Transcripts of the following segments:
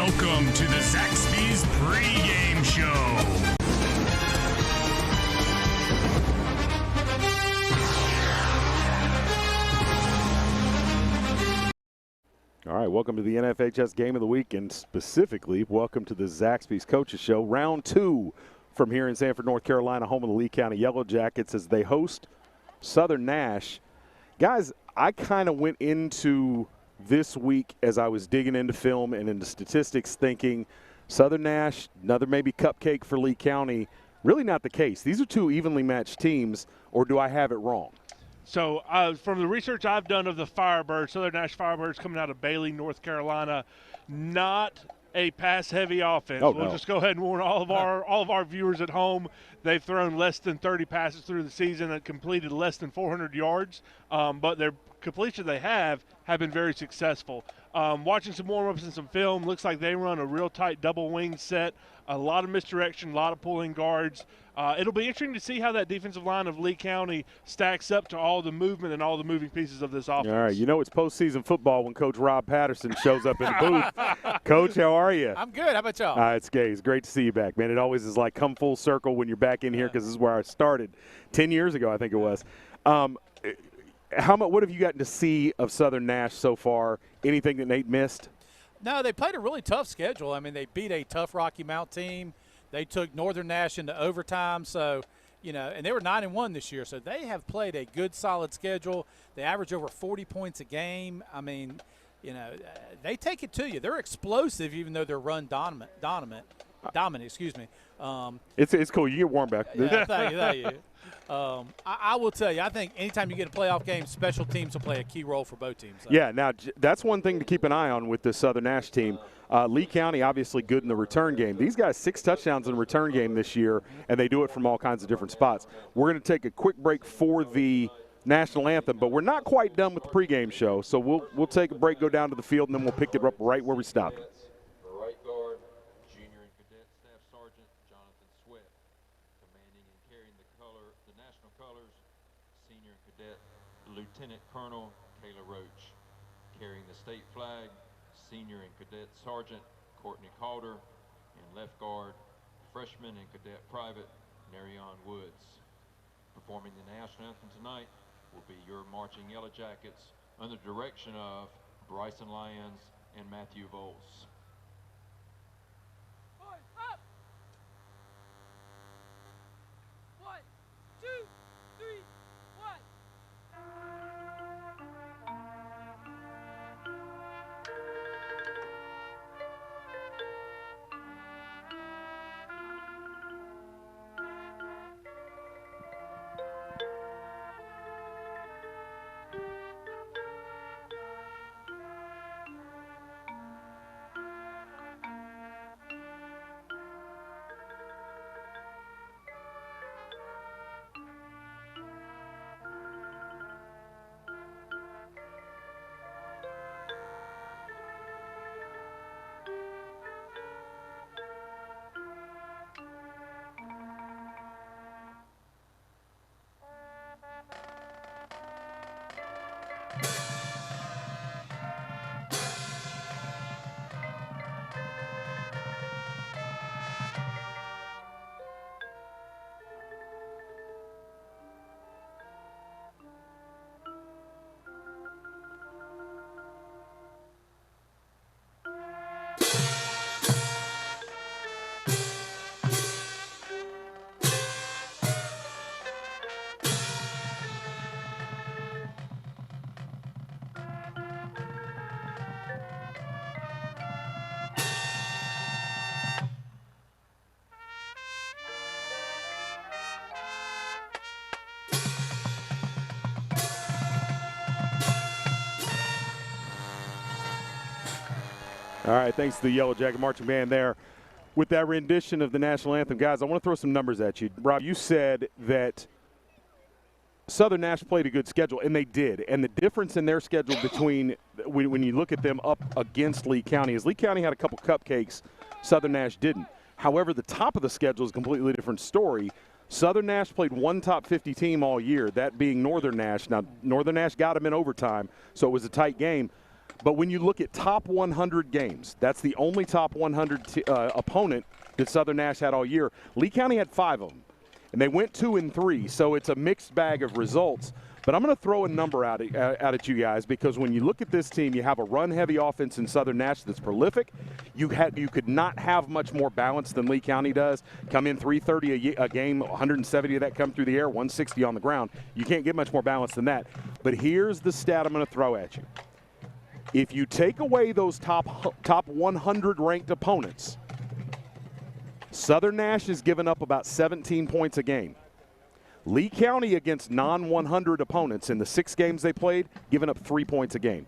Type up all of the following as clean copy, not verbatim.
Welcome to the Zaxby's Pregame Show. All right, welcome to the NFHS Game of the Week, and specifically, welcome to the Zaxby's Coaches Show, round 2 from here in Sanford, North Carolina, home of the Lee County Yellow Jackets as they host Southern Nash. Guys, I kind of went into this week as I was digging into film and into statistics thinking Southern Nash, another maybe cupcake for Lee County. Really not the case. These are two evenly matched teams, or do I have it wrong? So from the research I've done of the Firebirds, Southern Nash Firebirds coming out of Bailey, North Carolina, not a pass-heavy offense. We'll just go ahead and warn all of our viewers at home. They've thrown less than 30 passes through the season and completed less than 400 yards, but their completion they have been very successful. Watching some warm-ups and some film, looks like they run a real tight double wing set, a lot of misdirection, a lot of pulling guards. It'll be interesting to see how that defensive line of Lee County stacks up to all the movement and all the moving pieces of this offense. All right, you know it's postseason football when Coach Rob Patterson shows up in the booth. Coach, how are you? I'm good. How about y'all? It's great. It's great to see you back, man. It always is like come full circle when you're back in here because this is where I started 10 years ago, I think it was. What have you gotten to see of Southern Nash so far? Anything that Nate missed? No, they played a really tough schedule. I mean, they beat a tough Rocky Mount team. They took Northern Nash into overtime, so and they were 9-1 this year. So they have played a good, solid schedule. They average over 40 points a game. I mean, they take it to you. They're explosive, even though they're run dominant. Excuse me. It's cool. You get warm back. Yeah, thank you. I will tell you, I think anytime you get a playoff game, special teams will play a key role for both teams. So. Yeah, now that's one thing to keep an eye on with the Southern Nash team. Lee County obviously good in the return game. These guys 6 touchdowns in the return game this year, and they do it from all kinds of different spots. We're going to take a quick break for the national anthem, but we're not quite done with the pregame show, so we'll take a break, go down to the field, and then we'll pick it up right where we stopped. Lieutenant Colonel Kayla Roach, carrying the state flag, Senior and Cadet Sergeant Courtney Calder, and left guard, Freshman and Cadet Private Narion Woods. Performing the national anthem tonight will be your marching Yellow Jackets under the direction of Bryson Lyons and Matthew Voles. Up. 1, 2, 3, 1. All right, thanks to the Yellow Jacket Marching Band there. With that rendition of the national anthem, guys, I want to throw some numbers at you. Rob, you said that Southern Nash played a good schedule, and they did. And the difference in their schedule between when you look at them up against Lee County is Lee County had a couple cupcakes, Southern Nash didn't. However, the top of the schedule is a completely different story. Southern Nash played one top 50 team all year, that being Northern Nash. Now, Northern Nash got them in overtime, so it was a tight game. But when you look at top 100 games, that's the only top 100 opponent that Southern Nash had all year. Lee County had 5 of them, and they went 2-3, so it's a mixed bag of results. But I'm going to throw a number out at you guys, because when you look at this team, you have a run-heavy offense in Southern Nash that's prolific. You could not have much more balance than Lee County does. Come in 330 a game, 170 of that come through the air, 160 on the ground. You can't get much more balance than that. But here's the stat I'm going to throw at you. If you take away those top 100 ranked opponents, Southern Nash has given up about 17 points a game. Lee County against non-100 opponents in the 6 games they played, giving up 3 points a game.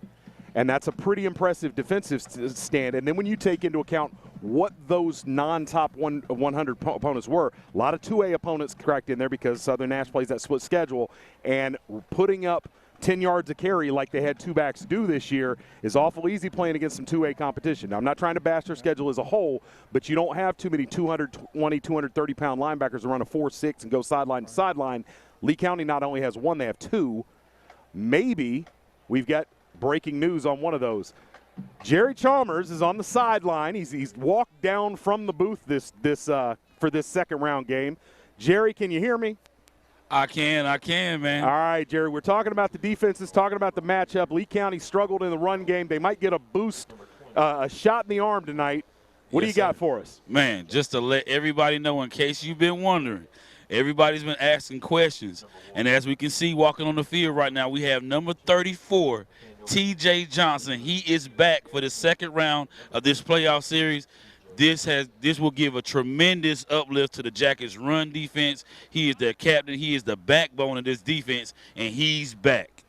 And that's a pretty impressive defensive stand. And then when you take into account what those non-top 100 opponents were, a lot of 2A opponents cracked in there because Southern Nash plays that split schedule, and putting up 10 yards a carry like they had 2 backs do this year is awful easy playing against some 2A competition. Now, I'm not trying to bash their schedule as a whole, but you don't have too many 220, 230-pound linebackers to run a 4-6 and go sideline to sideline. Lee County not only has 1, they have 2. Maybe we've got breaking news on one of those. Jerry Chalmers is on the sideline. He's walked down from the booth for this second round game. Jerry, can you hear me? I can, man. All right, Jerry, we're talking about the defenses, talking about the matchup. Lee County struggled in the run game. They might get a boost, a shot in the arm tonight. What do you got for us? Man, just to let everybody know, in case you've been wondering, everybody's been asking questions. And as we can see walking on the field right now, we have number 34, T.J. Johnson. He is back for the second round of this playoff series. This will give a tremendous uplift to the Jackets' run defense. He is their captain. He is the backbone of this defense, and he's back.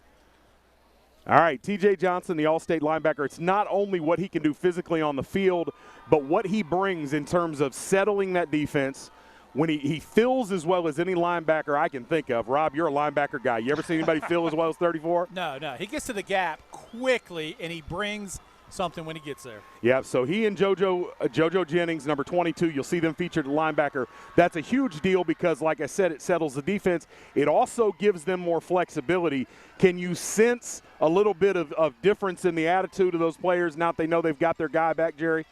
All right, T.J. Johnson, the All-State linebacker. It's not only what he can do physically on the field, but what he brings in terms of settling that defense. When he fills as well as any linebacker I can think of. Rob, you're a linebacker guy. You ever seen anybody fill as well as 34? No. He gets to the gap quickly, and he brings something when he gets there. Yeah, so he and JoJo Jennings, number 22, you'll see them featured at linebacker. That's a huge deal because, like I said, it settles the defense. It also gives them more flexibility. Can you sense a little bit of difference in the attitude of those players now that they know they've got their guy back, Jerry?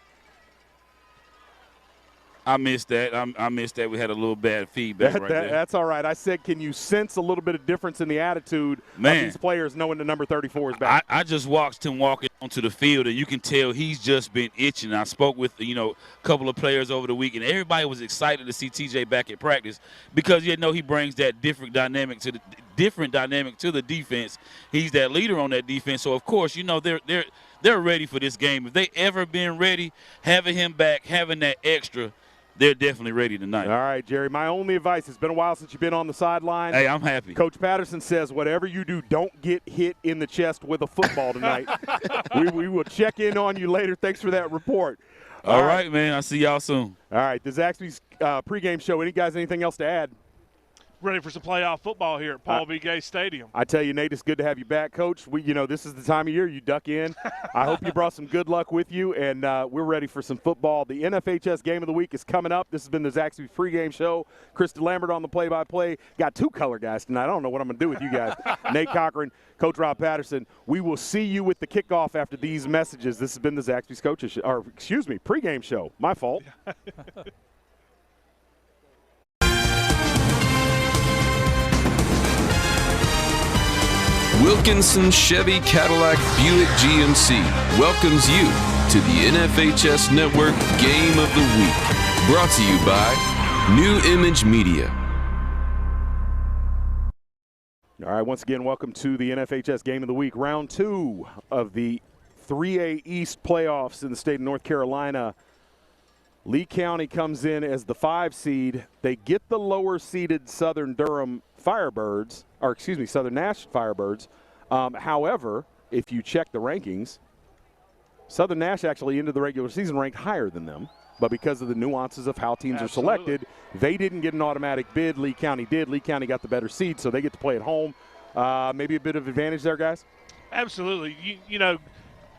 I missed that. I missed that. We had a little bad feedback there. That's all right. I said, can you sense a little bit of difference in the attitude of these players knowing the number 34 is back? I just watched him walking onto the field, and you can tell he's just been itching. I spoke with, a couple of players over the week, and everybody was excited to see TJ back at practice because, he brings that different dynamic to the defense. He's that leader on that defense. So, of course, they're ready for this game. If they ever been ready, having him back, having that extra, they're definitely ready tonight. All right, Jerry, my only advice, it's been a while since you've been on the sideline. Hey, I'm happy. Coach Patterson says whatever you do, don't get hit in the chest with a football tonight. we will check in on you later. Thanks for that report. All right, man. I'll see y'all soon. All right, the Zaxby's pregame show. Anything else to add? Ready for some playoff football here at Paul B. Gay Stadium. I tell you, Nate, it's good to have you back, Coach. This is the time of year you duck in. I hope you brought some good luck with you, and we're ready for some football. The NFHS Game of the Week is coming up. This has been the Zaxby's pregame show. Chris DeLambert on the play-by-play. Got 2 color guys tonight. I don't know what I'm going to do with you guys. Nate Cochran, Coach Rob Patterson. We will see you with the kickoff after these messages. This has been the Zaxby's pregame show. My fault. Wilkinson Chevy Cadillac Buick GMC welcomes you to the NFHS Network Game of the Week. Brought to you by New Image Media. All right, once again, welcome to the NFHS Game of the Week, round 2 of the 3A East playoffs in the state of North Carolina. Lee County comes in as the 5 seed. They get the lower-seeded Southern Nash Firebirds. However, if you check the rankings, Southern Nash actually ended the regular season ranked higher than them. But because of the nuances of how teams are selected, they didn't get an automatic bid. Lee County did. Lee County got the better seed, so they get to play at home. Maybe a bit of advantage there, guys? Absolutely.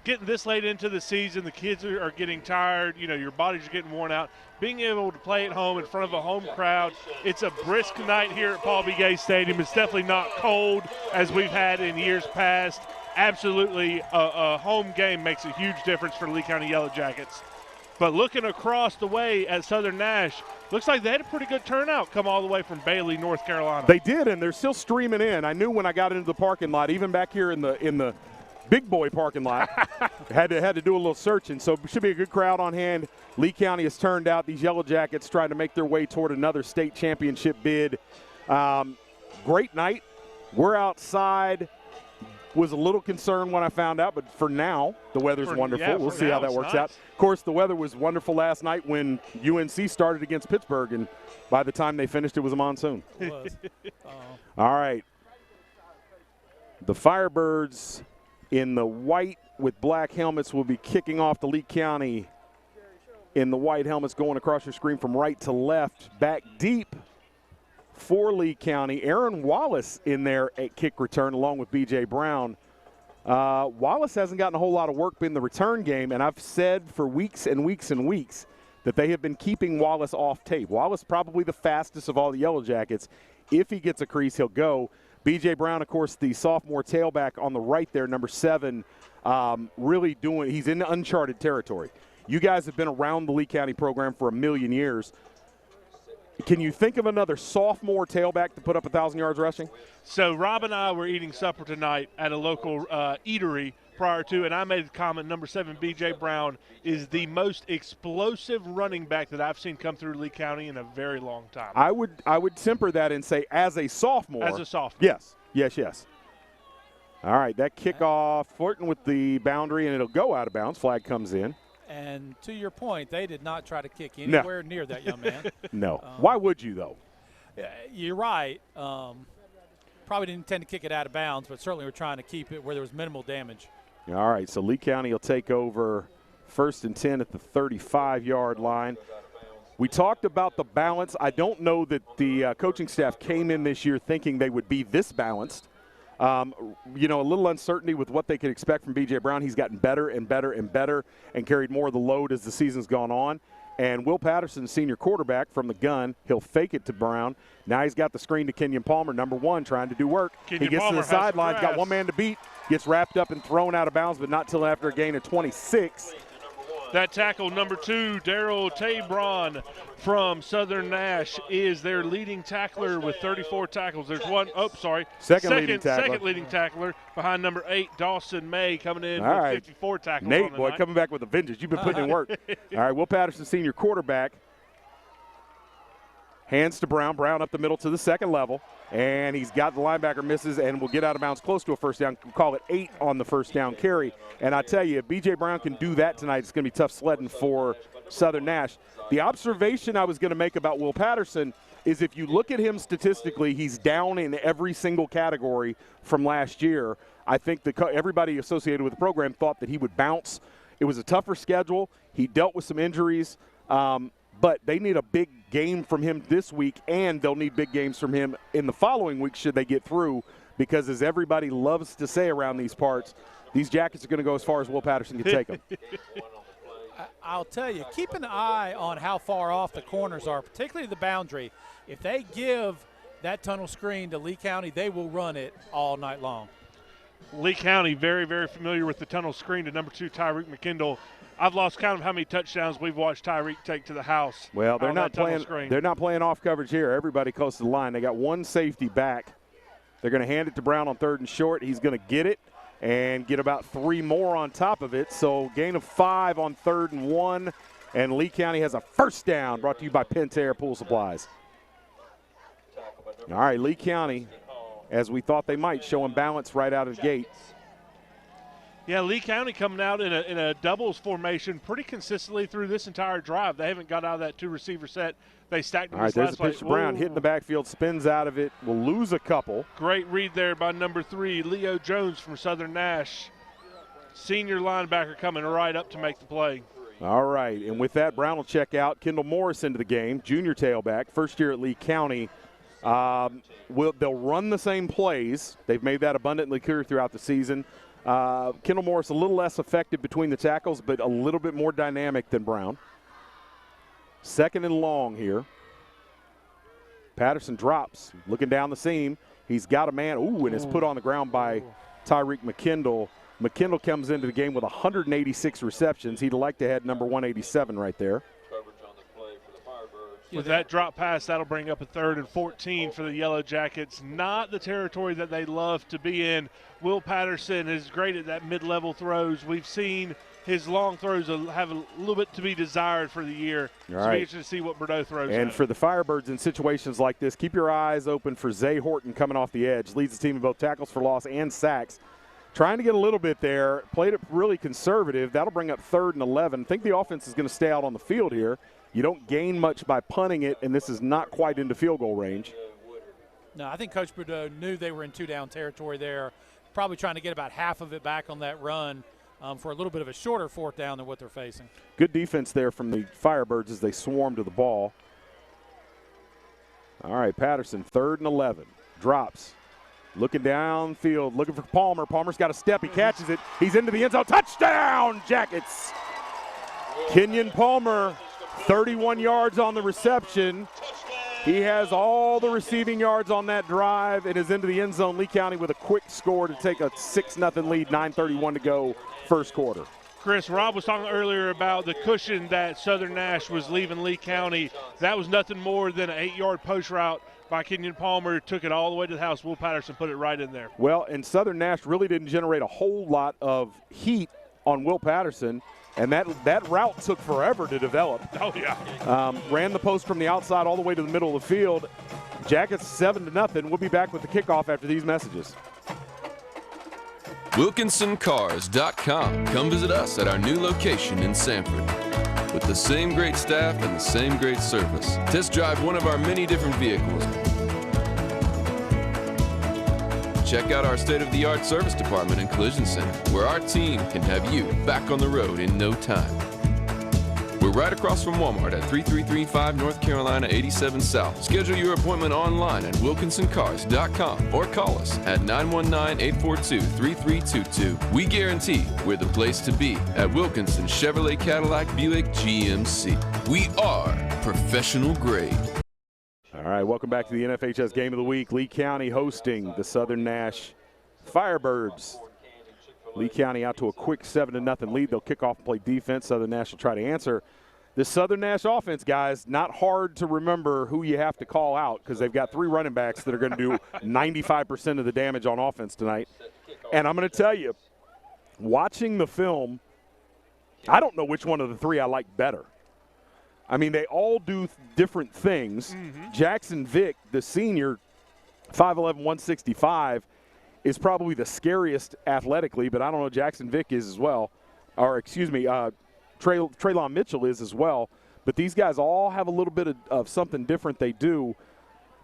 Getting this late into the season, the kids are getting tired. Your bodies are getting worn out. Being able to play at home in front of a home crowd, it's a brisk night here at Paul B. Gay Stadium. It's definitely not cold as we've had in years past. absolutely a home game makes a huge difference for Lee County Yellow Jackets. But looking across the way at Southern Nash, looks like they had a pretty good turnout come all the way from Bailey, North Carolina. They did, and they're still streaming in. I knew when I got into the parking lot, even back here in the big boy parking lot, had to do a little searching. So it should be a good crowd on hand. Lee County has turned out these Yellow Jackets trying to make their way toward another state championship bid. Great night. We're outside. Was a little concerned when I found out, but for now, the weather's wonderful. Yeah, we'll see how that works out. Of course, the weather was wonderful last night when UNC started against Pittsburgh, and by the time they finished, it was a monsoon. It was. All right. The Firebirds in the white with black helmets will be kicking off the Lee County in the white helmets, going across your screen from right to left. Back deep for Lee County, Aaron Wallace in there at kick return along with B.J. Brown. Wallace hasn't gotten a whole lot of work in the return game, and I've said for weeks and weeks and weeks that they have been keeping Wallace off tape. Wallace probably the fastest of all the Yellow Jackets. If he gets a crease, he'll go. B.J. Brown, of course, the sophomore tailback on the right there, number 7, really doing – he's in uncharted territory. You guys have been around the Lee County program for a million years. Can you think of another sophomore tailback to put up 1,000 yards rushing? So Rob and I were eating supper tonight at a local eatery prior to, and I made the comment, number 7, B.J. Brown is the most explosive running back that I've seen come through Lee County in a very long time. I would temper that and say as a sophomore. As a sophomore. Yes. All right, that kickoff, flirting with the boundary, and it'll go out of bounds. Flag comes in. And to your point, they did not try to kick anywhere near that young man. No. Why would you, though? You're right. Probably didn't intend to kick it out of bounds, but certainly we're trying to keep it where there was minimal damage. All right, so Lee County will take over 1st and 10 at the 35-yard line. We talked about the balance. I don't know that the coaching staff came in this year thinking they would be this balanced. A little uncertainty with what they could expect from B.J. Brown. He's gotten better and better and better and carried more of the load as the season's gone on. And Will Patterson, senior quarterback from the gun, he'll fake it to Brown. Now he's got the screen to Kenyon Palmer, number 1, trying to do work. He gets to the sidelines, got one man to beat, gets wrapped up and thrown out of bounds, but not till after a gain of 26. That tackle, number 2, Daryl Tabron from Southern Nash, is their leading tackler with 34 tackles. There's second leading tackler behind number 8, Dawson May, coming in with 54 tackles. Nate, boy, coming back with a vengeance. You've been putting in work. All right, Will Patterson, senior quarterback. Hands to Brown. Brown up the middle to the second level. And he's got the linebacker misses and will get out of bounds close to a first down. We'll call it 8 on the first down carry. And I tell you, if B.J. Brown can do that tonight, it's going to be tough sledding for Southern Nash. The observation I was going to make about Will Patterson is if you look at him statistically, he's down in every single category from last year. I think everybody associated with the program thought that he would bounce. It was a tougher schedule. He dealt with some injuries. But they need a big game from him this week, and they'll need big games from him in the following week should they get through, because as everybody loves to say around these parts, these Jackets are going to go as far as Will Patterson can take them. I'll tell you, keep an eye on how far off the corners are, particularly the boundary. If they give that tunnel screen to Lee County, they will run it all night long. Lee County very, very familiar with the tunnel screen to number 2, Tyreek McKindle. I've lost count of how many touchdowns we've watched Tyreek take to the house. Well, they're not playing off coverage here. Everybody close to the line. They got one safety back. They're going to hand it to Brown on 3rd and short. He's going to get it and get about 3 more on top of it. So gain of 5 on 3rd and 1. And Lee County has a first down, brought to you by Pentair Pool Supplies. All right, Lee County, as we thought they might, showing balance right out of the gate. Yeah, Lee County coming out in a doubles formation pretty consistently through this entire drive. They haven't got out of that 2-receiver set. They stacked them. All right, there's a pitch to Brown, hitting the backfield, spins out of it, will lose a couple. Great read there by number 3, Leo Jones from Southern Nash. Senior linebacker coming right up to make the play. All right, and with that, Brown will check out. Kendall Morris into the game, junior tailback, first year at Lee County. They'll run the same plays. They've made that abundantly clear throughout the season. Kendall Morris a little less effective between the tackles, but a little bit more dynamic than Brown. 2nd and long here. Patterson drops, looking down the seam. He's got a man, and is put on the ground by Tyreek McKendall. McKendall comes into the game with 186 receptions. He'd like to have number 187 right there. With that drop pass, that'll bring up a 3rd and 14 for the Yellow Jackets. Not the territory that they love to be in. Will Patterson is great at that mid-level throws. We've seen his long throws have a little bit to be desired for the year. All so right. be interested to see what Bordeaux throws. And at for the Firebirds in situations like this, keep your eyes open for Zay Horton coming off the edge. Leads the team in both tackles for loss and sacks. Trying to get a little bit there. Played it really conservative. That'll bring up 3rd and 11. I think the offense is going to stay out on the field here. You don't gain much by punting it, and this is not quite into field goal range. No, I think Coach Bordeaux knew they were in 2-down territory there, probably trying to get about half of it back on that run for a little bit of a shorter 4th down than what they're facing. Good defense there from the Firebirds as they swarm to the ball. All right, Patterson, 3rd and 11. Drops. Looking downfield, looking for Palmer. Palmer's got a step. He catches it. He's into the end zone. Touchdown, Jackets. Kenyon Palmer, 31 yards on the reception. He has all the receiving yards on that drive and is into the end zone. Lee County with a quick score to take a 6-0 lead, 9:31 to go, first quarter. Chris, Rob was talking earlier about the cushion that Southern Nash was leaving Lee County. That was nothing more than an 8-yard post route by Kenyon Palmer. Took it all the way to the house. Will Patterson put it right in there. Well, and Southern Nash really didn't generate a whole lot of heat on Will Patterson. And that route took forever to develop. Oh, yeah. Ran the post from the outside all the way to the middle of the field. Jackets 7-0. We'll be back with the kickoff after these messages. WilkinsonCars.com. Come visit us at our new location in Sanford. With the same great staff and the same great service. Test drive one of our many different vehicles. Check out our state-of-the-art service department and collision center, where our team can have you back on the road in no time. We're right across from Walmart at 3335 North Carolina 87 South. Schedule your appointment online at WilkinsonCars.com or call us at 919-842-3322. We guarantee we're the place to be at Wilkinson Chevrolet Cadillac Buick GMC. We are professional grade. All right, welcome back to the NFHS Game of the Week. Lee County hosting the Southern Nash Firebirds. Lee County out to a quick 7-0 lead. They'll kick off and play defense. Southern Nash will try to answer. This Southern Nash offense, guys, not hard to remember who you have to call out because they've got 3 running backs that are going to do 95% of the damage on offense tonight. And I'm going to tell you, watching the film, I don't know which one of the 3 I like better. I mean, they all do different things. Jackson Vick, the senior, 5'11", 165, is probably the scariest athletically, but I don't know, Jackson Vick is as well. Or, excuse me, Traylon Mitchell is as well. But these guys all have a little bit of something different they do,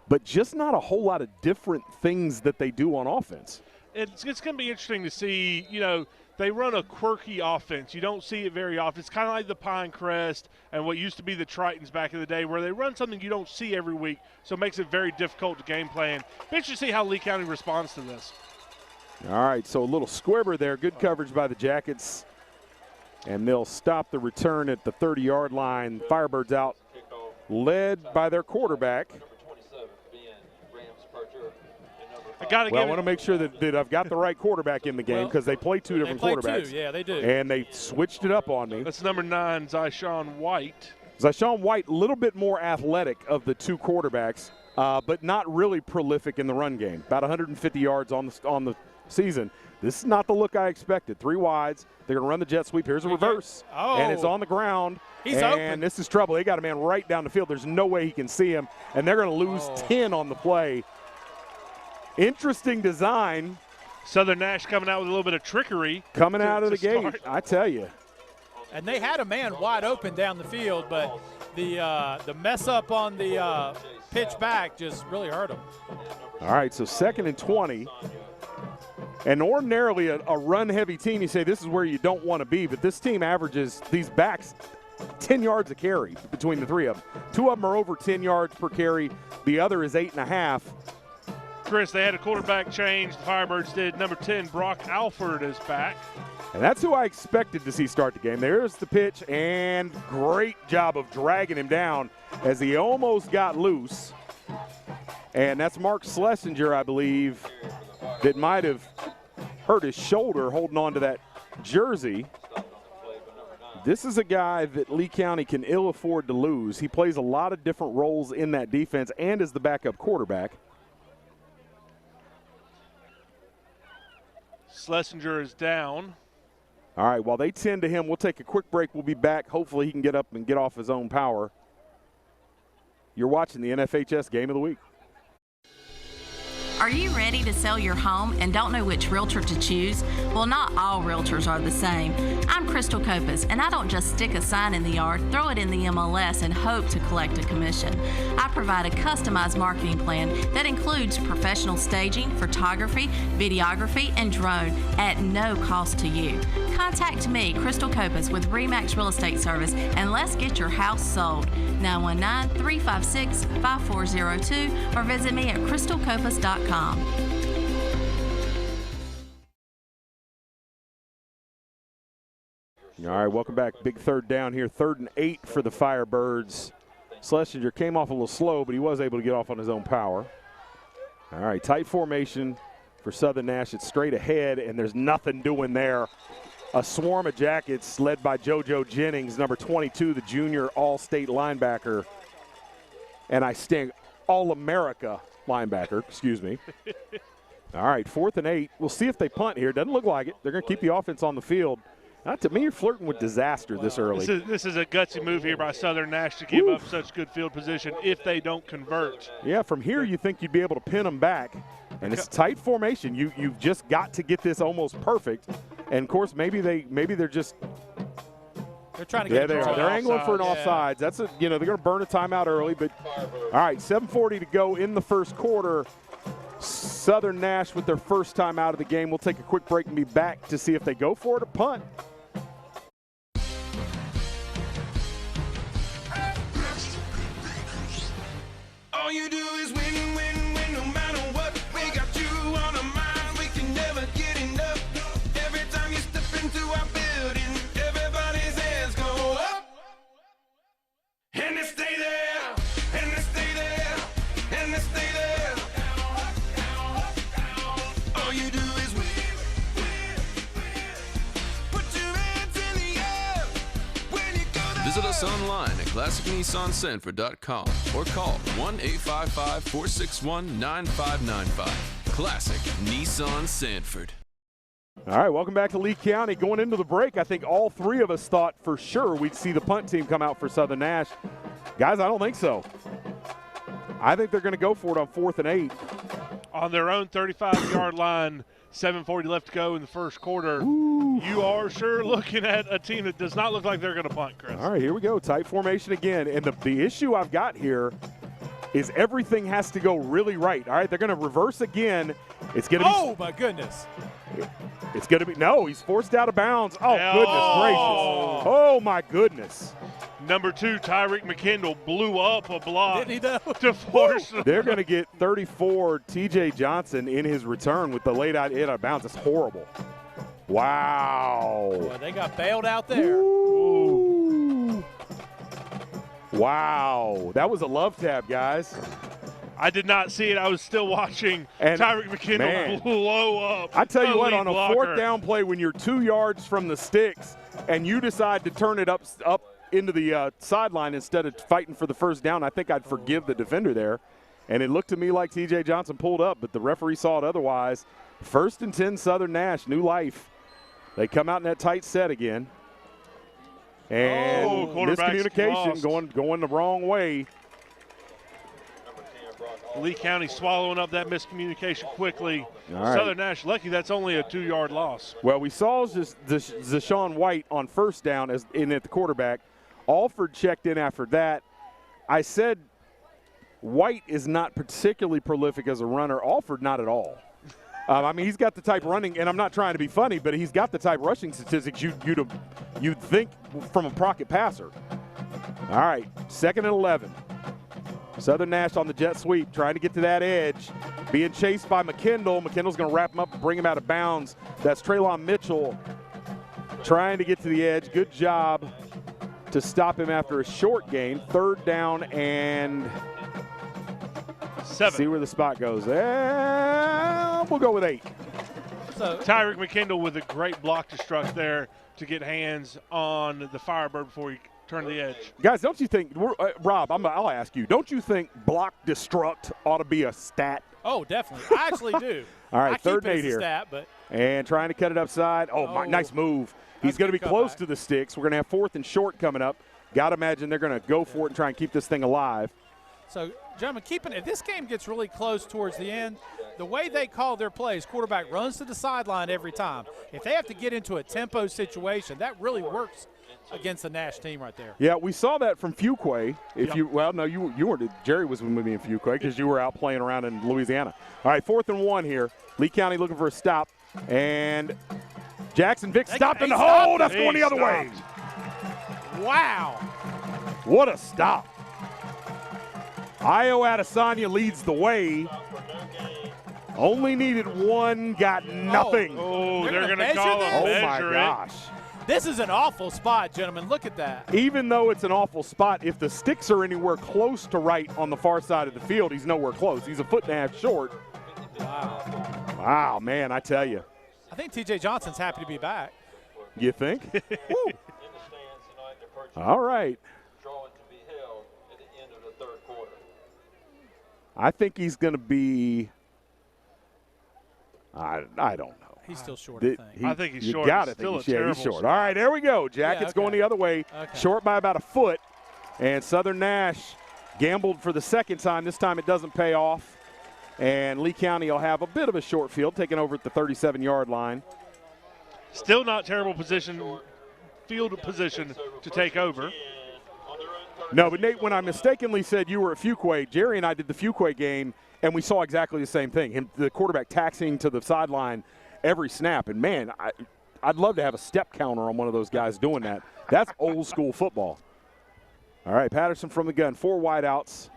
but just not a whole lot of different things that they do on offense. It's going to be interesting to see, you know, they run a quirky offense. You don't see it very often. It's kind of like the Pinecrest and what used to be the Tritons back in the day, where they run something you don't see every week, so it makes it very difficult to game plan. Be interesting to see how Lee County responds to this. All right, so a little squibber there. Good coverage by the Jackets. And they'll stop the return at the 30-yard line. Firebirds out, led by their quarterback. I want to make sure that I've got the right quarterback in the game because they play 2 different quarterbacks. Yeah, they do. And they switched it up on me. That's number 9, Zyshawn White. Zyshawn White, a little bit more athletic of the 2 quarterbacks, but not really prolific in the run game. About 150 yards on the season. This is not the look I expected. 3 wides. They're going to run the jet sweep. Here's a reverse. Oh. And it's on the ground. He's and open. This is trouble. They got a man right down the field. There's no way he can see him. And they're going to lose 10 on the play. Interesting design. Southern Nash coming out with a little bit of trickery. Coming out of the gate, I tell you. And they had a man wide open down the field, but the mess up on the pitch back just really hurt him. All right, so 2nd and 20. And ordinarily a run-heavy team, you say this is where you don't want to be, but this team averages these backs 10 yards a carry between the 3 of them. 2 of them are over 10 yards per carry. The other is 8.5. Chris, they had a quarterback change. The Firebirds did. Number 10, Brock Alford is back. And that's who I expected to see start the game. There's the pitch, and great job of dragging him down as he almost got loose. And that's Mark Schlesinger, I believe, that might have hurt his shoulder holding on to that jersey. This is a guy that Lee County can ill afford to lose. He plays a lot of different roles in that defense and is the backup quarterback. Schlesinger is down. All right, while they tend to him, we'll take a quick break. We'll be back. Hopefully he can get up and get off his own power. You're watching the NFHS Game of the Week. Are you ready to sell your home and don't know which realtor to choose? Well, not all realtors are the same. I'm Crystal Copas, and I don't just stick a sign in the yard, throw it in the MLS, and hope to collect a commission. I provide a customized marketing plan that includes professional staging, photography, videography, and drone at no cost to you. Contact me, Crystal Copas, with RE/MAX Real Estate Service, and let's get your house sold. 919-356-5402 or visit me at crystalcopas.com. All right, welcome back. Big third down here, 3rd and 8 for the Firebirds. Schlesinger came off a little slow, but he was able to get off on his own power. All right, tight formation for Southern Nash. It's straight ahead, and there's nothing doing there. A swarm of Jackets led by JoJo Jennings, number 22, the junior all-state linebacker. And I stand All-America linebacker, excuse me. All right, 4th and 8. We'll see if they punt here. Doesn't look like it. They're going to keep the offense on the field. Not to me, you're flirting with disaster this early. This is a gutsy move here by Southern Nash to give up such good field position if they don't convert. Yeah, from here you think you'd be able to pin them back. And it's tight formation. You've just got to get this almost perfect. And, of course, maybe they're just – they're trying to get they are. They're angling for an offsides. That's they're going to burn a timeout early. But all right, 7:40 to go in the first quarter. Southern Nash with their first time out of the game. We'll take a quick break and be back to see if they go for it or punt. All you do is win, win, win, no matter what. We got you on our mind. We can never get enough. Every time you step into our building, everybody's hands go up. And they stay there, and they stay there, and they stay there. All you do is win, win, win. Put your hands in the air when you go there. Visit us online at ClassicNissanSanford.com or call 1-855-461-9595. Classic Nissan Sanford. All right, welcome back to Lee County. Going into the break, I think all three of us thought for sure we'd see the punt team come out for Southern Nash. Guys, I don't think so. I think they're going to go for it on 4th and 8. On their own 35-yard line, 7:40 left to go in the first quarter. Ooh. You are sure looking at a team that does not look like they're going to punt, Chris. All right, here we go. Tight formation again. And the issue I've got here is everything has to go really right. All right, they're going to reverse again. It's going to be. Oh, my goodness. It's going to be. No, he's forced out of bounds. Oh, goodness gracious. Oh, my goodness. Number 2, Tyreek McKendall blew up a block. Didn't he, though? To force. They're going to get 34, T.J. Johnson, in his return with the laid out hit out of bounds. It's horrible. Wow. Boy, they got bailed out there. Ooh. Wow. That was a love tab, guys. I did not see it. I was still watching Tyreek McKendall blow up. I tell you what, on a blocker. 4th down play when you're 2 yards from the sticks and you decide to turn it up into the sideline instead of fighting for the first down, I think I'd forgive the defender there. And it looked to me like T.J. Johnson pulled up, but the referee saw it otherwise. 1st and 10, Southern Nash, new life. They come out in that tight set again. And miscommunication going the wrong way. Lee County swallowing up that miscommunication quickly. All right. Southern Nash lucky that's only a 2-yard loss. Well, we saw Zashawn White on first down at the quarterback. Alford checked in after that. I said White is not particularly prolific as a runner. Alford not at all. I mean, he's got the type running, and I'm not trying to be funny, but he's got the type rushing statistics you'd think from a pocket passer. All right, 2nd and 11. Southern Nash on the jet sweep, trying to get to that edge. Being chased by McKendall. McKendall's going to wrap him up and bring him out of bounds. That's Traylon Mitchell trying to get to the edge. Good job to stop him after a short gain. 3rd down and 7. See where the spot goes. We'll go with 8. So Tyreek McKendall with a great block destruct there to get hands on the Firebird before he turned the edge. Guys, don't you think, Rob, I'll ask you, don't you think block destruct ought to be a stat? Oh, definitely. I actually do. All right, I 3rd keep it and 8 as a here. Stat, but and trying to cut it upside. Nice move. He's going to be close to the sticks. We're going to have 4th and short coming up. Got to imagine they're going to go for it and try and keep this thing alive. So, gentlemen, if this game gets really close towards the end, the way they call their plays, quarterback runs to the sideline every time. If they have to get into a tempo situation, that really works against the Nash team right there. Yeah, we saw that from Fuquay. You weren't. Jerry was with me in Fuquay because you were out playing around in Louisiana. All right, 4th and 1 here. Lee County looking for a stop. And Jackson Vick stopped in the hole. That's going the other way. Wow. What a stop. Io Adesanya leads the way. Only needed one, got nothing. Oh, they're going to call him. Oh, my gosh. This is an awful spot, gentlemen. Look at that. Even though it's an awful spot, if the sticks are anywhere close to right on the far side of the field, he's nowhere close. He's a 1.5 feet short. Wow. Wow, man, I tell you. I think T.J. Johnson's happy to be back. You think? All right. I think he's going to be I don't know. He's still short, I think. I think he's short. You got to think he's short. All right, there we go. Jackets going the other way. Okay. Short by about a foot. And Southern Nash gambled for the 2nd time. This time it doesn't pay off. And Lee County will have a bit of a short field, taking over at the 37-yard line. Still not terrible field position to take over. No, but Nate, when I mistakenly said you were at Fuquay, Jerry and I did the Fuquay game, and we saw exactly the same thing. The quarterback taxiing to the sideline every snap. And, man, I'd love to have a step counter on one of those guys doing that. That's old-school football. All right, Patterson from the gun. 4 wideouts.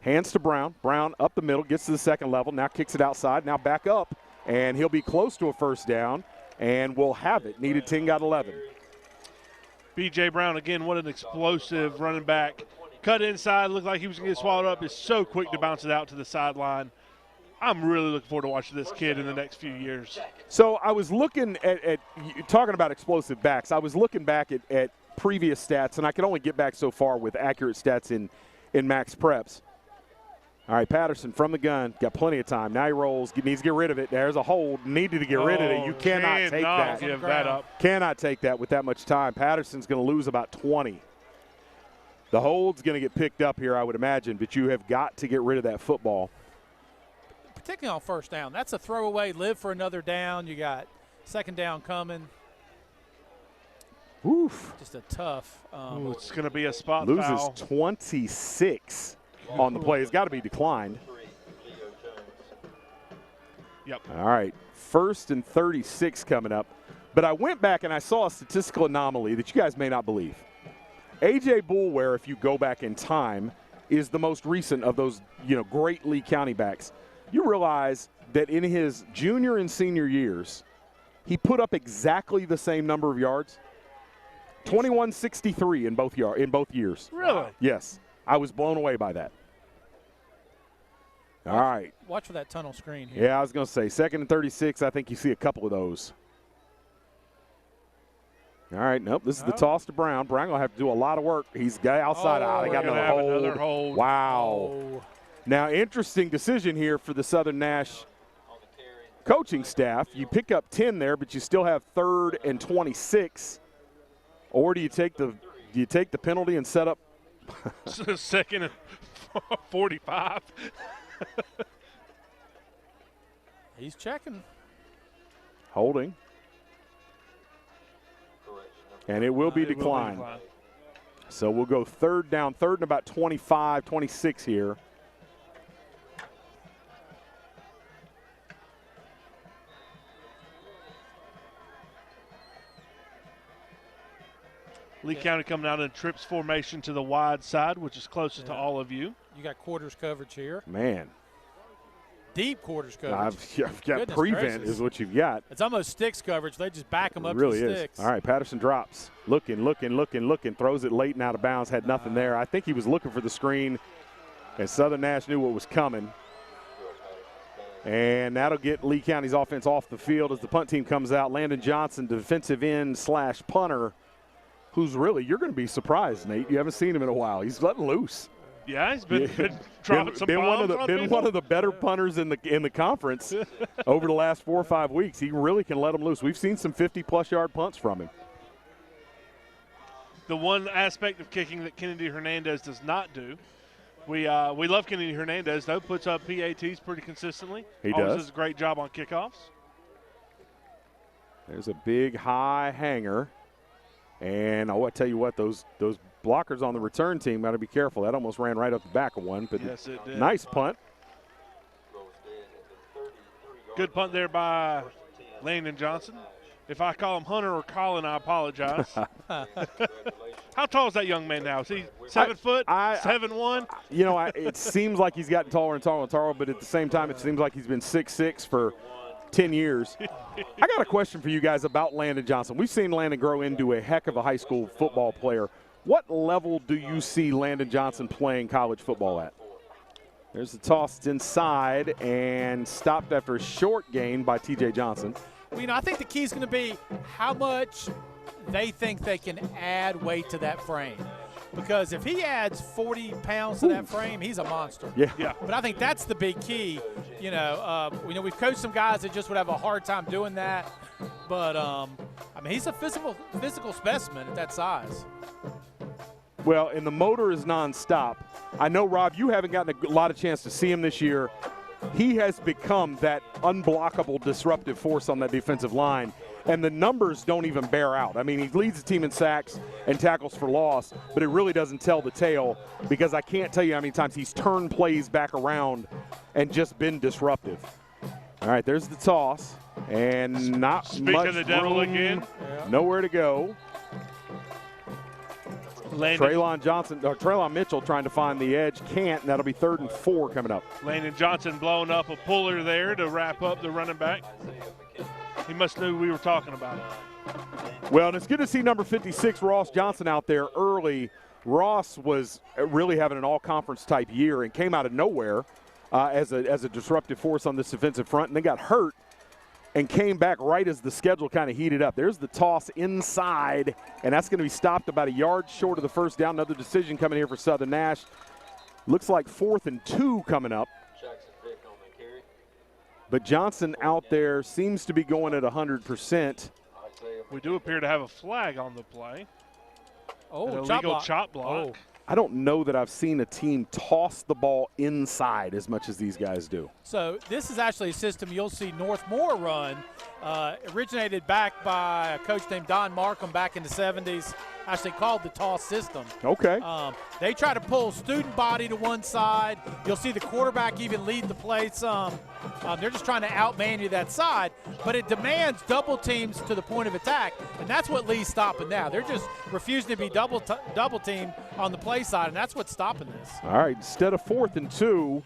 Hands to Brown. Brown up the middle, gets to the 2nd level, now kicks it outside, now back up, and he'll be close to a 1st down, and we'll have it. Needed 10, got 11. B.J. Brown, again, what an explosive running back. Cut inside, looked like he was going to get swallowed up. Is so quick to bounce it out to the sideline. I'm really looking forward to watching this kid in the next few years. So I was looking at talking about explosive backs. I was looking back at previous stats, and I can only get back so far with accurate stats in max preps. All right, Patterson from the gun, got plenty of time. Now he rolls, needs to get rid of it. There's a hold, needed to get rid of it. You cannot take that. Give that up. Cannot take that with that much time. Patterson's going to lose about 20. The hold's going to get picked up here, I would imagine, but you have got to get rid of that football. Particularly on 1st down. That's a throwaway, live for another down. You got 2nd down coming. Oof. Just a tough. It's going to be a spot foul. Loses 26 on the play. It's got to be declined. Yep. All right, 1st and 36 coming up. But I went back and I saw a statistical anomaly that you guys may not believe. A.J. Boulware, if you go back in time, is the most recent of those, great Lee County backs. You realize that in his junior and senior years, he put up exactly the same number of yards. 2163 in both years. Really? Yes. I was blown away by that. All right. Watch for that tunnel screen here. Yeah, I was going to say 2nd and 36. I think you see a couple of those. All right, nope, this is the toss to Brown. Brown going to have to do a lot of work. He's got outside out. They got another hold. Wow. Now, interesting decision here for the Southern Nash coaching staff. You pick up 10 there, but you still have 3rd and 26. Or do you take the penalty and set up 2nd and 45? He's checking. Holding. And it will be declined. So we'll go 3rd down, 3rd and about 25, 26 here. Lee County coming out in trips formation to the wide side, which is closest to all of you. You got quarters coverage here. Man. Deep quarters coverage. I've got prevent is what you've got. It's almost sticks coverage. They just back them up really to the is. sticks. All right, Patterson drops. Looking. Throws it late and out of bounds. Had nothing there. I think he was looking for the screen, and Southern Nash knew what was coming. And that'll get Lee County's offense off the field as the punt team comes out. Landon Johnson, defensive end / punter, who's really, you're going to be surprised, Nate. You haven't seen him in a while. He's letting loose. Yeah, he's been dropping some bombs been one of the better punters in the conference over the last 4 or 5 weeks. He really can let them loose. We've seen some 50-plus yard punts from him. The one aspect of kicking that Kennedy Hernandez does not do. We love Kennedy Hernandez, though. Puts up PATs pretty consistently. He Always does a great job on kickoffs. There's a big high hanger. And I tell you what, those blockers on the return team got to be careful. That almost ran right up the back of one. But yes, it did. Nice punt. Good punt there by Landon Johnson. If I call him Hunter or Colin, I apologize. How tall is that young man now? Is he 7 foot, 7'1"? You know, it seems like he's gotten taller and taller and taller, but at the same time, it seems like he's been 6'6" for 10 years. I got a question for you guys about Landon Johnson. We've seen Landon grow into a heck of a high school football player. What level do you see Landon Johnson playing college football at? There's the toss inside and stopped after a short gain by T.J. Johnson. Well, you know, I think the key is going to be how much they think they can add weight to that frame. Because if he adds 40 pounds to that frame, he's a monster. Yeah. But I think that's the big key. You know, we've coached some guys that just would have a hard time doing that. But, I mean, he's a physical specimen at that size. Well, and the motor is nonstop. I know, Rob, you haven't gotten a lot of chance to see him this year. He has become that unblockable, disruptive force on that defensive line, and the numbers don't even bear out. I mean, he leads the team in sacks and tackles for loss, but it really doesn't tell the tale because I can't tell you how many times he's turned plays back around and just been disruptive. All right, there's the toss, and not Speak much of the devil room, again. Nowhere to go. Landon Traylon Mitchell trying to find the edge, can't, and that'll be 3rd and 4 coming up. Landon Johnson blowing up a puller there to wrap up the running back. He must know we were talking about it. Well, and it's good to see number 56, Ross Johnson, out there early. Ross was really having an all-conference type year and came out of nowhere as a disruptive force on this defensive front, and then got hurt and came back right as the schedule kind of heated up. There's the toss inside, and that's going to be stopped about a yard short of the first down. Another decision coming here for Southern Nash. Looks like 4th and 2 coming up. But Johnson out there seems to be going at 100%. We do appear to have a flag on the play. Oh, an illegal chop block. Oh. I don't know that I've seen a team toss the ball inside as much as these guys do. So this is actually a system you'll see Northmore run, originated back by a coach named Don Markham back in the 70s, actually called the toss system. Okay. They try to pull student body to one side. You'll see the quarterback even lead the play some. They're just trying to outman you that side, but it demands double teams to the point of attack, and that's what Lee's stopping now. They're just refusing to be double teamed on the play side, and that's what's stopping this. All right, instead of 4th and 2,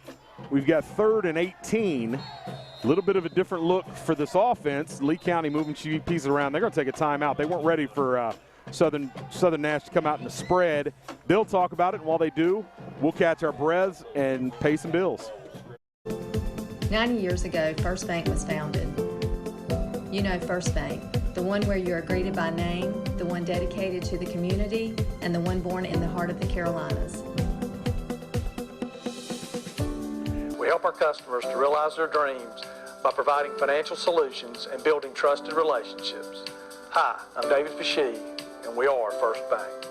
we've got 3rd and 18. A little bit of a different look for this offense. Lee County moving pieces around. They're going to take a timeout. They weren't ready for Southern Nash to come out in the spread. They'll talk about it, and while they do, we'll catch our breaths and pay some bills. 90 years ago, First Bank was founded. You know First Bank, the one where you are greeted by name, the one dedicated to the community, and the one born in the heart of the Carolinas. We help our customers to realize their dreams by providing financial solutions and building trusted relationships. Hi, I'm David Fashee, and we are First Bank.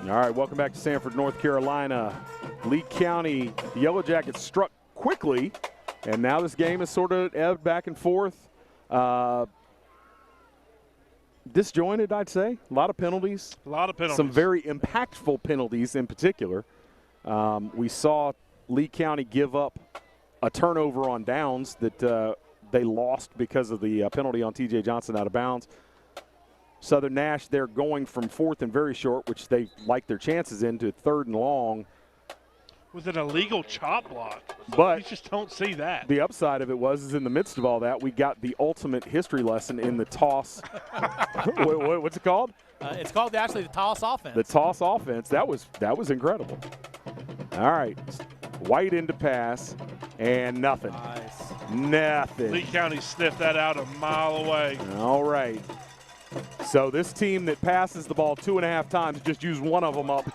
All right, welcome back to Sanford, North Carolina. Lee County, the Yellow Jackets struck quickly, and now this game is sort of ebbed back and forth. Disjointed, I'd say. A lot of penalties. A lot of penalties. Some very impactful penalties in particular. We saw Lee County give up a turnover on downs that they lost because of the penalty on T.J. Johnson out of bounds. Southern Nash, they're going from 4th and very short, which they like their chances in, to 3rd and long. With an illegal chop block. But you just don't see that. The upside of it is in the midst of all that, we got the ultimate history lesson in the toss. What's it called? It's called actually the toss offense. The toss offense. That was incredible. All right. White into pass, and nothing. Nice. Nothing. Lee County sniffed that out a mile away. All right. So this team that passes the ball 2.5 times just used one of them up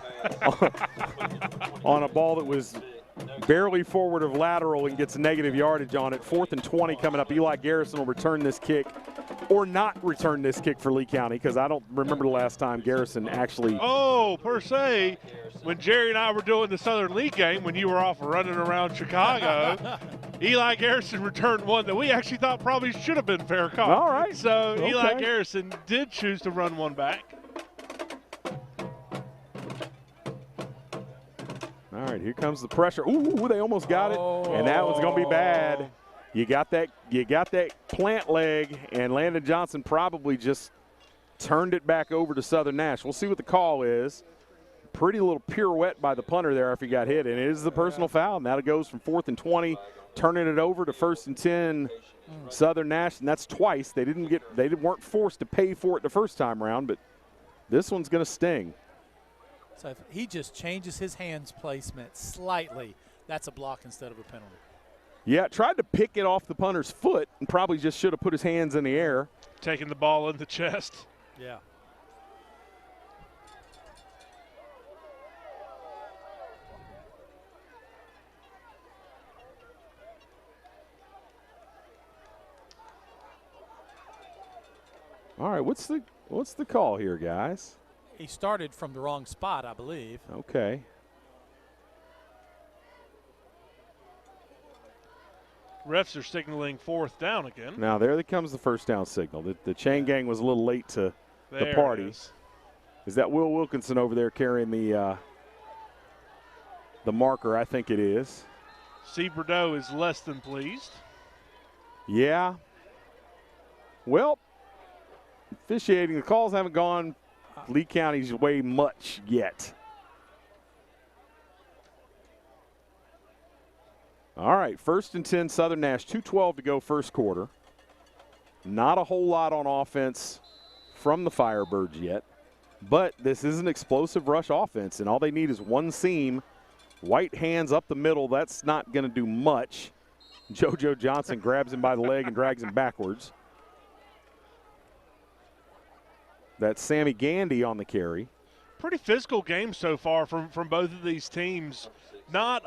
on a ball that was barely forward of lateral and gets negative yardage on it. 4th and 20 coming up. Eli Garrison will return this kick or not return this kick for Lee County, because I don't remember the last time Garrison actually. Oh, per se, when Jerry and I were doing the Southern League game, when you were off running around Chicago, Eli Garrison returned one that we actually thought probably should have been fair call. All right. So Eli Garrison did choose to run one back. All right, here comes the pressure. Ooh, they almost got it, and that one's going to be bad. You got that plant leg, and Landon Johnson probably just turned it back over to Southern Nash. We'll see what the call is. Pretty little pirouette by the punter there after he got hit, and it is the personal foul. And that goes from 4th and 20, turning it over to 1st and 10, Southern Nash, and that's twice. They weren't forced to pay for it the first time around, but this one's going to sting. So if he just changes his hands placement slightly, that's a block instead of a penalty. Yeah, tried to pick it off the punter's foot and probably just should have put his hands in the air. Taking the ball in the chest. Yeah. All right, what's the call here, guys? He started from the wrong spot, I believe. Okay. Refs are signaling 4th down again. Now there comes the first down signal. The chain gang was a little late to the party. Is that Will Wilkinson over there carrying the marker? I think it is. C. Bordeaux is less than pleased. Yeah. Well, officiating, the calls haven't gone Lee County's way much yet. All right, 1st and 10, Southern Nash, 2:12 to go first quarter. Not a whole lot on offense from the Firebirds yet, but this is an explosive rush offense, and all they need is one seam. White hands up the middle, that's not going to do much. JoJo Johnson grabs him by the leg and drags him backwards. That's Sammy Gandy on the carry. Pretty physical game so far from both of these teams. Not,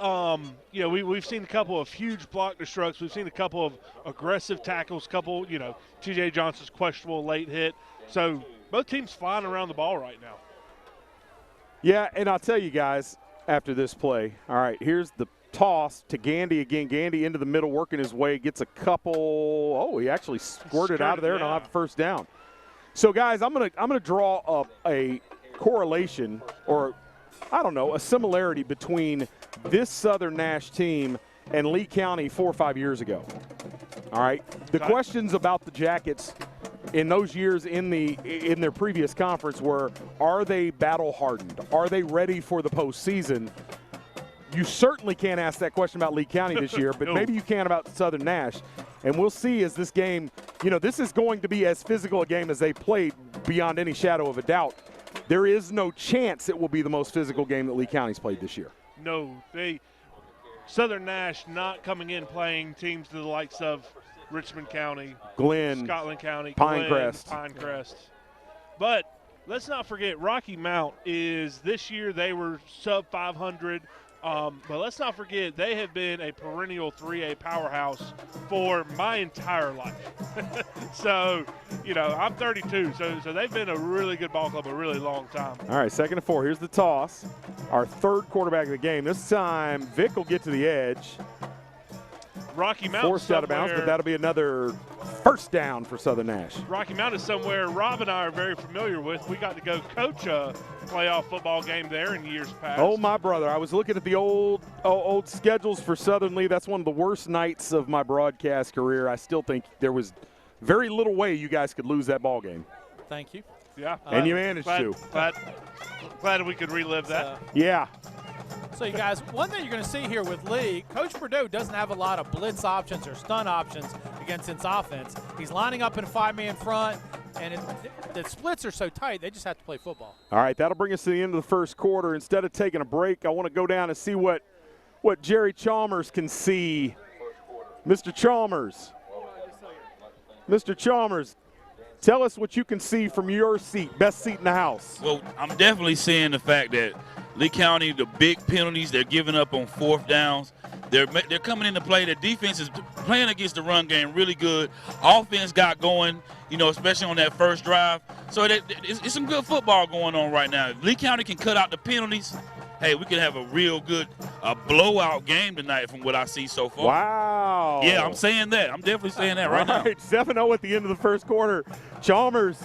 we've seen a couple of huge block destructs. We've seen a couple of aggressive tackles, T.J. Johnson's questionable late hit. So both teams flying around the ball right now. Yeah, and I'll tell you guys after this play, all right, here's the toss to Gandy again. Gandy into the middle, working his way, gets a couple. Oh, he actually squirted out of there and I'll have a first down. So, guys, I'm gonna draw a correlation, or I don't know, a similarity between this Southern Nash team and Lee County 4 or 5 years ago. All right, the questions about the Jackets in those years in their previous conference were: are they battle hardened? Are they ready for the postseason? You certainly can't ask that question about Lee County this year, but maybe you can about Southern Nash. And we'll see as this game, this is going to be as physical a game as they played beyond any shadow of a doubt. There is no chance it will be the most physical game that Lee County's played this year. No, Southern Nash not coming in playing teams to the likes of Richmond County, Glenn, Scotland County, Pinecrest. But let's not forget Rocky Mount is this year they were sub 500. But let's not forget they have been a perennial 3A powerhouse for my entire life. So, I'm 32, so they've been a really good ball club a really long time. All right, 2nd and 4. Here's the toss. Our third quarterback of the game. This time, Vic will get to the edge. Rocky Mount forced out of bounds, but that'll be another first down for Southern Nash. Rocky Mount is somewhere Rob and I are very familiar with. We got to go coach a playoff football game there in years past. Oh, my brother. I was looking at the old schedules for Southern Lee. That's one of the worst nights of my broadcast career. I still think there was very little way you guys could lose that ball game. Thank you. Yeah. And you managed to. Glad we could relive that. Yeah. So, you guys, one thing you're going to see here with Lee, Coach Bordeaux doesn't have a lot of blitz options or stun options against this offense. He's lining up in 5-man front, And the splits are so tight, they just have to play football. All right, that'll bring us to the end of the first quarter. Instead of taking a break, I want to go down and see what Jerry Chalmers can see. Mr. Chalmers. Mr. Chalmers, tell us what you can see from your seat, best seat in the house. Well, I'm definitely seeing the fact that Lee County, the big penalties they're giving up on fourth downs, they're coming into play. The defense is playing against the run game really good. Offense got going, especially on that first drive. So it's some good football going on right now. If Lee County can cut out the penalties, hey, we can have a real good blowout game tonight from what I see so far. Wow. Yeah, I'm saying that. I'm definitely saying that right now. All right, 7-0 at the end of the first quarter. Chalmers,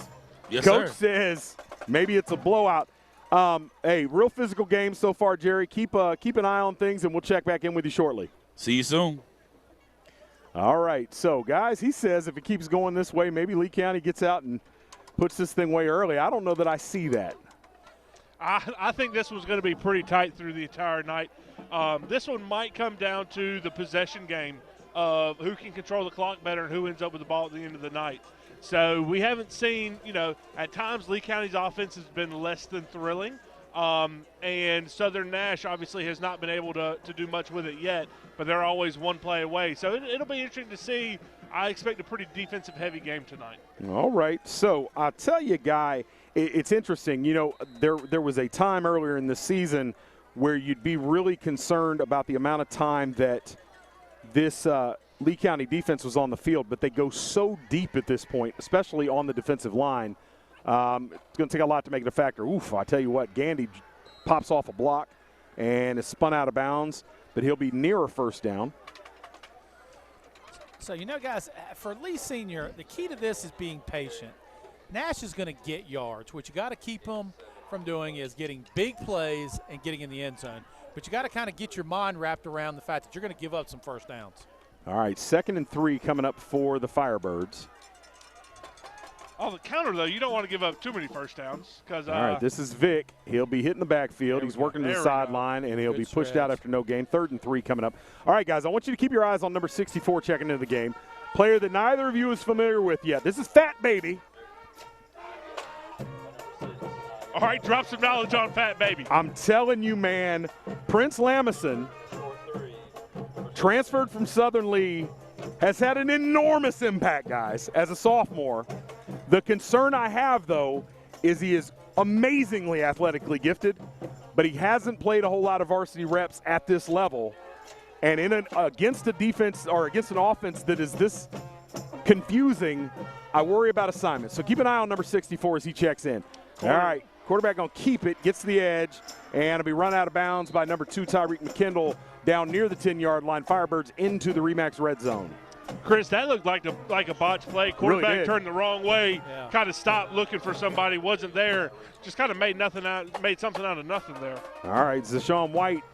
yes, coach sir, says maybe it's a blowout. Hey, real physical game so far, Jerry. Keep an eye on things, and we'll check back in with you shortly. See you soon. All right, so, guys, he says if it keeps going this way, maybe Lee County gets out and puts this thing way early. I don't know that I see that. I think this was going to be pretty tight through the entire night. This one might come down to the possession game of who can control the clock better and who ends up with the ball at the end of the night. So we haven't seen, at times Lee County's offense has been less than thrilling. And Southern Nash obviously has not been able to do much with it yet, but they're always one play away. So it'll be interesting to see. I expect a pretty defensive-heavy game tonight. All right. So I'll tell you, Guy, it's interesting. There was a time earlier in the season where you'd be really concerned about the amount of time that this Lee County defense was on the field, but they go so deep at this point, especially on the defensive line. It's going to take a lot to make it a factor. Oof, I tell you what, Gandy pops off a block and is spun out of bounds, but he'll be near a first down. So, guys, for Lee Senior, the key to this is being patient. Nash is going to get yards. What you got to keep him from doing is getting big plays and getting in the end zone. But you got to kind of get your mind wrapped around the fact that you're going to give up some first downs. All right, 2nd and 3 coming up for the Firebirds. On the counter, though, you don't want to give up too many first downs. All right, this is Vic. He'll be hitting the backfield. He's working to the sideline, and he'll be pushed out after no gain. 3rd and 3 coming up. All right, guys, I want you to keep your eyes on number 64 checking into the game. Player that neither of you is familiar with yet. This is Fat Baby. All right, drop some knowledge on Fat Baby. I'm telling you, man, Prince Lamison, transferred from Southern Lee, has had an enormous impact, guys, as a sophomore. The concern I have, though, is he is amazingly athletically gifted, but he hasn't played a whole lot of varsity reps at this level. And against a defense or against an offense that is this confusing, I worry about assignments. So keep an eye on number 64 as he checks in. All right, quarterback going to keep it, gets to the edge, and it'll be run out of bounds by number 2, Tyreek McKindle, down near the 10-yard line. Firebirds into the Remax red zone. Chris, that looked like a botched play. Quarterback really turned the wrong way, kind of stopped looking for somebody, wasn't there. Just kind of made something out of nothing there. All right, Zashawn White.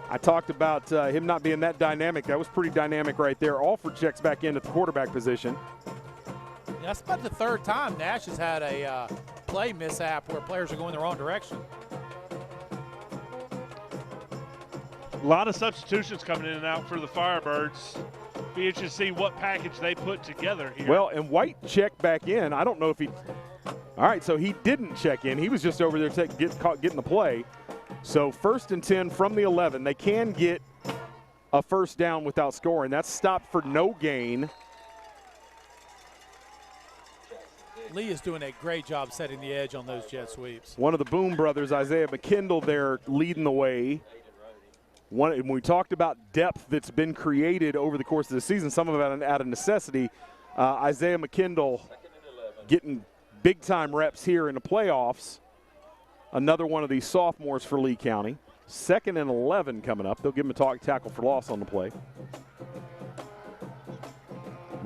I talked about him not being that dynamic. That was pretty dynamic right there. Alford checks back in at the quarterback position. Yeah, that's about the 3rd time Nash has had a play mishap where players are going the wrong direction. A lot of substitutions coming in and out for the Firebirds. Be interested to see what package they put together here. Well, and White checked back in. I don't know if he – all right, so he didn't check in. He was just over there getting the play. So 1st and 10 from the 11. They can get a first down without scoring. That's stopped for no gain. Lee is doing a great job setting the edge on those jet sweeps. One of the Boom brothers, Isaiah McKindle, there leading the way. When we talked about depth that's been created over the course of the season, some of it out of necessity, Isaiah McKindle getting big-time reps here in the playoffs. Another one of these sophomores for Lee County. 2nd and 11 coming up. They'll give him a tackle for loss on the play.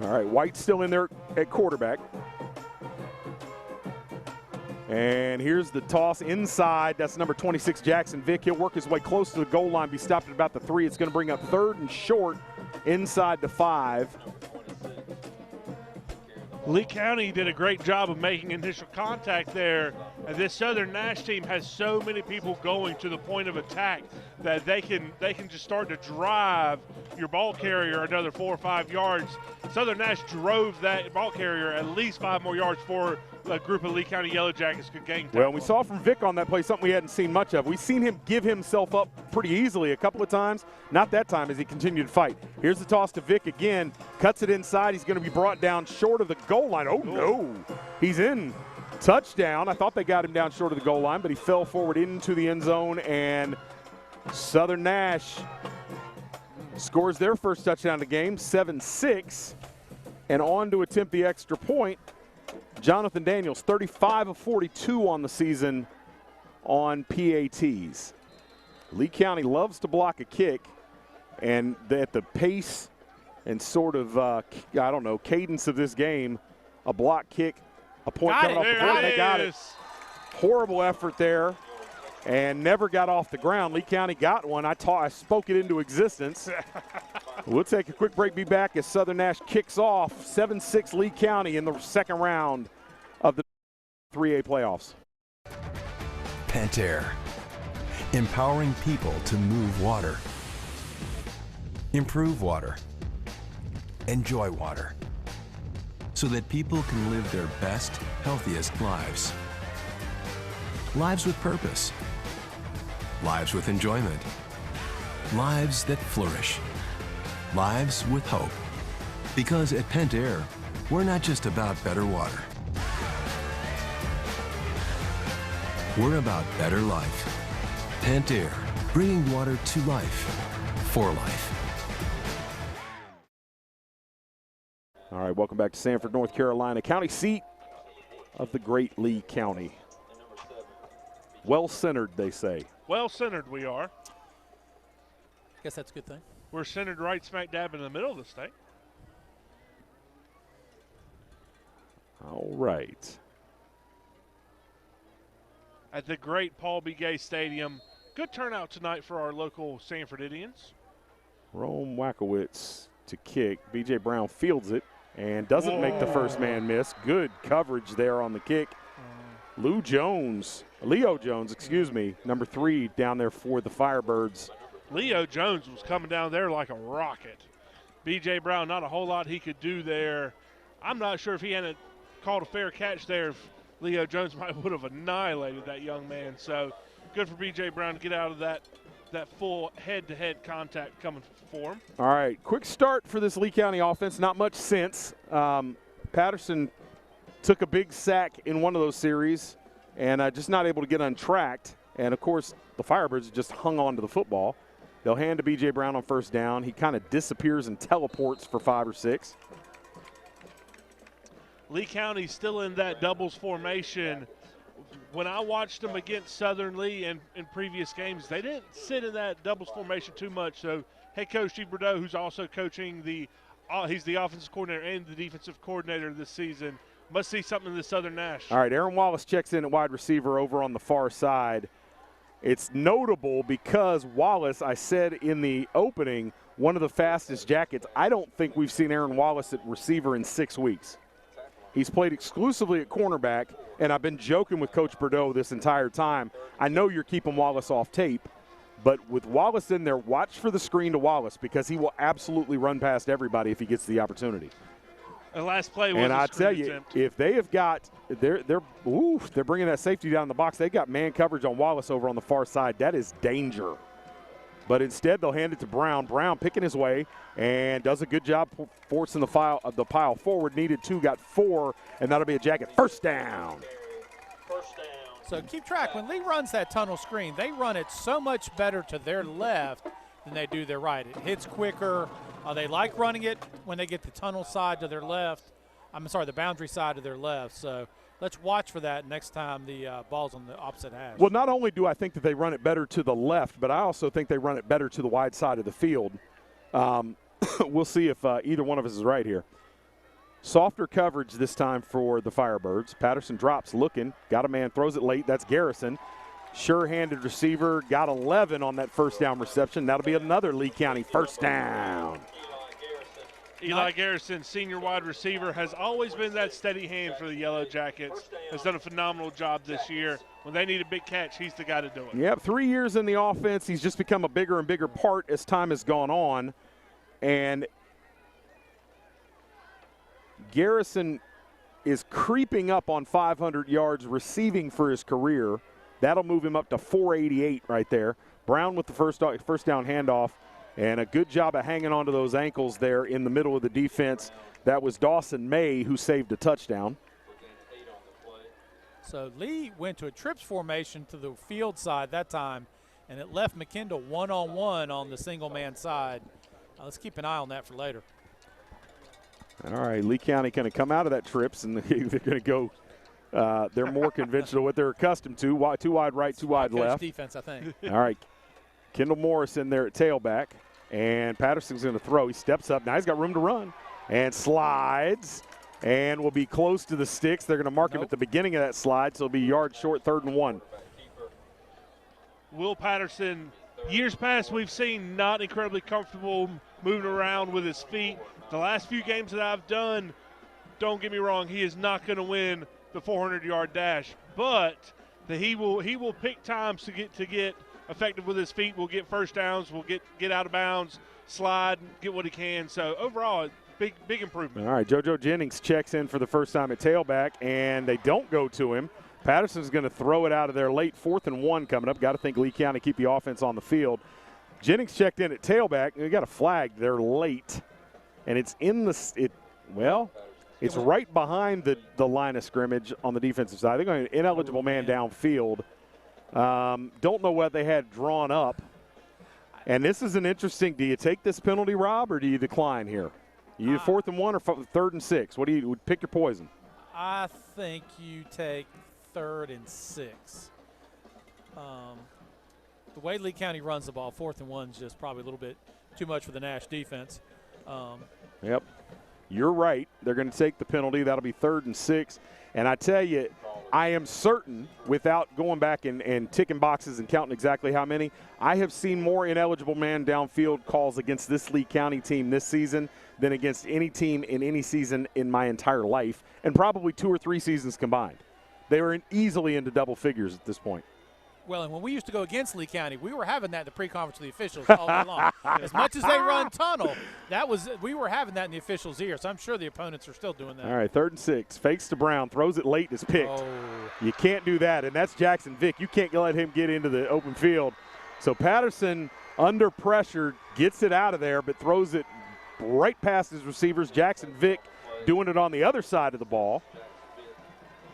All right, White's still in there at quarterback. And here's the toss inside. That's number 26, Jackson Vick. He'll work his way close to the goal line, be stopped at about the 3. It's going to bring up 3rd and short inside the 5. Lee County did a great job of making initial contact there. And this Southern Nash team has so many people going to the point of attack that they can just start to drive your ball carrier another 4 or 5 yards. Southern Nash drove that ball carrier at least 5 more yards for a group of Lee County Yellow Jackets could gain. Well, we saw from Vic on that play something we hadn't seen much of. We've seen him give himself up pretty easily a couple of times. Not that time as he continued to fight. Here's the toss to Vic again. Cuts it inside. He's going to be brought down short of the goal line. Oh, no. He's in. Touchdown. I thought they got him down short of the goal line, but he fell forward into the end zone, and Southern Nash scores their first touchdown of the game, 7-6, and on to attempt the extra point. Jonathan Daniels, 35 of 42 on the season on PATs. Lee County loves to block a kick, and at the pace and sort of, cadence of this game, a block kick, a point coming off the board, they got it. Horrible effort there, and never got off the ground. Lee County got one. I spoke it into existence. We'll take a quick break, be back as Southern Nash kicks off 7-6 Lee County in the second round of the 3A playoffs. Pentair, empowering people to move water, improve water, enjoy water, so that people can live their best, healthiest lives. Lives with purpose. Lives with enjoyment. Lives that flourish. Lives with hope. Because at Pentair, we're not just about better water. We're about better life. Pentair, bringing water to life, for life. All right, welcome back to Sanford, North Carolina, county seat of the great Lee County. Well-centered, they say. Well-centered we are. I guess that's a good thing. We're centered right smack dab in the middle of the state. All right. At the great Paul B. Gay Stadium. Good turnout tonight for our local Sanford Indians. Rome Wackowitz to kick. B.J. Brown fields it and doesn't make the first man miss. Good coverage there on the kick. Leo Jones, number 3 down there for the Firebirds. Leo Jones was coming down there like a rocket. B.J. Brown, not a whole lot he could do there. I'm not sure if he hadn't called a fair catch there, if Leo Jones would have annihilated that young man. So good for B.J. Brown to get out of that full head-to-head contact coming for him. All right, quick start for this Lee County offense. Not much sense. Patterson took a big sack in one of those series and just not able to get untracked. And, of course, the Firebirds just hung on to the football. They'll hand to B.J. Brown on first down. He kind of disappears and teleports for 5 or 6. Lee County still in that doubles formation. When I watched them against Southern Lee in previous games, they didn't sit in that doubles formation too much. So head coach Steve Bordeaux, who's also coaching he's the offensive coordinator and the defensive coordinator this season, must see something in the Southern Nash. All right, Aaron Wallace checks in at wide receiver over on the far side. It's notable because Wallace, I said in the opening, one of the fastest Jackets. I don't think we've seen Aaron Wallace at receiver in 6 weeks. He's played exclusively at cornerback, and I've been joking with Coach Bordeaux this entire time. I know you're keeping Wallace off tape, but with Wallace in there, watch for the screen to Wallace because he will absolutely run past everybody if he gets the opportunity. The last play was and I tell you, attempt. if they have got they're bringing that safety down the box. They got man coverage on Wallace over on the far side. That is danger. But instead, they'll hand it to Brown. Brown picking his way and does a good job forcing the pile forward. Needed 2, got 4, and that'll be a Jacket first down. So keep track. When Lee runs that tunnel screen, they run it so much better to their left than they do their right. It hits quicker. They like running it when they get the tunnel side to their left. The boundary side to their left. So let's watch for that next time the ball's on the opposite hash. Well, not only do I think that they run it better to the left, but I also think they run it better to the wide side of the field. We'll see if either one of us is right here. Softer coverage this time for the Firebirds. Patterson drops, looking, got a man, throws it late. That's Garrison. Sure-handed receiver, got 11 on that first down reception. That'll be another Lee County first down. Eli Garrison, senior wide receiver, has always been that steady hand for the Yellow Jackets. Has done a phenomenal job this year. When they need a big catch, he's the guy to do it. Yep, 3 years in the offense. He's just become a bigger and bigger part as time has gone on. And Garrison is creeping up on 500 yards receiving for his career. That'll move him up to 488 right there. Brown with the first down handoff. And a good job of hanging onto those ankles there in the middle of the defense. That was Dawson May who saved a touchdown. So Lee went to a trips formation to the field side that time, and it left McKendall one-on-one on the single-man side. Let's keep an eye on that for later. All right, Lee County going to come out of that trips, and they're going to go they're more conventional, what they're accustomed to. 2 wide right, 2 wide left. Defense, I think. All right, Kendall Morris in there at tailback. And Patterson's going to throw. He steps up. Now he's got room to run. And slides. And will be close to the sticks. They're going to mark him at the beginning of that slide, so it'll be yard short, 3rd and 1. Will Patterson, years past we've seen not incredibly comfortable moving around with his feet. The last few games that I've done, don't get me wrong, he is not going to win the 400-yard dash. But he will pick times to get effective with his feet, will get first downs, will get out of bounds, slide, get what he can. So overall, big improvement. All right, JoJo Jennings checks in for the first time at tailback, and they don't go to him. Patterson's going to throw it out of there late, 4th and 1 coming up. Got to think Lee County keep the offense on the field. Jennings checked in at tailback. We got a flag there late, and it's in the it's right behind the line of scrimmage on the defensive side. They're going to ineligible man downfield. Don't know what they had drawn up. And this is an interesting, do you take this penalty, Rob, or do you decline here? You 4th and 1 or 3rd and 6? What do you pick your poison? I think you take 3rd and 6. The way Lee County runs the ball, 4th and 1 is just probably a little bit too much for the Nash defense. Yep. You're right. They're going to take the penalty. That'll be 3rd and 6. And I tell you, I am certain, without going back and ticking boxes and counting exactly how many, I have seen more ineligible man downfield calls against this Lee County team this season than against any team in any season in my entire life, and probably 2 or 3 seasons combined. They were easily into double figures at this point. Well, and when we used to go against Lee County, we were having that in the pre-conference with the officials all day long. As much as they run tunnel, we were having that in the officials' ears. So I'm sure the opponents are still doing that. All right, 3rd and 6. Fakes to Brown, throws it late and is picked. Oh. You can't do that, and that's Jackson Vick. You can't let him get into the open field. So Patterson, under pressure, gets it out of there, but throws it right past his receivers. Jackson Vick doing it on the other side of the ball.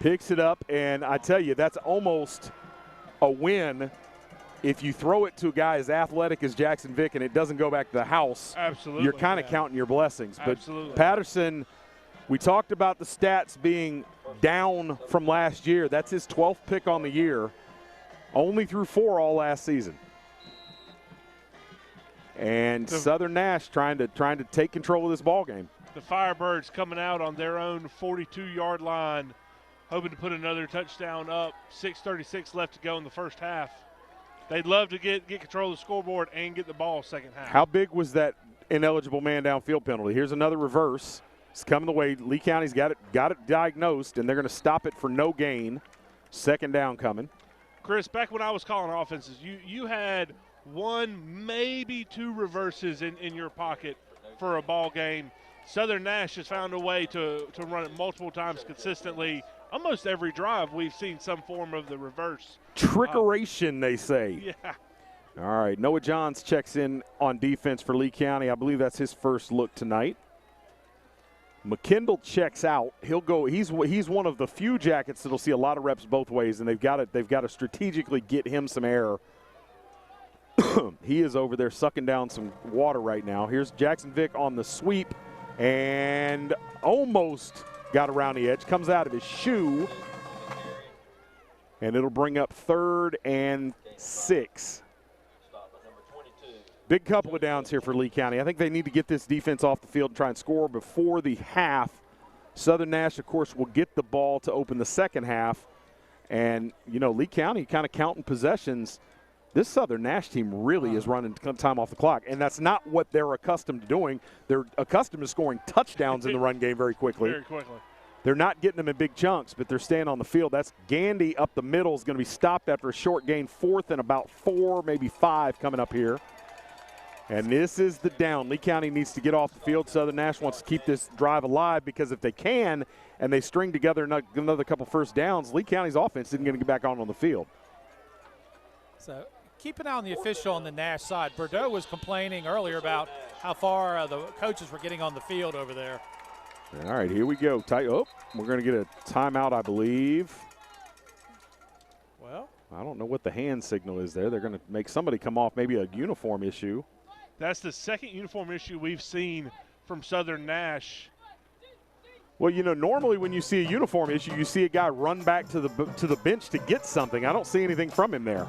Picks it up, and I tell you, that's almost a win if you throw it to a guy as athletic as Jackson Vick and it doesn't go back to the house. Absolutely. You're kind of counting your blessings. But Absolutely. Patterson, we talked about the stats being down from last year. That's his 12th pick on the year. Only threw 4 all last season. And Southern Nash trying to take control of this ball game. The Firebirds coming out on their own 42-yard line, hoping to put another touchdown up. 6:36 left to go in the first half. They'd love to get control of the scoreboard and get the ball second half. How big was that ineligible man downfield penalty? Here's another reverse. It's coming the way. Lee County's got it diagnosed, and they're going to stop it for no gain. 2nd down coming. Chris, back when I was calling offenses, you had 1, maybe 2 reverses in your pocket for a ball game. Southern Nash has found a way to run it multiple times consistently. Almost every drive we've seen some form of the reverse. Trickeration, they say. Yeah. All right, Noah Johns checks in on defense for Lee County. I believe that's his first look tonight. McKendall checks out. He'll go. He's one of the few Jackets that'll see a lot of reps both ways, and they've got to strategically get him some air. He is over there sucking down some water right now. Here's Jackson Vick on the sweep, and almost got around the edge. Comes out of his shoe, and it'll bring up 3rd and 6. Big couple of downs here for Lee County. I think they need to get this defense off the field and try and score before the half. Southern Nash, of course, will get the ball to open the second half. And, Lee County kind of counting possessions. this Southern Nash team really is running time off the clock, and that's not what they're accustomed to doing. They're accustomed to scoring touchdowns in the run game very quickly. Very quickly. They're not getting them in big chunks, but they're staying on the field. That's Gandy up the middle is going to be stopped after a short gain, 4th and about 4, maybe 5 coming up here. And this is the down. Lee County needs to get off the field. Southern Nash wants to keep this drive alive because if they can and they string together another couple first downs, Lee County's offense isn't going to get back on the field. So keep an eye on the official on the Nash side. Bordeaux was complaining earlier about how far the coaches were getting on the field over there. All right, here we go. We're going to get a timeout, I believe. Well, I don't know what the hand signal is there. They're going to make somebody come off, maybe a uniform issue. That's the second uniform issue we've seen from Southern Nash. Well, you know, normally when you see a uniform issue, you see a guy run back to the bench to get something. I don't see anything from him there.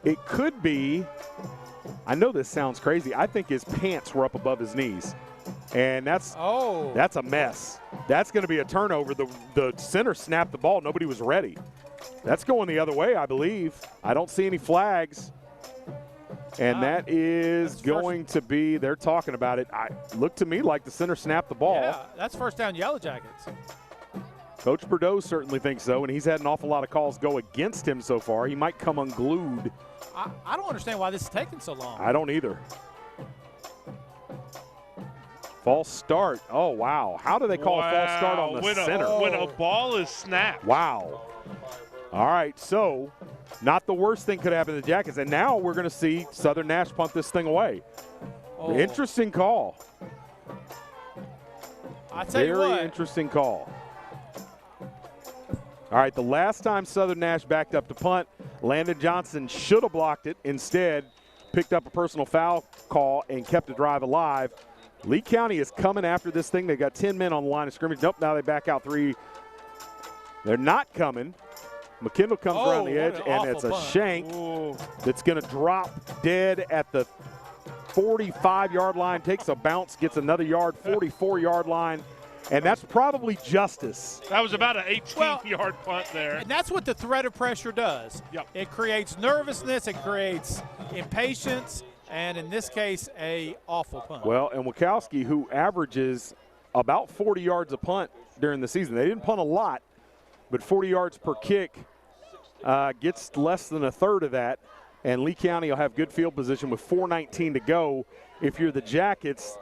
It could be, I know this sounds crazy, I think his pants were up above his knees. And that's a mess. That's going to be a turnover. The center snapped the ball. Nobody was ready. That's going the other way, I believe. I don't see any flags. And that is going to be, they're talking about it. Looked to me like the center snapped the ball. Yeah, that's first down Yellow Jackets. Coach Bordeaux certainly thinks so, and he's had an awful lot of calls go against him so far. He might come unglued. I don't understand why this is taking so long. I don't either. False start. Oh, wow. How do they call a false start on the center? When a ball is snapped. Wow. All right, so not the worst thing could happen to the Jackets. And now we're going to see Southern Nash punt this thing away. Interesting call. I tell you what. Very interesting call. All right, the last time Southern Nash backed up to punt, Landon Johnson should have blocked it. Instead, picked up a personal foul call and kept the drive alive. Lee County is coming after this thing. They've got 10 men on the line of scrimmage. Nope, now they back out 3. They're not coming. McKendall comes around the edge, and it's a shank that's going to drop dead at the 45-yard line, takes a bounce, gets another yard, 44-yard line, and that's probably justice. That was about an 18-yard punt there. And that's what the threat of pressure does. Yep. It creates nervousness, it creates impatience, and in this case, a awful punt. Well, and Wachowski, who averages about 40 yards a punt during the season. They didn't punt a lot, but 40 yards per kick gets less than a third of that. And Lee County will have good field position with 4:19 to go. If you're the Jackets,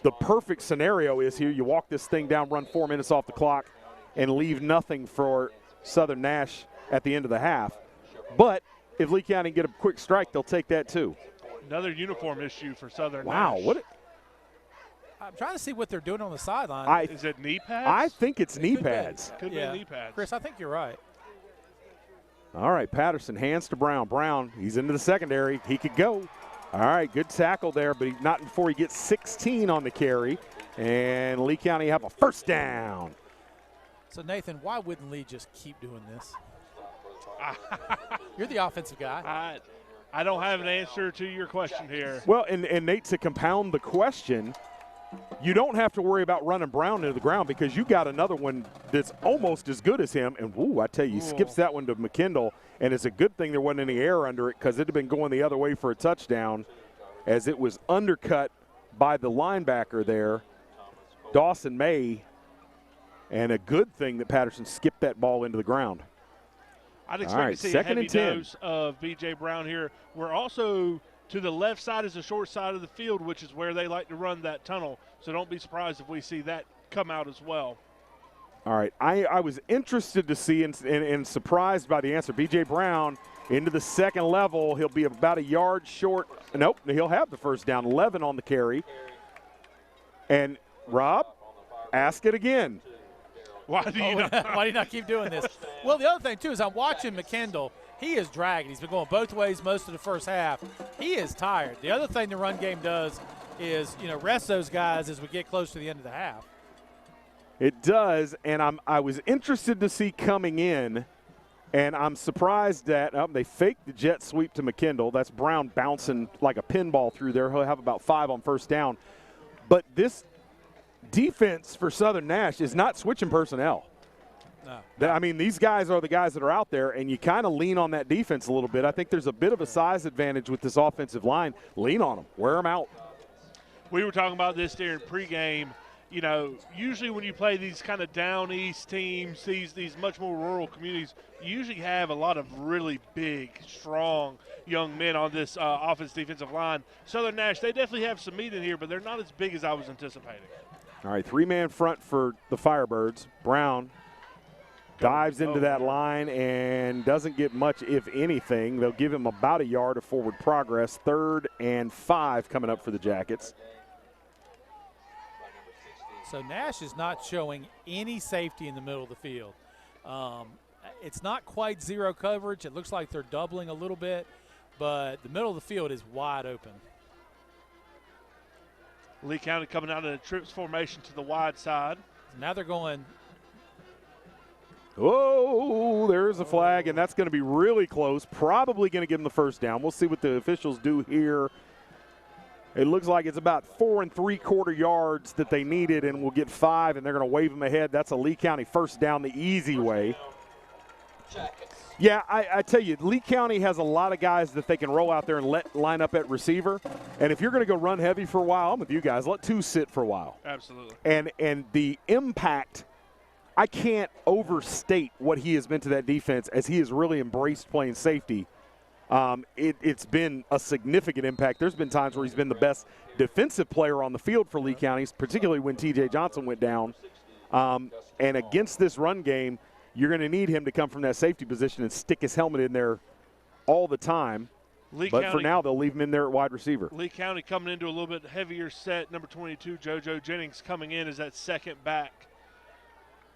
the perfect scenario is here. You walk this thing down, run 4 minutes off the clock, and leave nothing for Southern Nash at the end of the half. But if Lee County can get a quick strike, they'll take that too. Another uniform issue for Southern Nash. Wow, I'm trying to see what they're doing on the sideline. Is it knee pads? I think it's knee pads. Could be knee pads. Chris, I think you're right. All right, Patterson hands to Brown. Brown, he's into the secondary. He could go. All right, good tackle there, but not before he gets 16 on the carry. And Lee County have a first down. So, Nathan, why wouldn't Lee just keep doing this? You're the offensive guy. I don't have an answer to your question here. Well, and Nate, to compound the question, you don't have to worry about running Brown into the ground because you got another one that's almost as good as him. And, I tell you, he skips that one to McKendall, and it's a good thing there wasn't any air under it because it had been going the other way for a touchdown as it was undercut by the linebacker there, Dawson May, and a good thing that Patterson skipped that ball into the ground. I'd expect to see a heavy dose of B.J. Brown here. We're also to the left side is the short side of the field, which is where they like to run that tunnel. So don't be surprised if we see that come out as well. All right. I was interested to see and surprised by the answer. B.J. Brown into the second level. He'll be about a yard short. Nope, he'll have the first down. 11 on the carry. And, Rob, ask it again. Why do you not keep doing this? Well, the other thing, too, is I'm watching McKendall. He is dragging. He's been going both ways most of the first half. He is tired. The other thing the run game does is, rest those guys as we get close to the end of the half. It does, and I was interested to see coming in, and I'm surprised that they faked the jet sweep to McKendall. That's Brown bouncing like a pinball through there. He'll have about 5 on first down. But this defense for Southern Nash is not switching personnel. No. I mean, these guys are the guys that are out there, and you kind of lean on that defense a little bit. I think there's a bit of a size advantage with this offensive line. Lean on them. Wear them out. We were talking about this during pregame. You know, usually when you play these kind of down east teams, these much more rural communities, you usually have a lot of really big, strong young men on this defensive line. Southern Nash, they definitely have some meat in here, but they're not as big as I was anticipating. All right, 3-man front for the Firebirds. Brown dives into that line and doesn't get much, if anything. They'll give him about a yard of forward progress. 3rd and 5 coming up for the Jackets. So Nash is not showing any safety in the middle of the field. It's not quite zero coverage. It looks like they're doubling a little bit, but the middle of the field is wide open. Lee County coming out in a trips formation to the wide side. Now they're going. Oh, there's a flag, and that's going to be really close. Probably going to give them the first down. We'll see what the officials do here. It looks like it's about 4 3/4 yards that they needed, and we'll get 5, and they're going to wave them ahead. That's a Lee County first down the easy way. Yeah, I tell you, Lee County has a lot of guys that they can roll out there and let line up at receiver. And if you're going to go run heavy for a while, I'm with you guys. Let 2 sit for a while. Absolutely. And the impact, I can't overstate what he has been to that defense as he has really embraced playing safety. It's been a significant impact. There's been times where he's been the best defensive player on the field for Lee County, particularly when T.J. Johnson went down. And against this run game, you're going to need him to come from that safety position and stick his helmet in there all the time. For now, they'll leave him in there at wide receiver. Lee County coming into a little bit heavier set. Number 22, JoJo Jennings, coming in as that second back.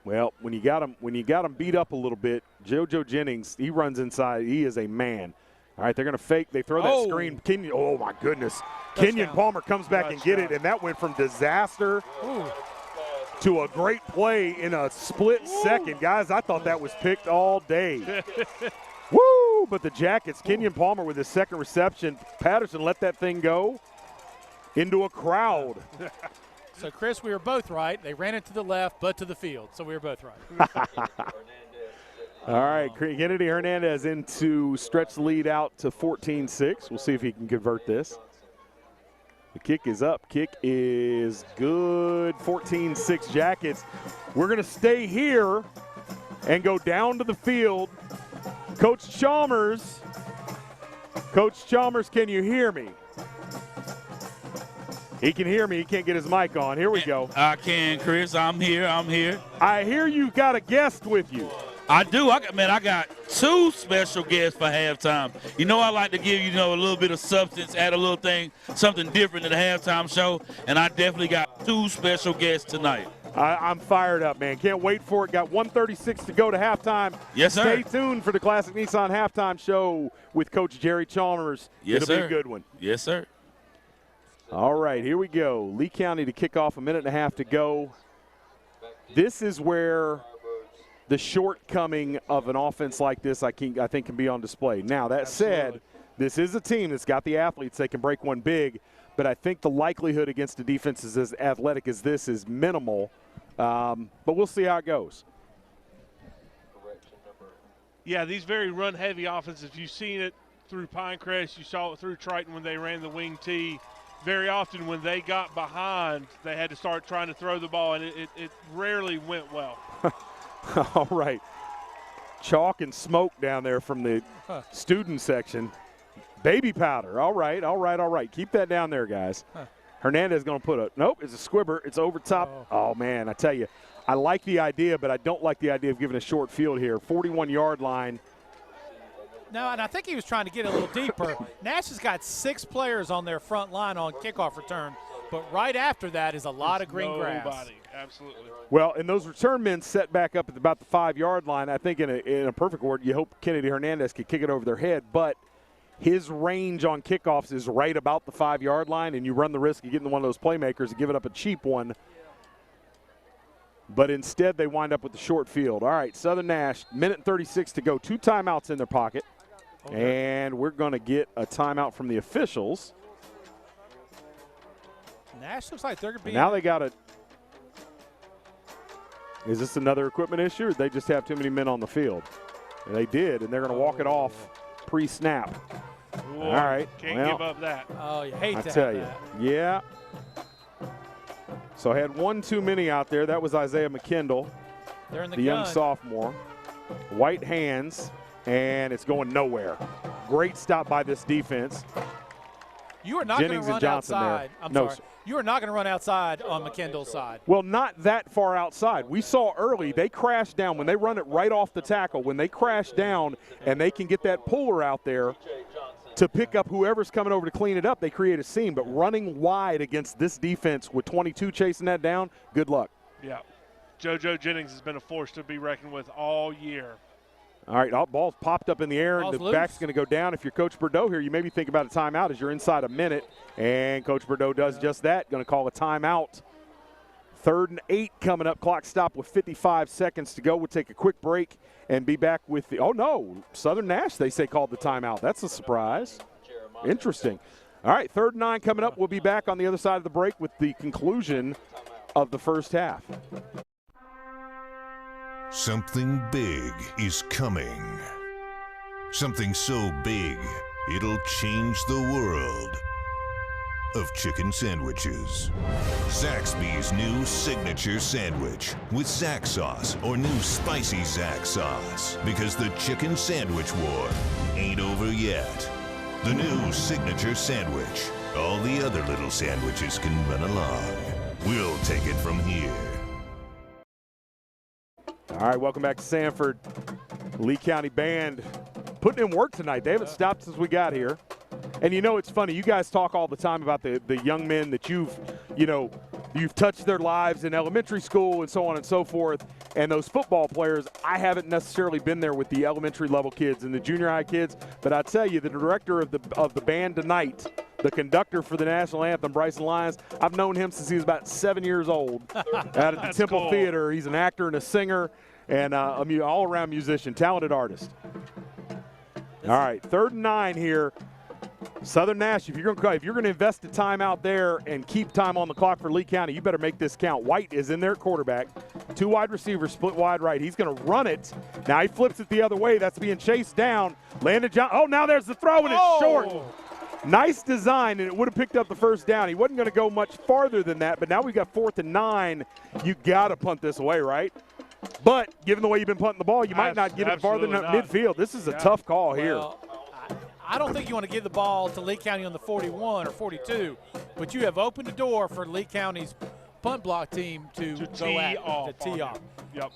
Well, when you got him beat up a little bit, JoJo Jennings, he runs inside. He is a man. All right, they're going to fake. They throw that screen. Oh, my goodness. Kenyon Palmer comes back and get it, and that went from disaster to a great play in a split second. Guys, I thought that was picked all day. Woo! But the Jackets, Kenyon Palmer with his second reception. Patterson let that thing go into a crowd. So, Chris, we were both right. They ran it to the left, but to the field. So we were both right. All right, Kennedy Hernandez into stretch the lead out to 14-6. We'll see if he can convert this. The kick is up. Kick is good. 14-6 Jackets. We're going to stay here and go down to the field. Coach Chalmers, can you hear me? He can hear me. He can't get his mic on. Here we go. I can, Chris. I'm here. I hear you got a guest with you. I do. I got 2 special guests for halftime. You know, I like to give a little bit of substance, add a little thing, something different to the halftime show, and I definitely got 2 special guests tonight. I'm fired up, man. Can't wait for it. Got 1:36 to go to halftime. Yes, sir. Stay tuned for the Classic Nissan halftime show with Coach Jerry Chalmers. Yes, It'll sir. be a good one. Yes, sir. All right, here we go. Lee County to kick off, 1.5 minutes to go. This is where the shortcoming of an offense like this, I think, can be on display. Now, that said, this is a team that's got the athletes. They can break one big, but I think the likelihood against a defense as athletic as this is minimal. But we'll see how it goes. Yeah, these very run-heavy offenses, you've seen it through Pinecrest. You saw it through Triton when they ran the wing tee. Very often when they got behind, they had to start trying to throw the ball, and it rarely went well. All right. Chalk and smoke down there from the student section. Baby powder. All right. Keep that down there, guys. Hernandez is going to put a – nope, it's a squibber. It's over top. Oh, man, I tell you, I like the idea, but I don't like the idea of giving a short field here. 41-yard line. No, and I think he was trying to get a little deeper. Nash has got 6 players on their front line on kickoff return, but right after that is a lot of green grass. Absolutely. Well, and those return men set back up at about the 5-yard line. I think in a perfect world, you hope Kennedy Hernandez could kick it over their head, but his range on kickoffs is right about the 5-yard line, and you run the risk of getting one of those playmakers and giving up a cheap one. But instead, they wind up with the short field. All right, Southern Nash, 1:36 to go. 2 timeouts in their pocket. Okay. And we're going to get a timeout from the officials. Nash looks like they're going to be. Now they got a. Is this another equipment issue, or they just have too many men on the field? And they did, and they're going to walk it off pre-snap. Whoa, all right. Can't give up that. Oh, you hate I to tell have you. that. Yeah. So I had one too many out there. That was Isaiah McKendall, They're in the young gun. sophomore. White hands, and it's going nowhere. Great stop by this defense. You are not going to Jennings and run Johnson outside. there. I'm No, sorry. sir. You are not going to run outside on McKendall's side. Well, not that far outside. We saw early they crash down. When they run it right off the tackle, when they crash down and they can get that puller out there to pick up whoever's coming over to clean it up, they create a seam. But running wide against this defense with 22 chasing that down, good luck. Yeah. JoJo Jennings has been a force to be reckoned with all year. All right, ball's popped up in the air, and Ball's the loose. back's going to go down. If you're Coach Bordeaux here, you maybe think about a timeout as you're inside a minute, and Coach Bordeaux does just that, going to call a timeout. 3rd and 8 coming up. Clock stop with 55 seconds to go. We'll take a quick break and be back with the – oh, no, Southern Nash, they say, called the timeout. That's a surprise. Interesting. All right, 3rd and 9 coming up. We'll be back on the other side of the break with the conclusion of the first half. Something big is coming. Something so big, it'll change the world of chicken sandwiches. Zaxby's new signature sandwich with Zax sauce or new spicy Zax sauce. Because the chicken sandwich war ain't over yet. The new signature sandwich. All the other little sandwiches can run along. We'll take it from here. All right, welcome back to Sanford. Lee County Band putting in work tonight. They haven't stopped since we got here. And you know, it's funny. You guys talk all the time about the young men that you've touched their lives in elementary school and so on and so forth. And those football players, I haven't necessarily been there with the elementary level kids and the junior high kids. But I tell you, the director of the band tonight, the conductor for the national anthem, Bryson Lyons, I've known him since he was about 7 years old out at the Temple cool. Theater. He's an actor and a singer and an all-around musician, talented artist. All right, 3rd and 9 here. Southern Nash, if you're going to invest the time out there and keep time on the clock for Lee County, you better make this count. White is in there at quarterback. 2 wide receivers, split wide right. He's going to run it. Now he flips it the other way. That's being chased down. Landon John. Oh, now there's the throw, and it's short. Nice design, and it would have picked up the first down. He wasn't going to go much farther than that, but now we've got 4th and 9. You got to punt this away, right? But given the way you've been punting the ball, you might not get it farther than midfield. This is a tough call here. I don't think you want to give the ball to Lee County on the 41 or 42, but you have opened the door for Lee County's punt block team to go at to tee off. Yep.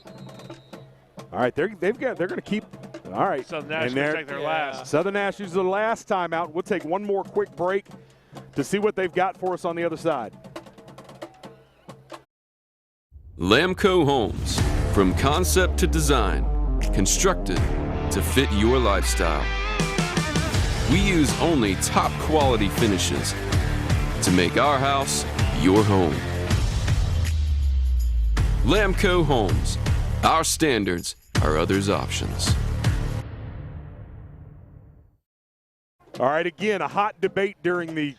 All right, they're going to keep. All right, Southern Nash will take their last. Southern Nash uses the last timeout. We'll take one more quick break to see what they've got for us on the other side. Lamco Homes, from concept to design, constructed to fit your lifestyle. We use only top quality finishes to make our house your home. Lamco Homes, our standards are others' options. All right, again, a hot debate during the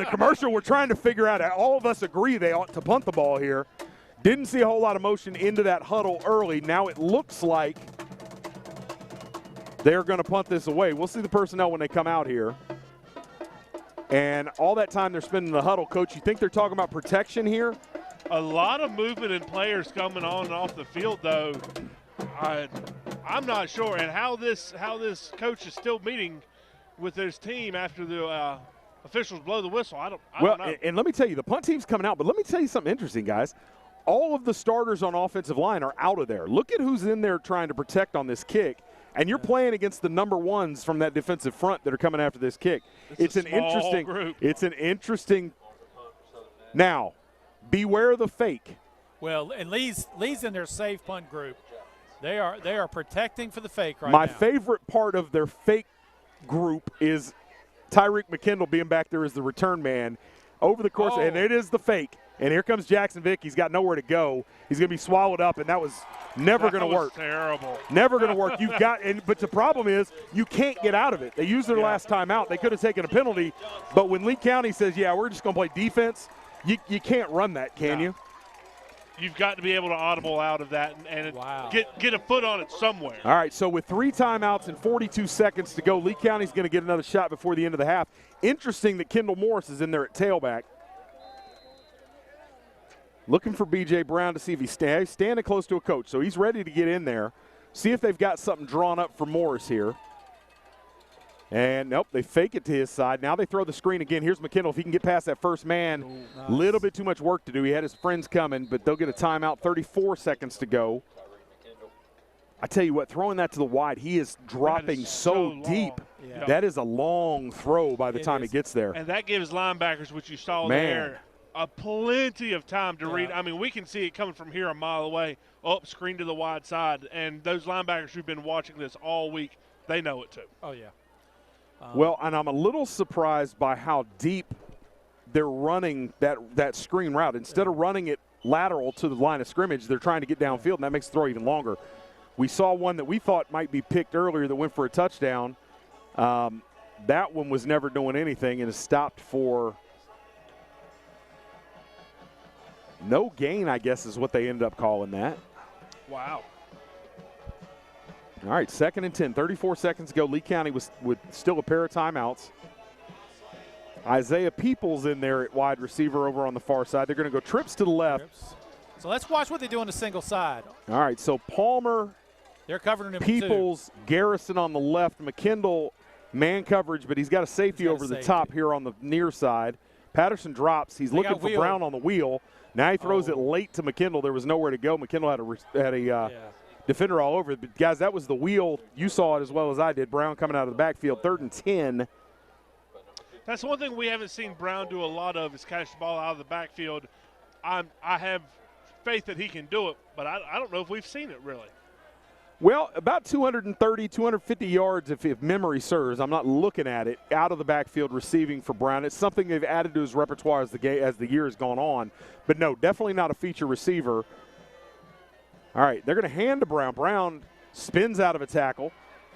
commercial. We're trying to figure out, all of us agree they ought to punt the ball here. Didn't see a whole lot of motion into that huddle early. Now it looks like they're going to punt this away. We'll see the personnel when they come out here. And all that time they're spending in the huddle, Coach, you think they're talking about protection here? A lot of movement and players coming on and off the field, though. I'm not sure. And how this coach is still meeting with his team after the officials blow the whistle, I don't know. And let me tell you, the punt team's coming out, but let me tell you something interesting, guys. All of the starters on offensive line are out of there. Look at who's in there trying to protect on this kick. And you're playing against the number ones from that defensive front that are coming after this kick. It's an interesting group. It's an interesting. Now, beware the fake. Well, and Lee's in their safe punt group. They are protecting for the fake right My now. favorite part of their fake group is Tyreek McKendall being back there as the return man over the course, and it is the fake. And here comes Jackson Vick. He's got nowhere to go. He's going to be swallowed up, and that was never going to work. Terrible. Never going to work. But the problem is you can't get out of it. They used their last time out. They could have taken a penalty, but when Lee County says, yeah, we're just going to play defense, you can't run that, can you? you've got to be able to audible out of that and get a foot on it somewhere. All right, so with 3 timeouts and 42 seconds to go, Lee County's going to get another shot before the end of the half. Interesting that Kendall Morris is in there at tailback. Looking for B.J. Brown to see if he's standing close to a coach. So he's ready to get in there, see if they've got something drawn up for Morris here. And, nope, they fake it to his side. Now they throw the screen again. Here's McKendall. If he can get past that first man, a little bit too much work to do. He had his friends coming, but they'll get a timeout, 34 seconds to go. I tell you what, throwing that to the wide, he is dropping so deep. Yeah. That is a long throw by the time he gets there. And that gives linebackers, which you saw there, plenty of time to read. I mean, we can see it coming from here a mile away, screen to the wide side. And those linebackers who've been watching this all week, they know it too. Oh, yeah. Well, and I'm a little surprised by how deep they're running that screen route. Instead of running it lateral to the line of scrimmage, they're trying to get downfield, and that makes the throw even longer. We saw one that we thought might be picked earlier that went for a touchdown. That one was never doing anything and is stopped for no gain, I guess is what they ended up calling that. Wow. All right, 2nd and 10, 34 seconds to go. Lee County with still a pair of timeouts. Isaiah Peoples in there at wide receiver over on the far side. They're going to go trips to the left. So let's watch what they do on the single side. All right, so Palmer, they're covering him Peoples, Garrison on the left, McKendall, man coverage, but he's got a safety over the top here on the near side. Patterson drops. He's looking for Brown on the wheel. Now he throws it late to McKendall. There was nowhere to go. McKendall had a defender all over it. But, guys, that was the wheel. You saw it as well as I did. Brown coming out of the backfield, 3rd and 10. That's one thing we haven't seen Brown do a lot of is catch the ball out of the backfield. I have faith that he can do it, but I don't know if we've seen it really. Well, about 230, 250 yards if memory serves. I'm not looking at it, out of the backfield receiving for Brown. It's something they've added to his repertoire as the year has gone on. But, no, definitely not a feature receiver. All right, they're going to hand to Brown. Brown spins out of a tackle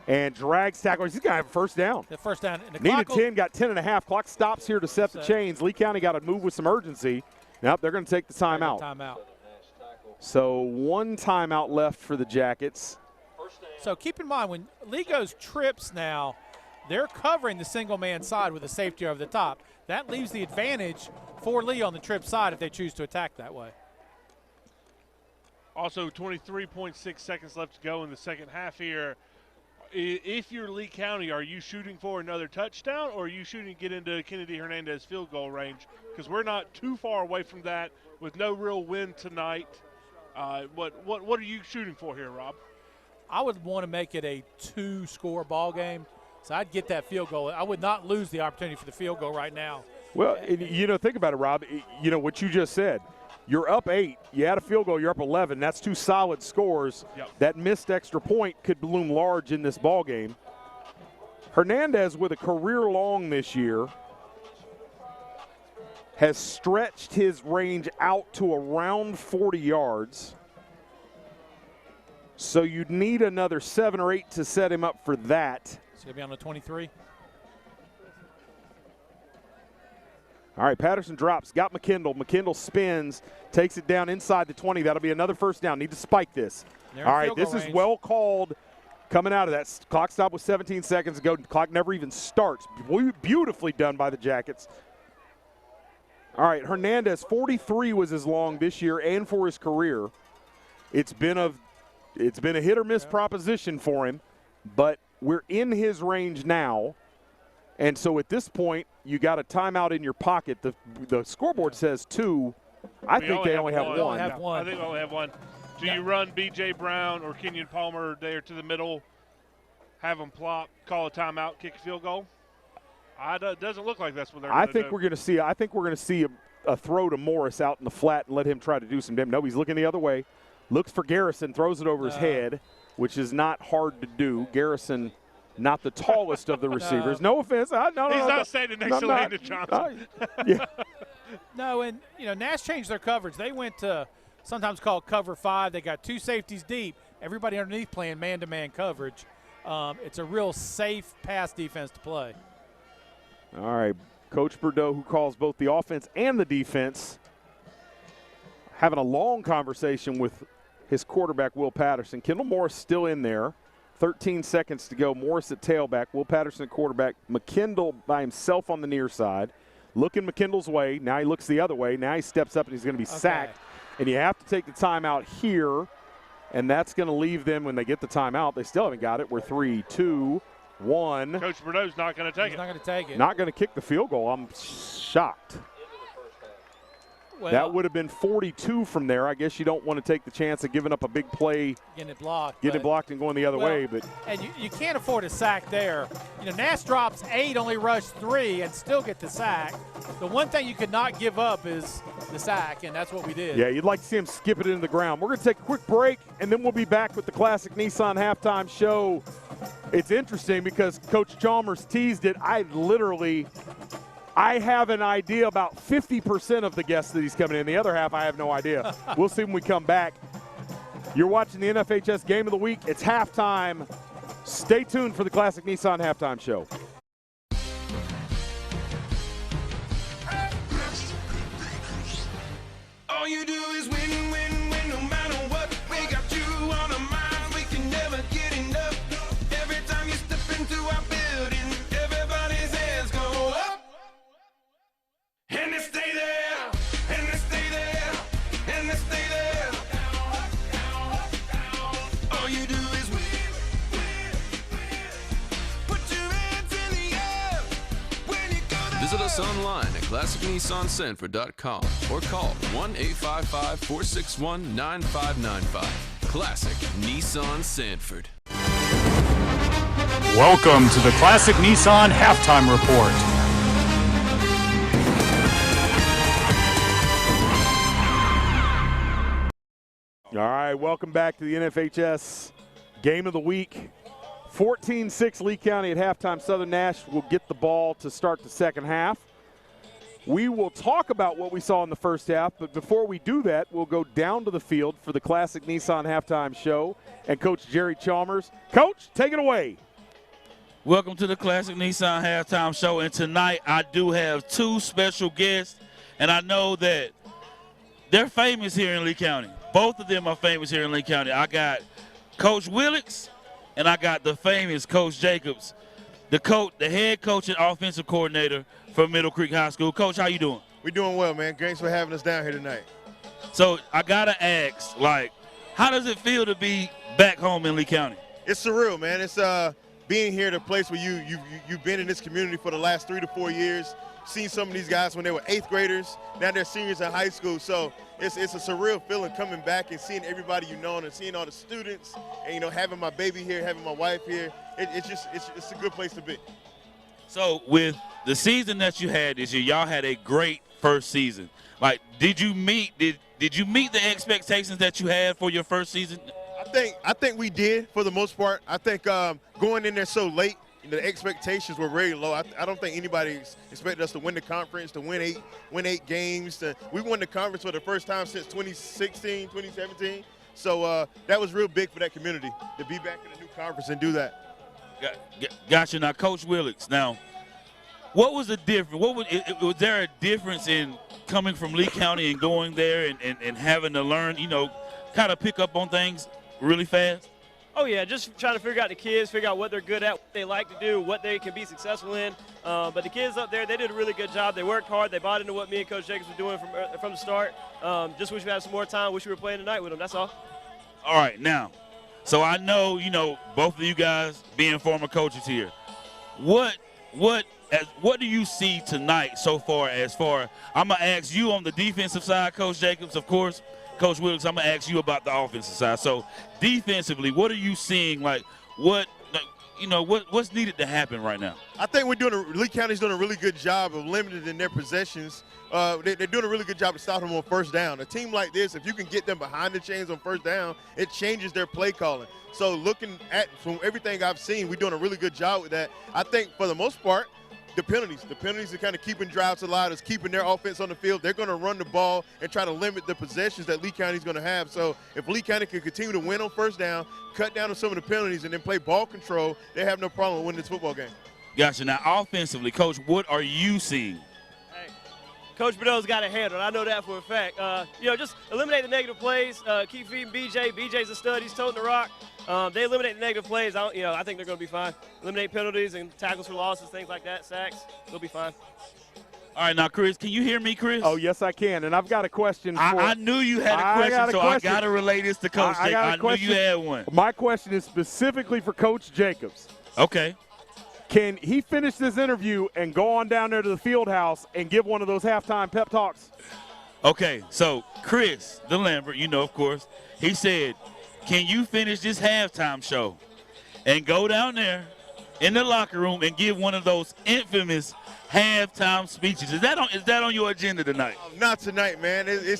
and drags tackle. He's going to have a first down. The first down. Needed 10, got 10 and a half. Clock stops here to set the chains. Lee County got to move with some urgency. Nope, they're going to take the timeout. So 1 timeout left for the Jackets. So keep in mind, when Lee goes trips now, they're covering the single-man side with a safety over the top. That leaves the advantage for Lee on the trip side if they choose to attack that way. Also, 23.6 seconds left to go in the second half here. If you're Lee County, are you shooting for another touchdown or are you shooting to get into Kennedy Hernandez field goal range? Because we're not too far away from that with no real win tonight. What are you shooting for here, Rob? I would want to make it a 2-score ball game, so I'd get that field goal. I would not lose the opportunity for the field goal right now. Well, think about it, Rob. What you just said. You're up 8. You had a field goal. You're up 11. That's 2 solid scores. Yep. That missed extra point could loom large in this ball game. Hernandez, with a career long this year, has stretched his range out to around 40 yards. So you'd need another 7 or 8 to set him up for that. It's going to be on the 23. All right, Patterson drops, got McKendall. McKendall spins, takes it down inside the 20. That'll be another first down. Need to spike this. All right, this is well called coming out of that. Clock stop with 17 seconds to go. Clock never even starts. Beautifully done by the Jackets. All right, Hernandez, 43 was his long this year and for his career. It's been a hit or miss proposition for him, but we're in his range now. And so at this point, you got a timeout in your pocket. The scoreboard says 2. I think they only have one. I think we only have one. Do you run B.J. Brown or Kenyon Palmer there to the middle, have them plop, call a timeout, kick a field goal? It doesn't look like that's what they're going to do. I think we're going to see a throw to Morris out in the flat and let him try to do some damage. No, he's looking the other way. Looks for Garrison, throws it over his head, which is not hard to do. Garrison, not the tallest of the receivers. No offense. He's not standing next to Landon Johnson. No, and, Nash changed their coverage. They went to sometimes called cover 5. They got 2 safeties deep. Everybody underneath playing man-to-man coverage. It's a real safe pass defense to play. All right, Coach Bordeaux, who calls both the offense and the defense, having a long conversation with his quarterback, Will Patterson. Kendall Morris still in there. 13 seconds to go. Morris at tailback. Will Patterson at quarterback. McKendall by himself on the near side. Looking McKendall's way. Now he looks the other way. Now he steps up and he's going to be sacked. And you have to take the timeout here. And that's going to leave them when they get the timeout. They still haven't got it. We're 3, 2, 1. Coach Bordeaux's not going to take it. He's not going to take it. Not going to kick the field goal. I'm shocked. Well, that would have been 42 from there. I guess you don't want to take the chance of giving up a big play. Getting it blocked. Getting it blocked and going the other way. But and you can't afford a sack there. You know, Nash drops 8, only rushed 3, and still get the sack. The one thing you could not give up is the sack, and that's what we did. Yeah, you'd like to see him skip it into the ground. We're going to take a quick break, and then we'll be back with the Classic Nissan Halftime Show. It's interesting because Coach Chalmers teased it. I have an idea about 50% of the guests that he's coming in. The other half, I have no idea. We'll see when we come back. You're watching the NFHS Game of the Week. It's halftime. Stay tuned for the Classic Nissan Halftime Show. All you do is win, win, win, no matter what. We got you on our minds, we can never get enough. Every time you step into our building, everybody's hands go up. And they stay there, and they stay there, and they stay there. All you do is win, win, win. Put your hands in the air when you go down. Visit us online at ClassicNissanSanford.com or call 1-855-461-9595. Classic Nissan Sanford. Welcome to the Classic Nissan Halftime Report. All right, welcome back to the NFHS Game of the Week. 14-6 Lee County at halftime. Southern Nash will get the ball to start the second half. We will talk about what we saw in the first half, but before we do that, we'll go down to the field for the Classic Nissan Halftime Show and Coach Jerry Chalmers. Coach, take it away. Welcome to the Classic Nissan Halftime Show, and tonight I do have 2 special guests, and I know that they're famous here in Lee County. Both of them are famous here in Lee County. I got Coach Willix, and I got the famous Coach Jacobs, the head coach and offensive coordinator from Middle Creek High School. Coach, how you doing? We're doing well, man. Thanks for having us down here tonight. So I gotta ask, how does it feel to be back home in Lee County? It's surreal, man. It's being here at a place where you've been in this community for the last 3 to 4 years. Seen some of these guys when they were 8th graders. Now they're seniors in high school. So it's a surreal feeling coming back and seeing everybody you know and seeing all the students and, having my baby here, having my wife here. It's a good place to be. So with the season that you had this year, y'all had a great first season. Did you meet the expectations that you had for your first season? I think we did for the most part. I think going in there so late, the expectations were very low. I don't think anybody expected us to win the conference, to win eight games. We won the conference for the first time since 2016, 2017. So that was real big for that community to be back in a new conference and do that. Gotcha. Now, Coach Willix, what was the difference? Was there a difference in coming from Lee County and going there and having to learn, kind of pick up on things really fast? Oh, yeah, just trying to figure out the kids, figure out what they're good at, what they like to do, what they can be successful in. But the kids up there, they did a really good job. They worked hard. They bought into what me and Coach Jacobs were doing from the start. Just wish we had some more time. Wish we were playing tonight with them. That's all. All right, now, so I know, both of you guys being former coaches here. What do you see tonight so far I'm going to ask you on the defensive side, Coach Jacobs, of course. Coach Wilkes, I'm going to ask you about the offensive side. So defensively, what are you seeing? What's needed to happen right now? I think Lee County's doing a really good job of limiting their possessions. They're doing a really good job of stopping them on first down. A team like this, if you can get them behind the chains on first down, it changes their play calling. So looking at from everything I've seen, we're doing a really good job with that. I think for the most part, the penalties are kind of keeping drives alive, is keeping their offense on the field. They're going to run the ball and try to limit the possessions that Lee County's going to have. So if Lee County can continue to win on first down, cut down on some of the penalties, and then play ball control, they have no problem winning this football game. Gotcha. Now, offensively, Coach, what are you seeing? Hey, Coach Bordeaux's got it handled. I know that for a fact. Just eliminate the negative plays. Keep feeding BJ. BJ's a stud. He's toting the rock. They eliminate the negative plays. I think they're going to be fine. Eliminate penalties and tackles for losses, things like that, sacks. They'll be fine. All right, now, Chris, can you hear me, Chris? Oh, yes, I can. And I've got a question. I knew you had a question, I got to relay this to Coach Jacobs. I knew you had one. My question is specifically for Coach Jacobs. Okay. Can he finish this interview and go on down there to the field house and give one of those halftime pep talks? Okay, so Chris DeLambert, of course, he said, can you finish this halftime show and go down there in the locker room and give one of those infamous halftime speeches? Is that on your agenda tonight? Not tonight, man. You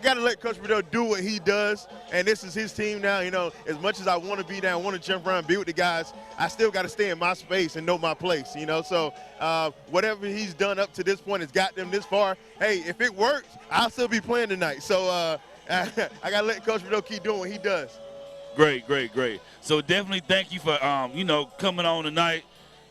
got to let Coach Bordeaux do what he does, and this is his team now. As much as I want to be there, I want to jump around, be with the guys, I still got to stay in my space and know my place. So whatever he's done up to this point has got them this far. Hey, if it works, I'll still be playing tonight. So I got to let Coach Bordeaux keep doing what he does. Great. So definitely thank you for coming on tonight,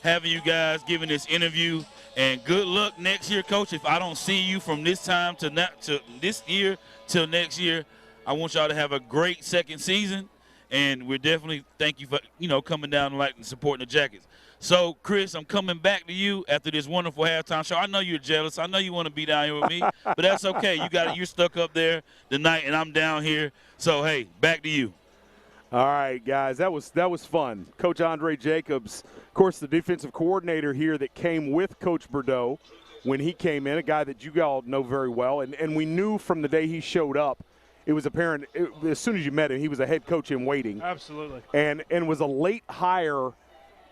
having you guys giving this interview. And good luck next year, Coach. If I don't see you from this time to this year till next year, I want y'all to have a great second season. And we're definitely thank you for coming down and supporting the Jackets. So, Chris, I'm coming back to you after this wonderful halftime show. I know you're jealous. I know you want to be down here with me, but that's okay. You're stuck up there tonight, and I'm down here. So, hey, back to you. All right, guys, that was fun. Coach Andre Jacobs, of course, the defensive coordinator here that came with Coach Bordeaux when he came in, a guy that you all know very well. And we knew from the day he showed up, it was apparent as soon as you met him, he was a head coach in waiting. Absolutely. And was a late hire,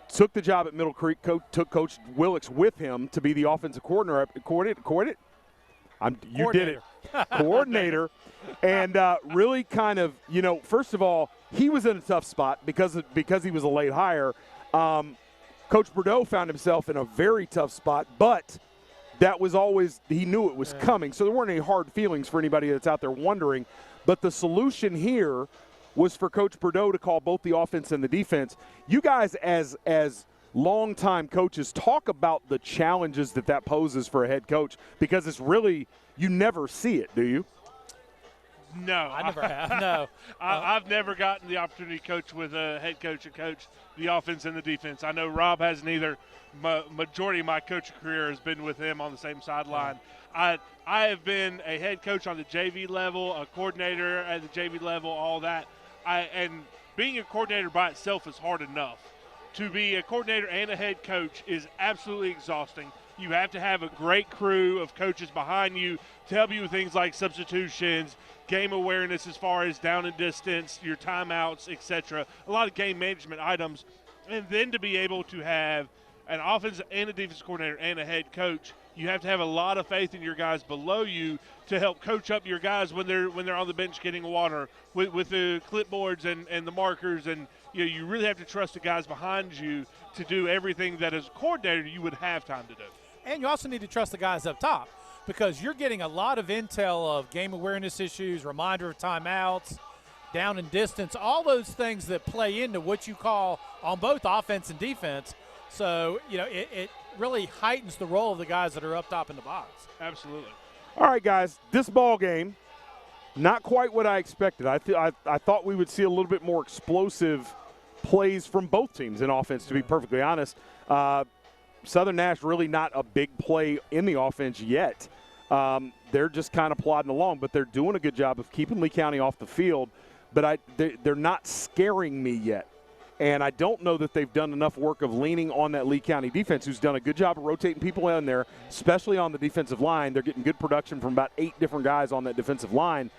took the job at Middle Creek, took Coach Willicks with him to be the offensive coordinator. You did it. Coordinator. And really kind of, first of all, he was in a tough spot because he was a late hire. Coach Bordeaux found himself in a very tough spot, but that was always – he knew it was coming. So there weren't any hard feelings for anybody that's out there wondering. But the solution here was for Coach Bordeaux to call both the offense and the defense. You guys as longtime coaches talk about the challenges that poses for a head coach, because it's really – you never see it, do you? No, I never have. No, I've never gotten the opportunity to coach with a head coach and coach the offense and the defense. I know Rob hasn't either. Majority of my coaching career has been with him on the same sideline. I have been a head coach on the JV level, a coordinator at the JV level, all that. And being a coordinator by itself is hard enough. To be a coordinator and a head coach is absolutely exhausting. You have to have a great crew of coaches behind you to help you with things like substitutions, game awareness as far as down and distance, your timeouts, etc. A lot of game management items. And then to be able to have an offensive and a defensive coordinator and a head coach, you have to have a lot of faith in your guys below you to help coach up your guys when they're on the bench getting water with the clipboards and the markers. And you really have to trust the guys behind you to do everything that as a coordinator you would have time to do. And you also need to trust the guys up top, because you're getting a lot of intel of game awareness issues, reminder of timeouts, down and distance, all those things that play into what you call on both offense and defense. So, it really heightens the role of the guys that are up top in the box. Absolutely. All right, guys, this ball game, not quite what I expected. I thought we would see a little bit more explosive plays from both teams in offense, to be perfectly honest. Southern Nash really not a big play in the offense yet. They're just kind of plodding along, but they're doing a good job of keeping Lee County off the field. But they're not scaring me yet. And I don't know that they've done enough work of leaning on that Lee County defense, who's done a good job of rotating people in there, especially on the defensive line. They're getting good production from about 8 different guys on that defensive line.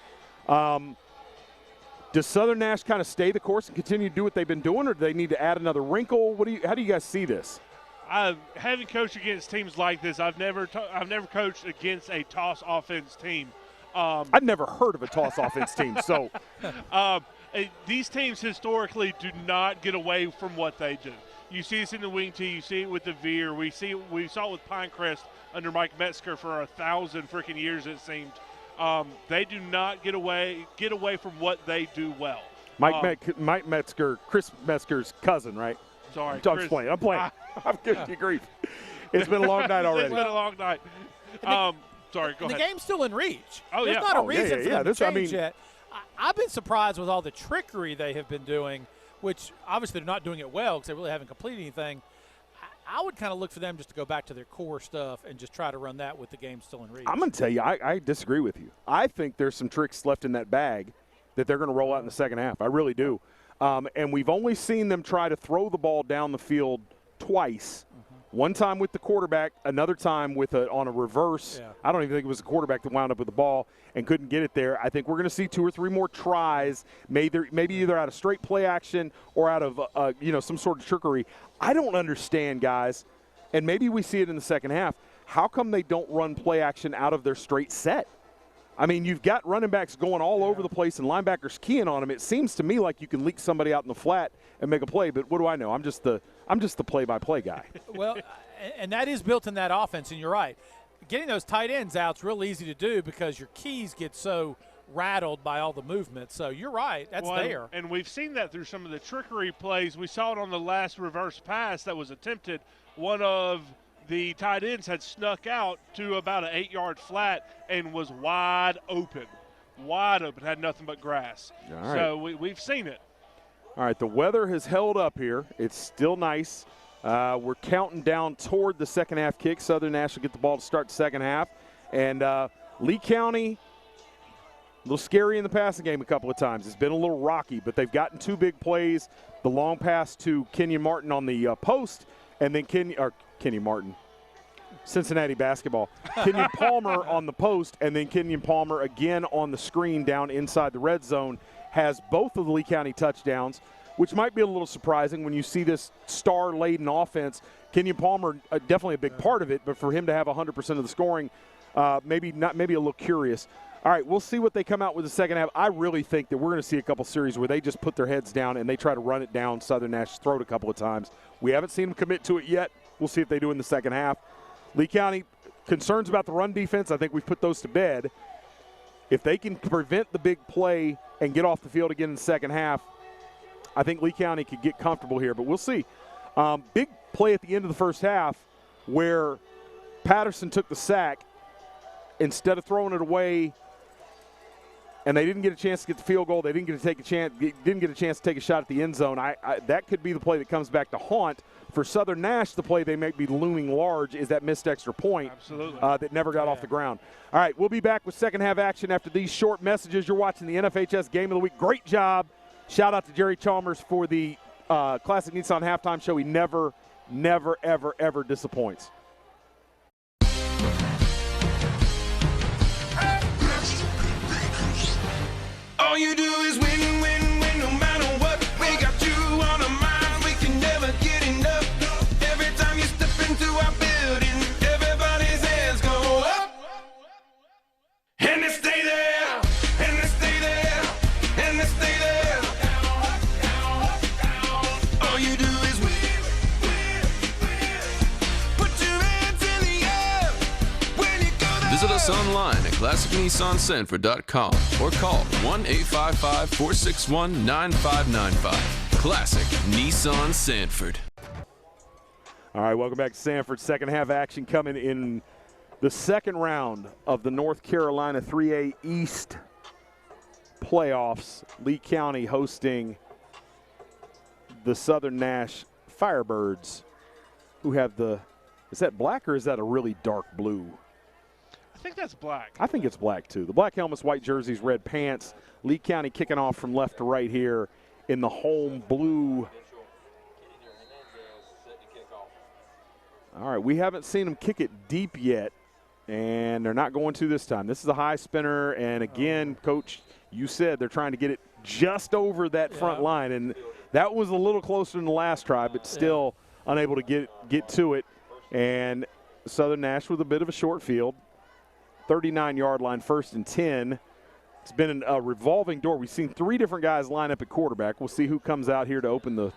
Does Southern Nash kind of stay the course and continue to do what they've been doing, or do they need to add another wrinkle? How do you guys see this? Having coached against teams like this, I've never coached against a toss offense team. I've never heard of a toss offense team. So these teams historically do not get away from what they do. You see this in the wing tee. You see it with the veer. We saw it with Pinecrest under Mike Metzger for 1,000 freaking years, it seemed. They do not get away from what they do well. Mike Metzger, Chris Metzger's cousin, right? Sorry, I'm playing. I'm giving you grief. It's been a long night already. It's been a long night. Sorry, go ahead. The game's still in reach. Oh, There's yeah. not a reason for them to change yet. I've been surprised with all the trickery they have been doing, which obviously they're not doing it well because they really haven't completed anything. I would kind of look for them just to go back to their core stuff and just try to run that with the game still in reach. I'm going to tell you, I disagree with you. I think there's some tricks left in that bag that they're going to roll out in the second half. I really do. And we've only seen them try to throw the ball down the field twice. One time with the quarterback, another time on a reverse. Yeah. I don't even think it was the quarterback that wound up with the ball and couldn't get it there. I think we're going to see 2 or 3 more tries, maybe either out of straight play action or out of some sort of trickery. I don't understand, guys, and maybe we see it in the second half. How come they don't run play action out of their straight set? I mean, you've got running backs going all over the place and linebackers keying on them. It seems to me like you can leak somebody out in the flat and make a play, but what do I know? I'm just the play-by-play guy. Well, and that is built in that offense, and you're right. Getting those tight ends out's real easy to do because your keys get so rattled by all the movement. So you're right. That's there. And we've seen that through some of the trickery plays. We saw it on the last reverse pass that was attempted. One of the tight ends had snuck out to about an 8-yard flat and was wide open, had nothing but grass. All right. So we've seen it. All right, the weather has held up here. It's still nice. We're counting down toward the second half kick. Southern Nash will get the ball to start the second half. And Lee County, a little scary in the passing game a couple of times. It's been a little rocky, but they've gotten 2 big plays. The long pass to Kenyon Martin on the post, and then Kenyon Martin, Cincinnati basketball. Kenyon Palmer on the post, and then Kenyon Palmer again on the screen down inside the red zone. Has both of the Lee County touchdowns, which might be a little surprising when you see this star-laden offense. Kenyon Palmer, definitely a big part of it, but for him to have 100% of the scoring, maybe a little curious. All right, we'll see what they come out with the second half. I really think that we're going to see a couple series where they just put their heads down and they try to run it down Southern Nash's throat a couple of times. We haven't seen them commit to it yet. We'll see if they do in the second half. Lee County, concerns about the run defense, I think we've put those to bed. If they can prevent the big play and get off the field again in the second half, I think Lee County could get comfortable here, but we'll see. Big play at the end of the first half where Patterson took the sack. Instead of throwing it away, and they didn't get a chance to get the field goal, they didn't get a chance to take a shot at the end zone. That could be the play that comes back to haunt. For Southern Nash, the play they may be looming large is that missed extra point that never got off the ground. All right, we'll be back with second half action after these short messages. You're watching the NFHS Game of the Week. Great job. Shout out to Jerry Chalmers for the Classic Nissan halftime show. He never, ever, ever disappoints. All you do is win, win, win, no matter what. We got you on our minds, we can never get enough. Every time you step into our building, everybody's hands go up. And they stay there, and they stay there, and they stay there. All you do is win, win, win. Put your hands in the air when you go there. Visit us online at ClassicNissanSanford.com or call 1-855-461-9595. Classic Nissan Sanford. All right, welcome back to Sanford. Second half action coming in the second round of the North Carolina 3A East playoffs. Lee County hosting the Southern Nash Firebirds, who have is that black or is that a really dark blue? I think that's black. I think it's black, too. The black helmets, white jerseys, red pants. Lee County kicking off from left to right here in the home blue. All right, we haven't seen them kick it deep yet, and they're not going to this time. This is a high spinner, and again, Coach, you said they're trying to get it just over that front line, and that was a little closer than the last try, but still unable to get to it. And Southern Nash with a bit of a short field. 39-yard line, 1st and 10. It's been a revolving door. We've seen 3 different guys line up at quarterback. We'll see who comes out here to open the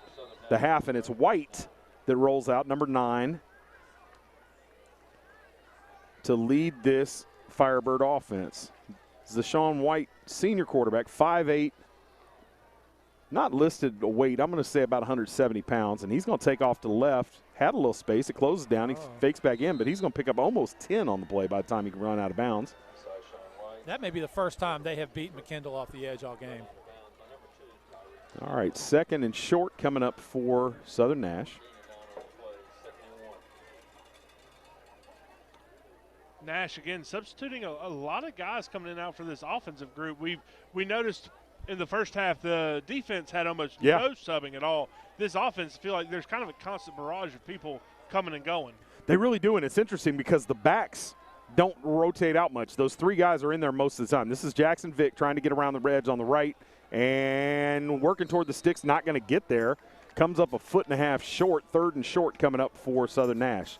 half, and it's White that rolls out, number 9, to lead this Firebird offense. This is the Sean White, senior quarterback, 5'8", not listed a weight. I'm going to say about 170 pounds, and he's going to take off to the left. Had a little space. It closes down. He fakes back in, but he's going to pick up almost 10 on the play by the time he can run out of bounds. That may be the first time they have beaten McKendall off the edge all game. All right, 2nd and short coming up for Southern Nash. Nash again substituting a lot of guys coming in and out for this offensive group. We noticed in the first half the defense had almost no subbing at all. This offense, I feel like there's kind of a constant barrage of people coming and going. They really do, and it's interesting because the backs don't rotate out much. Those 3 guys are in there most of the time. This is Jackson Vick trying to get around the edge on the right and working toward the sticks, not going to get there. Comes up a 1.5 short, 3rd and short coming up for Southern Nash.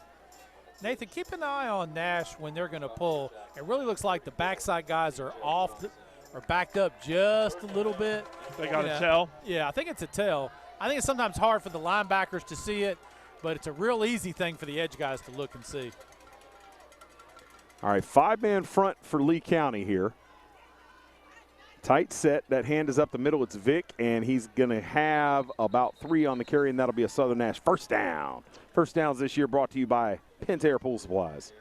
Nathan, keep an eye on Nash when they're going to pull. It really looks like the backside guys are off or backed up just a little bit. They got a tell? Yeah, I think it's a tell. I think it's sometimes hard for the linebackers to see it, but it's a real easy thing for the edge guys to look and see. All right, 5-man front for Lee County here. Tight set. That hand is up the middle. It's Vick, and he's going to have about 3 on the carry, and that'll be a Southern Nash first down. First downs this year brought to you by Pentair Pool Supplies.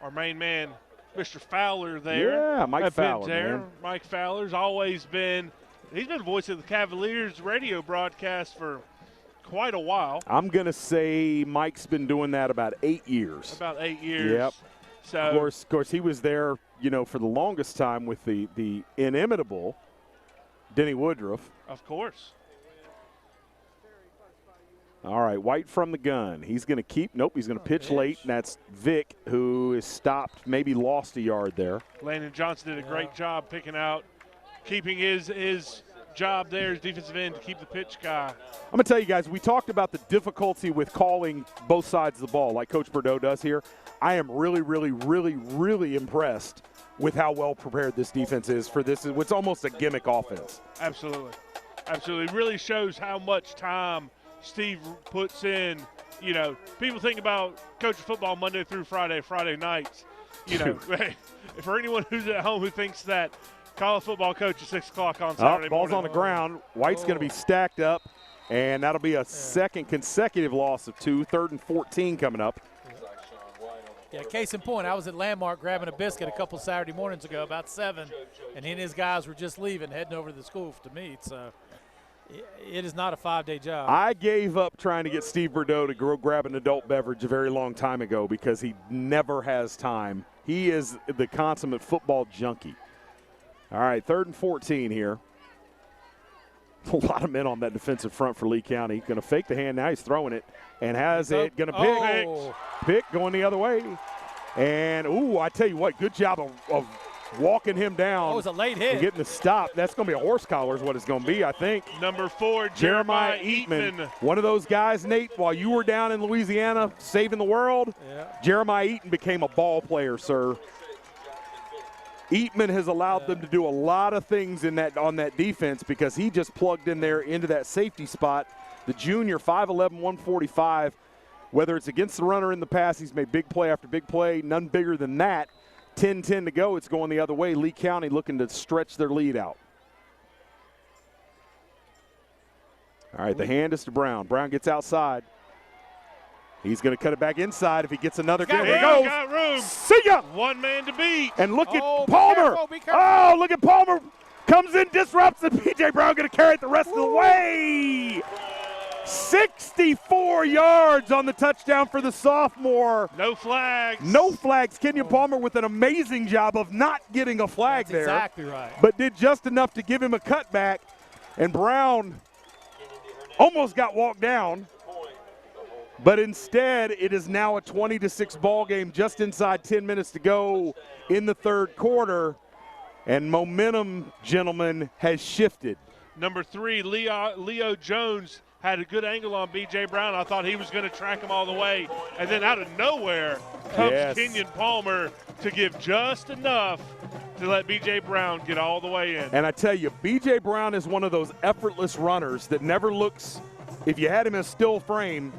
Our main man, Mr. Fowler there. Yeah, Mike Fowler, man. Mike Fowler's always been – he's been the voice of the Cavaliers radio broadcast for quite a while. I'm going to say Mike's been doing that about 8 years. About 8 years. Yep. So of course, he was there, for the longest time with the inimitable Denny Woodruff. Of course. All right, White from the gun. He's going to keep. Nope, he's going to pitch late, and that's Vick, who is stopped, maybe lost a yard there. Landon Johnson did a great job picking out, keeping his job there as defensive end to keep the pitch guy. I'm going to tell you guys, we talked about the difficulty with calling both sides of the ball like Coach Bordeaux does here. I am really, really, really, really impressed with how well prepared this defense is for this. It's almost a gimmick offense. Absolutely. Absolutely. It really shows how much time Steve puts in. People think about coaching football Monday through Friday nights. For anyone who's at home who thinks that college football coach is 6 o'clock on Saturday ball's morning. On the ground. White's going to be stacked up, and that'll be a second consecutive loss of 2, 3rd and 14 coming up. Yeah, case in point, I was at Landmark grabbing a biscuit a couple Saturday mornings ago, about 7, and he and his guys were just leaving, heading over to the school to meet. So it is not a 5-day job. I gave up trying to get Steve Bordeaux to go grab an adult beverage a very long time ago because he never has time. He is the consummate football junkie. All right, 3rd and 14 here. A lot of men on that defensive front for Lee County. Going to fake the hand now. He's throwing it and has it. Going to pick. Pick going the other way. And, I tell you what, good job of walking him down. It was a late hit. And getting the stop. That's going to be a horse collar is what it's going to be, I think. Number 4, Jeremiah Eatman. One of those guys, Nate, while you were down in Louisiana saving the world, Jeremiah Eatman became a ball player, sir. Eatman has allowed them to do a lot of things on that defense because he just plugged in there into that safety spot. The junior, 5'11", 145. Whether it's against the runner in the pass, he's made big play after big play, none bigger than that. 10-10 to go. It's going the other way. Lee County looking to stretch their lead out. All right, the hand is to Brown. Brown gets outside. He's going to cut it back inside if he gets another. There he goes. Got room. See ya. One man to beat. And look at Palmer. Be careful. Look at Palmer. Comes in, disrupts, and P.J. Brown going to carry it the rest of the way. 64 yards on the touchdown for the sophomore. No flags. No flags. Kenyon Palmer with an amazing job of not getting a flag there. Exactly right. But did just enough to give him a cutback. And Brown almost got walked down. But instead, it is now a 20-6 ball game just inside 10 minutes to go in the 3rd quarter. And momentum, gentlemen, has shifted. Number 3, Leo Jones had a good angle on B.J. Brown. I thought he was going to track him all the way. And then out of nowhere comes Kenyon Palmer to give just enough to let B.J. Brown get all the way in. And I tell you, B.J. Brown is one of those effortless runners that never looks, if you had him in a still frame,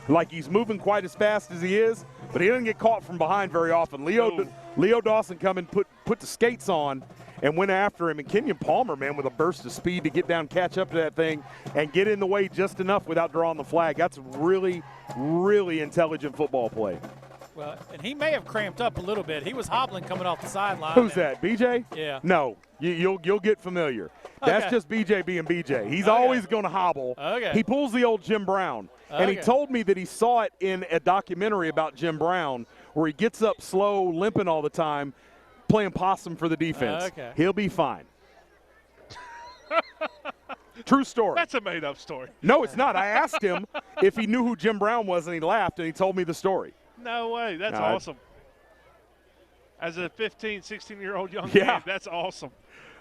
like he's moving quite as fast as he is, but he doesn't get caught from behind very often. Leo Dawson come and put the skates on, and went after him. And Kenyon Palmer, man, with a burst of speed to get down, catch up to that thing, and get in the way just enough without drawing the flag. That's really, really intelligent football play. Well, and he may have cramped up a little bit. He was hobbling coming off the sideline. Who's that, BJ? Yeah. No, you'll get familiar. That's just BJ being BJ. He's always going to hobble. Okay. He pulls the old Jim Brown. And he told me that he saw it in a documentary about Jim Brown where he gets up slow, limping all the time, playing possum for the defense. He'll be fine. True story. That's a made-up story. No, it's not. I asked him if he knew who Jim Brown was, and he laughed, and he told me the story. No way. That's awesome. As a 15, 16-year-old young man, that's awesome.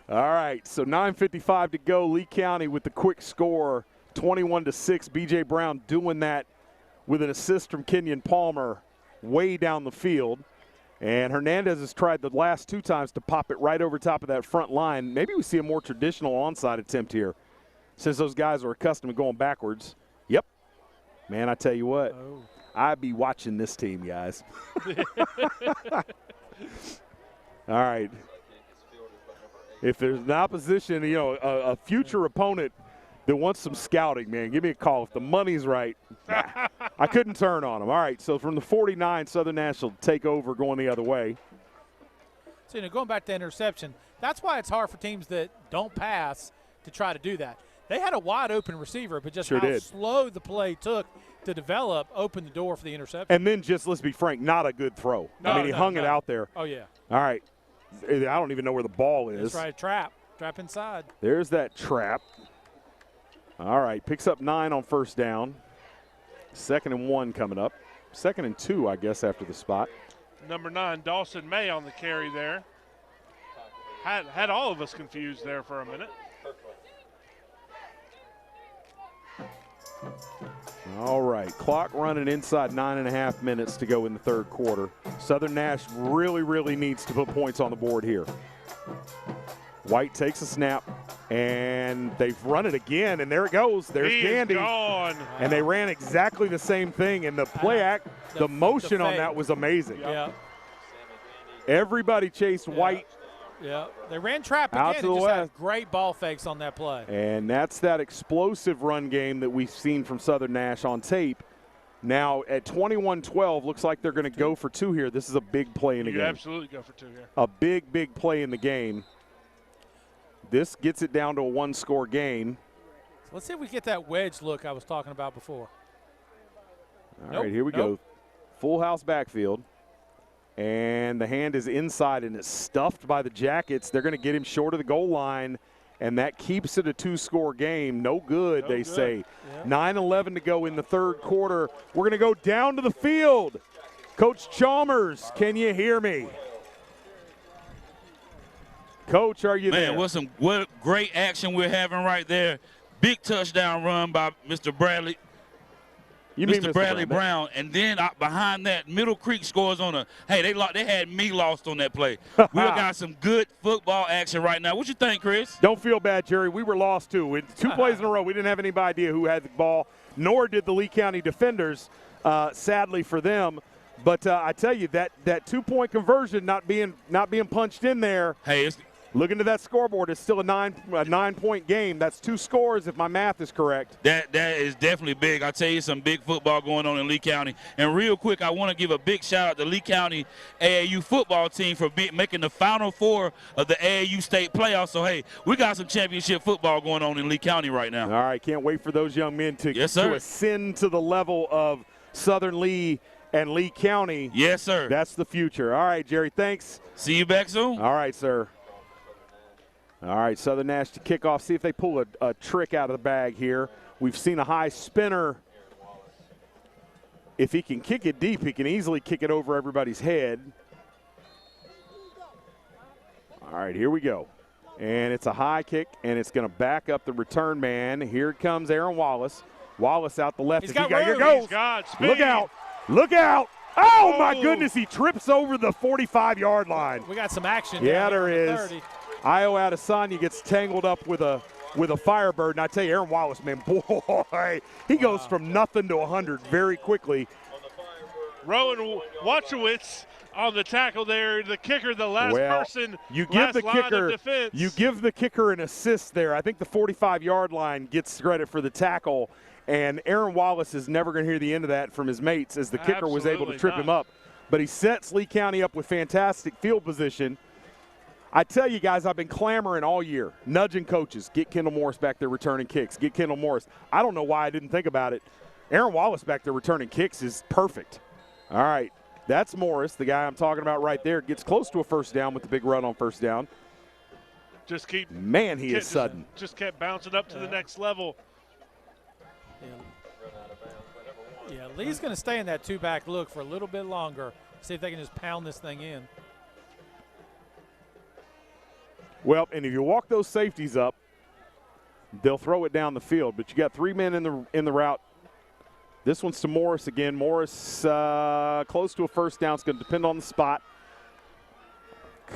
All right, so 9:55 to go. Lee County with the quick score, 21-6. B.J. Brown doing that with an assist from Kenyon Palmer way down the field. And Hernandez has tried the last 2 times to pop it right over top of that front line. Maybe we see a more traditional onside attempt here since those guys are accustomed to going backwards. Yep. Man, I tell you what, I'd be watching this team, guys. All right. If there's an opposition, a future opponent that wants some scouting, man, give me a call. If the money's right, I couldn't turn on them. All right, so from the 49, Southern Nash will take over going the other way. So, going back to interception, that's why it's hard for teams that don't pass to try to do that. They had a wide-open receiver, but just how slow the play took to develop opened the door for the interception. And then just, let's be frank, not a good throw. He hung it out there. Oh, yeah. All right. I don't even know where the ball is. That's right, trap inside. There's that trap. All right, picks up 9 on first down. 2nd and 1 coming up. 2nd and 2, I guess, after the spot. Number 9, Dawson May on the carry there. Had all of us confused there for a minute. All right, clock running inside 9.5 minutes to go in the third quarter. Southern Nash really, really needs to put points on the board here. White takes a snap, and they've run it again, and there it goes. There's Gandy. Gone. And they ran exactly the same thing, and the motion on that was amazing. Yeah. Everybody chased White. Yeah, they ran trap again and just had great ball fakes on that play. And that's that explosive run game that we've seen from Southern Nash on tape. Now at 21-12, looks like they're going to go for 2 here. This is a big play in the game. You absolutely go for 2 here. A big, big play in the game. This gets it down to a 1-score game. Let's see if we get that wedge look I was talking about before. All right, here we go. Full house backfield. And the hand is inside, and it's stuffed by the Jackets. They're going to get him short of the goal line, and that keeps it a 2-score game. No good, they say. 9:11 to go in the third quarter. We're going to go down to the field. Coach Chalmers, can you hear me? Coach, are you there? Man, what great action we're having right there. Big touchdown run by Mr. Bradley. Mr. Bradley Brown, and then behind that, Middle Creek scores on a. Hey, they had me lost on that play. We got some good football action right now. What you think, Chris? Don't feel bad, Jerry. We were lost too. In 2 plays in a row, we didn't have any idea who had the ball, nor did the Lee County defenders. Sadly for them, but I tell you that 2-point conversion not being punched in there. Hey, looking to that scoreboard, it's still a 9-point game. That's 2 scores if my math is correct. That is definitely big. I tell you, some big football going on in Lee County. And real quick, I want to give a big shout out to Lee County AAU football team for making the Final 4 of the AAU state playoffs. So hey, we got some championship football going on in Lee County right now. All right, can't wait for those young men to ascend to the level of Southern Lee and Lee County. Yes, sir. That's the future. All right, Jerry, thanks. See you back soon. All right, sir. All right, Southern Nash to kick off. See if they pull a trick out of the bag here. We've seen a high spinner. If he can kick it deep, he can easily kick it over everybody's head. All right, here we go. And it's a high kick, and it's going to back up the return man. Here comes Aaron Wallace. Wallace out the left. Here goes. Look out. Look out. Oh, my goodness. He trips over the 45-yard line. We got some action. Yeah, there is. Io Adesanya gets tangled up with a Firebird. And I tell you, Aaron Wallace, man, boy, he goes from nothing to 100 very quickly. Rowan Watchowitz On the tackle there, the kicker, the last person, you give the line kicker, of defense. You give the kicker an assist there. I think the 45-yard line gets credit for the tackle, and Aaron Wallace is never going to hear the end of that from his mates as the kicker was able to trip him up. But he sets Lee County up with fantastic field position. I tell you guys, I've been clamoring all year, nudging coaches, get Kendall Morris back there returning kicks, get Kendall Morris. I don't know why I didn't think about it. Aaron Wallace back there returning kicks is perfect. All right. That's Morris, the guy I'm talking about right there. Gets close to a first down with the big run on first down. Just keep. Man, he is sudden. Just kept bouncing up to the next level. Yeah, Lee's going to stay in that two-back look for a little bit longer. See if they can just pound this thing in. Well, and if you walk those safeties up, they'll throw it down the field. But you got 3 men in the route. This one's to Morris again. Morris close to a first down. It's going to depend on the spot.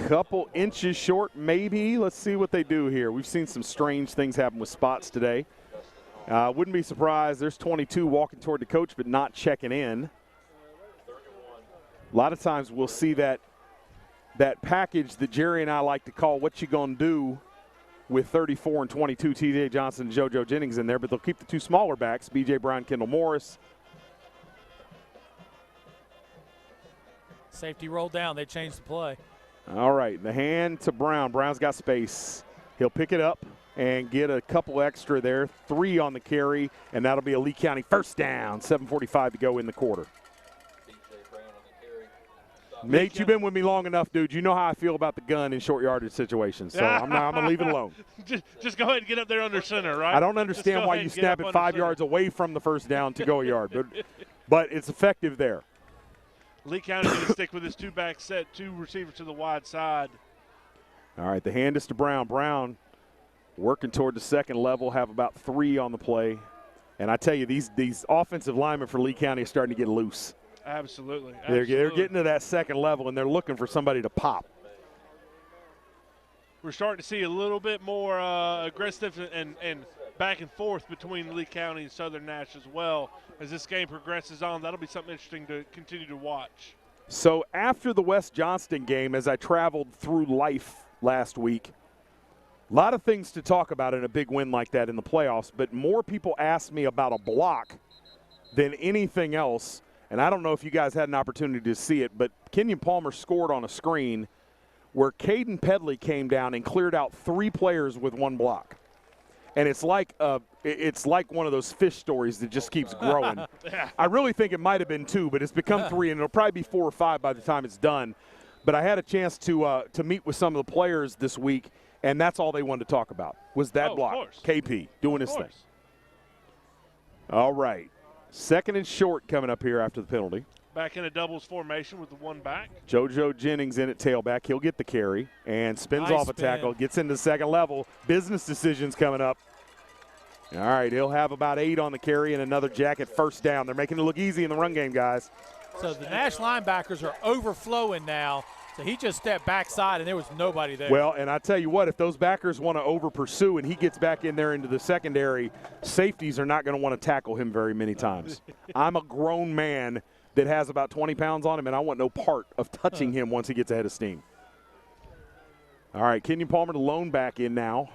Couple inches short, maybe. Let's see what they do here. We've seen some strange things happen with spots today. Wouldn't be surprised. There's 22 walking toward the coach but not checking in. A lot of times we'll see that package that Jerry and I like to call what you gonna do with 34 and 22, T.J. Johnson and JoJo Jennings in there, but they'll keep the two smaller backs, B.J. Brown, Kendall Morris. Safety rolled down. They changed the play. All right, the hand to Brown. Brown's got space. He'll pick it up and get a couple extra there. 3 on the carry, and that'll be a Lee County first down. 7:45 to go in the quarter. Nate, you've been with me long enough, dude. You know how I feel about the gun in short yardage situations, so I'm going to leave it alone. Just go ahead and get up there under center, right? I don't understand why you snap it 5 yards away from the first down to go a yard, but it's effective there. Lee County going to stick with his two-back set, 2 receivers to the wide side. All right, the hand is to Brown. Brown working toward the second level, have about 3 on the play. And I tell you, these offensive linemen for Lee County are starting to get loose. Absolutely. They're getting to that second level, and they're looking for somebody to pop. We're starting to see a little bit more aggressive and back and forth between Lee County and Southern Nash as well. As this game progresses on, that'll be something interesting to continue to watch. So after the West Johnston game, as I traveled through life last week, a lot of things to talk about in a big win like that in the playoffs, but more people asked me about a block than anything else. And I don't know if you guys had an opportunity to see it, but Kenyon Palmer scored on a screen where Caden Pedley came down and cleared out 3 players with 1 block. And it's like one of those fish stories that just keeps growing. I really think it might have been 2, but it's become 3, and it'll probably be 4 or 5 by the time it's done. But I had a chance to meet with some of the players this week, and that's all they wanted to talk about was that block. KP doing his thing. All right. 2nd and short coming up here after the penalty. Back in a doubles formation with the 1 back. JoJo Jennings in at tailback. He'll get the carry and spins off a tackle, gets into the second level. Business decisions coming up. All right, he'll have about 8 on the carry and another jacket first down. They're making it look easy in the run game, guys. So the Nash linebackers are overflowing now. So he just stepped backside, and there was nobody there. Well, and I tell you what, if those backers want to over-pursue and he gets back in there into the secondary, safeties are not going to want to tackle him very many times. I'm a grown man that has about 20 pounds on him, and I want no part of touching him once he gets ahead of steam. All right, Kenyon Palmer, the lone back in now.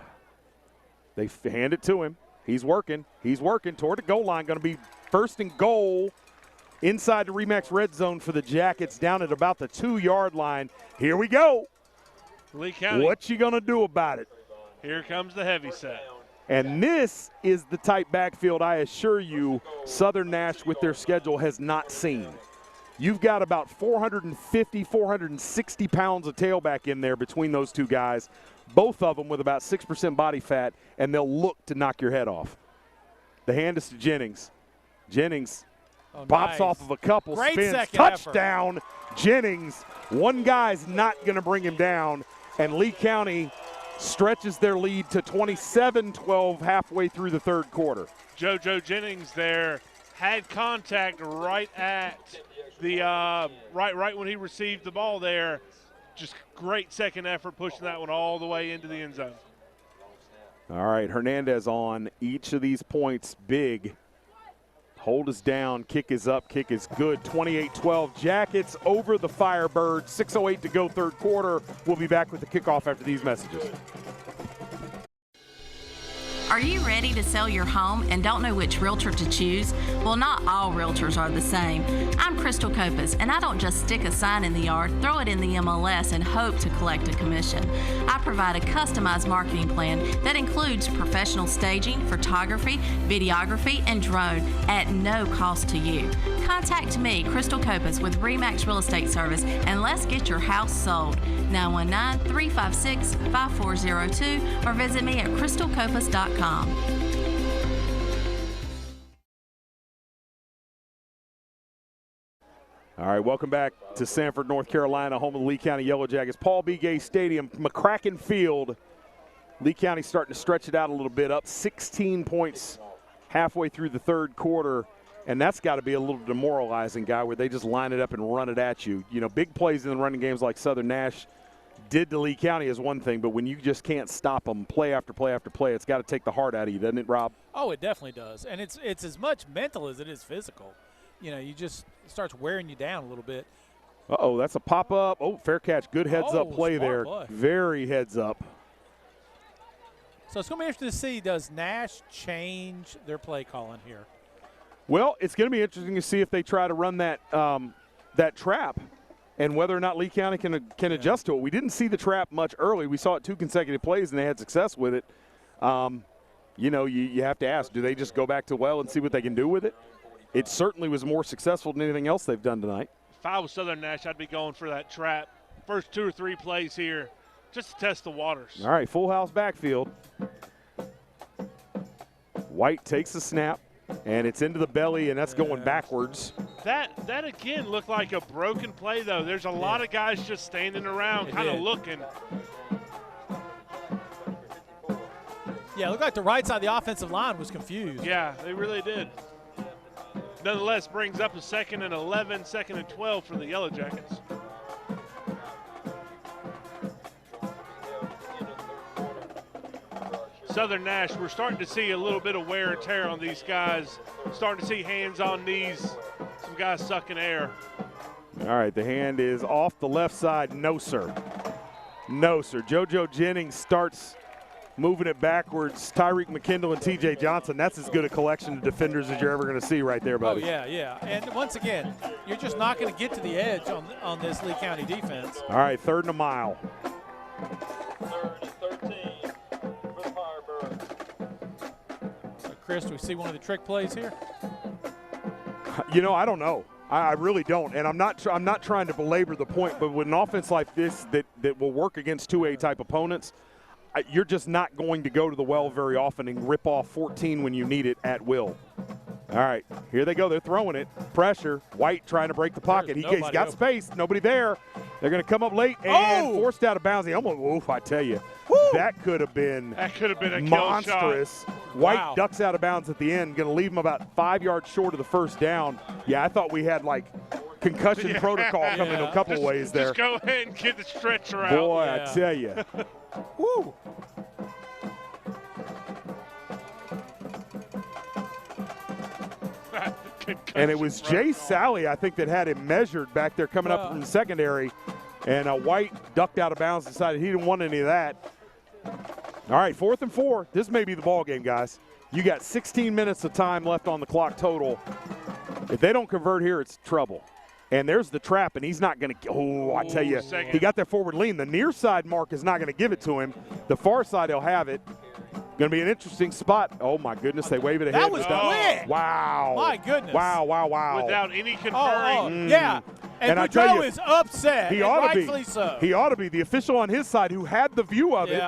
They hand it to him. He's working. He's working toward the goal line. Going to be 1st and goal. Inside the Remax red zone for the Jackets, down at about the 2-yard line. Here we go. Lee County. What you going to do about it? Here comes the heavy set. And this is the type backfield I assure you Southern Nash with their schedule has not seen. You've got about 450, 460 pounds of tailback in there between those 2 guys, both of them with about 6% body fat, and they'll look to knock your head off. The hand is to Jennings. Jennings pops off of a couple, Great spins, touchdown, effort. Jennings. 1 guy's not going to bring him down, and Lee County stretches their lead to 27-12 halfway through the 3rd quarter. JoJo Jennings there had contact right at the right when he received the ball there. Just great second effort pushing that one all the way into the end zone. All right, Hernandez on each of these points big. Hold is down, kick is up, kick is good. 28-12, Jackets over the Firebirds. 6:08 to go, third quarter. We'll be back with the kickoff after these messages. Are you ready to sell your home and don't know which realtor to choose? Well, not all realtors are the same. I'm Crystal Copas, and I don't just stick a sign in the yard, throw it in the MLS, and hope to collect a commission. I provide a customized marketing plan that includes professional staging, photography, videography, and drone at no cost to you. Contact me, Crystal Copas, with RE/MAX Real Estate Service, and let's get your house sold. 919-356-5402 or visit me at crystalcopas.com. All right, welcome back to Sanford, North Carolina, home of the Lee County Yellow Jackets. Paul B. Gay Stadium, McCracken Field. Lee County starting to stretch it out a little bit, up 16 points halfway through the third quarter, and that's got to be a little demoralizing, guy, where they just line it up and run it at you. You know, big plays in the running games like Southern Nash did to Lee County is one thing, but when you just can't stop them play after play after play, it's got to take the heart out of you, doesn't it, Rob? Oh, it definitely does. And it's as much mental as it is physical. You know, it starts wearing you down a little bit. Uh-oh, that's a pop-up. Oh, fair catch. Good heads-up play there. Play. Very heads-up. So it's going to be interesting to see, does Nash change their play calling here? Well, it's going to be interesting to see if they try to run that that trap and whether or not Lee County can adjust to it. We didn't see the trap much early. We saw it 2 consecutive plays, and they had success with it. You know, you have to ask, do they just go back to well and see what they can do with it? It certainly was more successful than anything else they've done tonight. If I was Southern Nash, I'd be going for that trap. First 2 or 3 plays here, just to test the waters. All right, full house backfield. White takes the snap, and it's into the belly, and that's going backwards. That again looked like a broken play, though. There's a lot of guys just standing around, kind of looking. Yeah, it looked like the right side of the offensive line was confused. Yeah, they really did. Nonetheless, brings up a 2nd and 11, 2nd and 12 for the Yellow Jackets. Southern Nash, we're starting to see a little bit of wear and tear on these guys. Starting to see hands on knees, some guys sucking air. All right, the hand is off the left side. No, sir. No, sir. JoJo Jennings starts moving it backwards. Tyreek McKindle and T.J. Johnson, that's as good a collection of defenders as you're ever going to see right there, buddy. Oh, yeah. And once again, you're just not going to get to the edge on this Lee County defense. All right, 3rd and a mile. 3rd and 13 for the Firebirds. So, Chris, do we see one of the trick plays here? You know, I don't know. I really don't, and I'm not trying to belabor the point, but with an offense like this that will work against 2A type opponents, you're just not going to go to the well very often and rip off 14 when you need it at will. All right, here they go. They're throwing it. Pressure. White trying to break the pocket. He's got open. space. Nobody there. They're going to come up late and forced out of bounds. He almost, oof, I tell you. Woo! That could have been a monstrous. Kill shot. White ducks out of bounds at the end. Going to leave him about 5 yards short of the first down. Yeah, I thought we had like concussion protocol coming a couple of ways there. Just go ahead and get the stretcher out. Boy, I tell you. Woo. And it was Jay Sally, I think, that had him measured back there coming up from the secondary. And White ducked out of bounds, decided he didn't want any of that. All right, 4th and 4. This may be the ball game, guys. You got 16 minutes of time left on the clock total. If they don't convert here, it's trouble. And there's the trap, and he's not going to – oh, I tell you, he got that forward lean. The near side mark is not going to give it to him. The far side, he'll have it. Going to be an interesting spot. Oh, my goodness, they wave it ahead. That was quick. Wow. My goodness. Wow. Without any conferring. Yeah. And I tell you, is upset, he ought rightfully to be. so. He ought to be. The official on his side who had the view of it.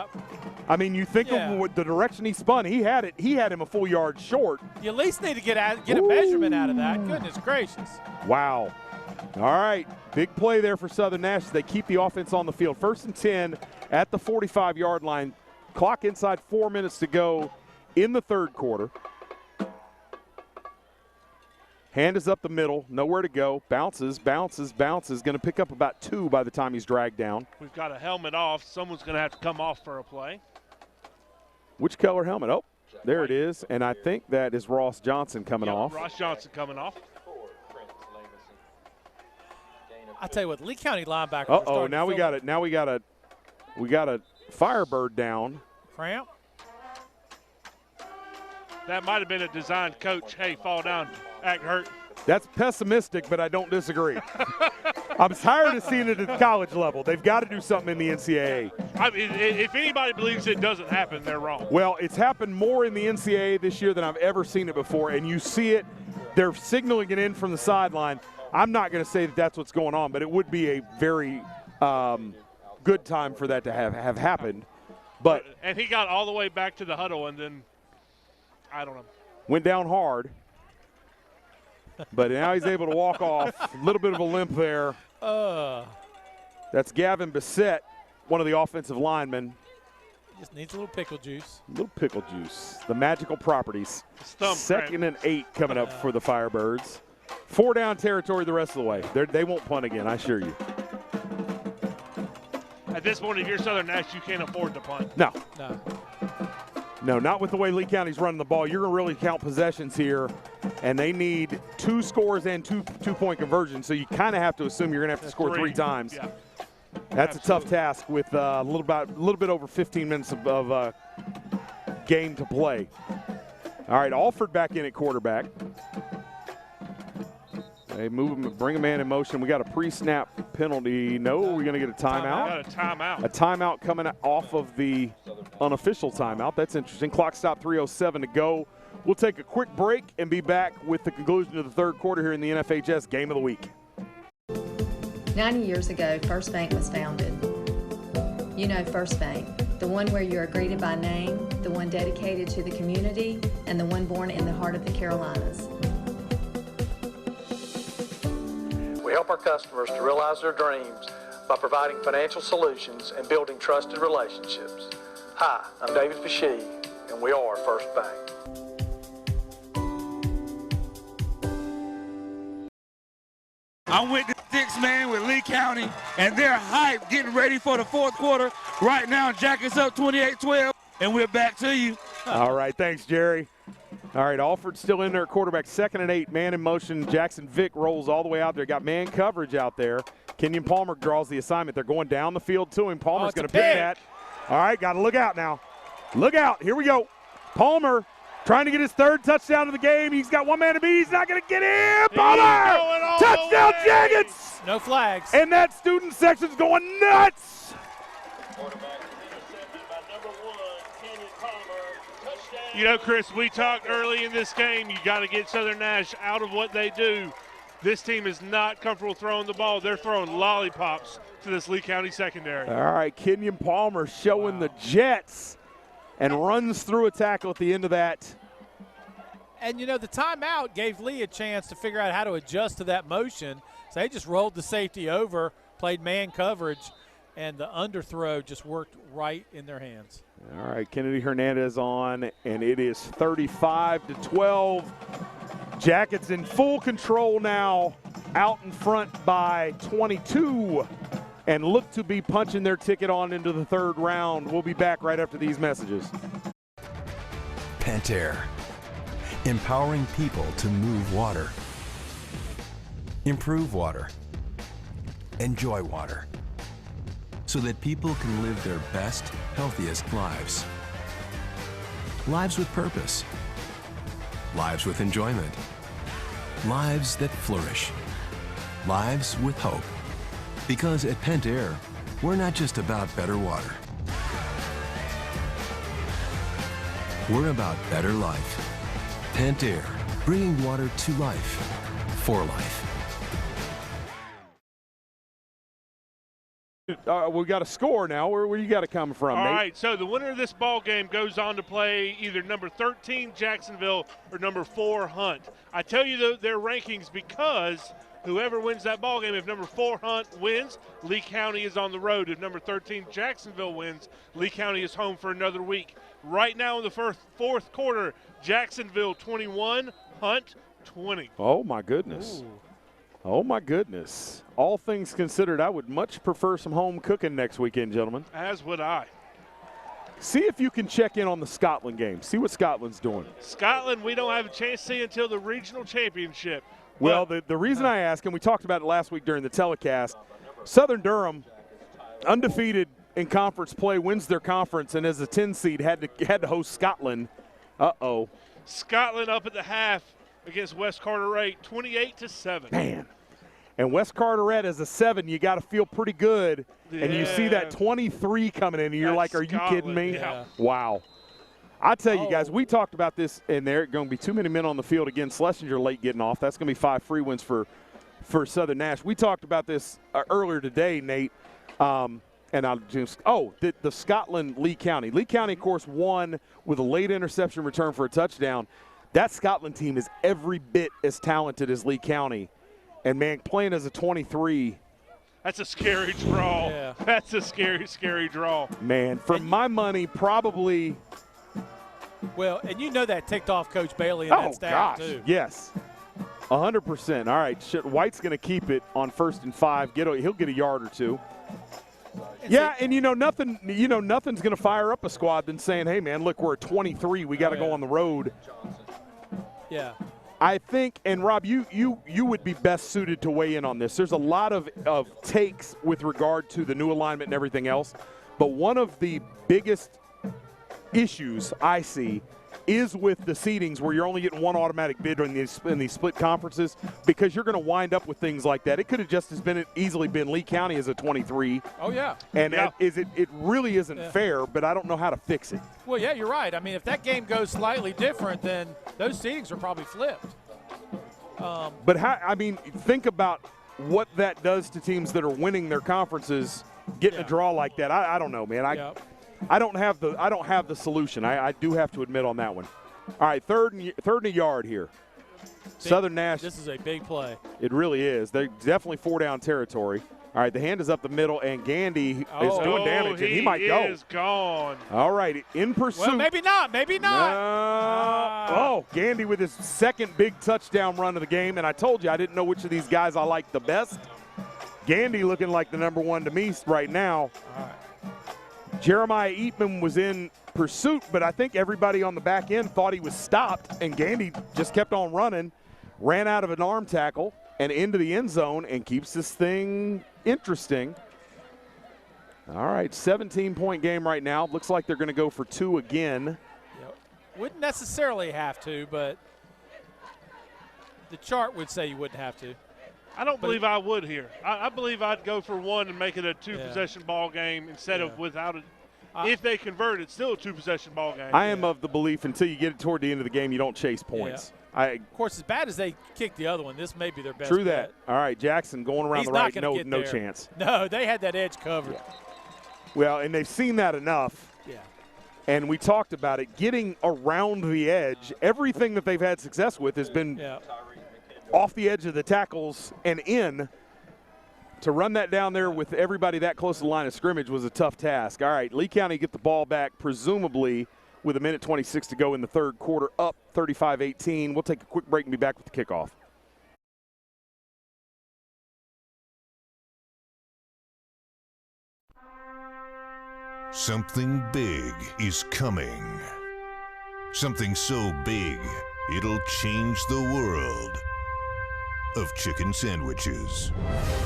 I mean, you think of what the direction he spun. He had it. He had him a full yard short. You at least need to get a measurement out of that. Goodness gracious. Wow. All right, big play there for Southern Nash. They keep the offense on the field. 1st and 10 at the 45-yard line. Clock inside 4 minutes to go in the third quarter. Hand is up the middle, nowhere to go. Bounces. Going to pick up about 2 by the time he's dragged down. We've got a helmet off. Someone's going to have to come off for a play. Which color helmet? Oh, There it is, and I think that is Ross Johnson coming off. Ross Johnson coming off. I tell you what, Lee County linebackers. Uh-oh, now we got it. Now we got a Firebird down. Cramp. That might have been a design coach. Hey, fall down, act hurt. That's pessimistic, but I don't disagree. I'm tired of seeing it at the college level. They've got to do something in the NCAA. I mean, if anybody believes it doesn't happen, they're wrong. Well, it's happened more in the NCAA this year than I've ever seen it before, and you see it. They're signaling it in from the sideline. I'm not going to say that that's what's going on, but it would be a very good time for that to have happened. But and he got all the way back to the huddle, and then I don't know. Went down hard. But now he's able to walk off. A little bit of a limp there. That's Gavin Bissett, one of the offensive linemen. Just needs a little pickle juice. A little pickle juice. The magical properties. Second and 8 coming up for the Firebirds. 4 down territory the rest of the way. They won't punt again, I assure you. At this point, if you're Southern Nash, you can't afford to punt. No. No. No, not with the way Lee County's running the ball. You're going to really count possessions here, and they need 2 scores and two-point conversions, so you kind of have to assume you're going to have to score 3 times. Yeah. That's a tough task with a little bit over 15 minutes of game to play. All right, Alford back in at quarterback. They move him, bring a man in motion. We got a pre-snap penalty. No, we're going to get a timeout. Got a timeout. A timeout coming off of the unofficial timeout. That's interesting. Clock stop, 3:07 to go. We'll take a quick break and be back with the conclusion of the third quarter here in the NFHS Game of the Week. 90 years ago, First Bank was founded. You know First Bank, the one where you are greeted by name, the one dedicated to the community, and the one born in the heart of the Carolinas. We help our customers to realize their dreams by providing financial solutions and building trusted relationships. Hi, I'm David Fashee, and we are First Bank. I'm with the 6-man with Lee County, and they're hyped, getting ready for the fourth quarter. Right now, Jackets up 28-12, and we're back to you. All right, thanks, Jerry. All right, Alford still in there at quarterback, 2nd and 8, man in motion. Jackson Vick rolls all the way out there. Got man coverage out there. Kenyon Palmer draws the assignment. They're going down the field to him. Palmer's going to pick that. All right, got to look out now. Look out. Here we go. Palmer trying to get his 3rd touchdown of the game. He's got one man to beat. He's not going to get him. Palmer! Touchdown, Jackets! No flags. And that student section's going nuts. You know, Chris, we talked early in this game, you got to get Southern Nash out of what they do. This team is not comfortable throwing the ball. They're throwing lollipops to this Lee County secondary. All right, Kenyon Palmer showing the Jets and runs through a tackle at the end of that. And, you know, the timeout gave Lee a chance to figure out how to adjust to that motion. So they just rolled the safety over, played man coverage, and the underthrow just worked right in their hands. All right, Kennedy Hernandez on, and it is 35-12. Jackets in full control now, out in front by 22, and look to be punching their ticket on into the 3rd round. We'll be back right after these messages. Pentair, empowering people to move water, improve water, enjoy water, so that people can live their best, healthiest lives. Lives with purpose. Lives with enjoyment. Lives that flourish. Lives with hope. Because at Pentair, we're not just about better water. We're about better life. Pentair, bringing water to life, for life. We got a score now. Where you got to come from, All Nate? right, so the winner of this ball game goes on to play either number 13 Jacksonville or number 4 Hunt. I tell you their rankings because whoever wins that ball game, if number 4 Hunt wins, Lee County is on the road. If number 13 Jacksonville wins, Lee County is home for another week. Right now in the fourth quarter, Jacksonville 21, Hunt 20. Oh, my goodness. Ooh. Oh, my goodness. All things considered, I would much prefer some home cooking next weekend, gentlemen. As would I. See if you can check in on the Scotland game. See what Scotland's doing. Scotland, we don't have a chance to see until the regional championship. Well, the reason I ask, and we talked about it last week during the telecast, Southern Durham, undefeated in conference play, wins their conference, and as a 10 seed had to host Scotland. Uh-oh. Scotland up at the half against West Carteret, 28-7. Man. And West Carteret as a 7, you got to feel pretty good. Yeah. And you see that 23 coming in, and you're like, are you kidding me? Yeah. Wow. I tell you guys, we talked about this, and there are going to be too many men on the field again. Schlesinger late getting off. That's going to be 5 free wins for Southern Nash. We talked about this earlier today, Nate. And I'll just the Scotland Lee County. Lee County, of course, won with a late interception return for a touchdown. That Scotland team is every bit as talented as Lee County. And, man, playing as a 23. That's a scary draw. Yeah. That's a scary, scary draw. Man, for my money, probably. Well, and you know that ticked off Coach Bailey and that staff, too. Yes. 100%. All right, White's going to keep it on 1st and 5. He'll get a yard or two. Yeah, and nothing's going to fire up a squad than saying, hey, man, look, we're at 23. We got to go on the road. Yeah. I think, and Rob, you would be best suited to weigh in on this. There's a lot of takes with regard to the new alignment and everything else, but one of the biggest issues I see is with the seedings where you're only getting one automatic bid in these split conferences, because you're going to wind up with things like that. It could have just easily been Lee County as a 23. Oh, yeah. And it really isn't fair, but I don't know how to fix it. Well, yeah, you're right. I mean, if that game goes slightly different, then those seedings are probably flipped. But think about what that does to teams that are winning their conferences, getting a draw like that. I don't know, man. I don't have the solution. I do have to admit on that one. All right, third and a yard here. Southern Nash. This is a big play. It really is. They're definitely 4-down territory. All right, the hand is up the middle, and Gandy is doing damage, and he might go. He is gone. All right, in pursuit. Well, maybe not. Maybe not. Gandy with his second big touchdown run of the game, and I told you I didn't know which of these guys I liked the best. Gandy looking like the number one to me right now. All right. Jeremiah Eatman was in pursuit, but I think everybody on the back end thought he was stopped, and Gandy just kept on running, ran out of an arm tackle and into the end zone, and keeps this thing interesting. All right, 17-point game right now. Looks like they're going to go for 2 again. Yep. Wouldn't necessarily have to, but the chart would say you wouldn't have to. I don't believe I would here. I believe I'd go for 1 and make it a 2-possession ball game instead of without it. If they convert, it's still a 2-possession ball game. I am of the belief until you get it toward the end of the game, you don't chase points. Yeah. Of course, as bad as they kicked the other one, this may be their best True bet. that. All right, Jackson going around the right, no chance. No, they had that edge covered. Yeah. Well, and they've seen that enough. Yeah. And we talked about it, getting around the edge. Everything that they've had success with has been off the edge of the tackles and in. To run that down there with everybody that close to the line of scrimmage was a tough task. All right, Lee County get the ball back, presumably with 1:26 to go in the third quarter, up 35-18. We'll take a quick break and be back with the kickoff. Something big is coming. Something so big, it'll change the world of chicken sandwiches.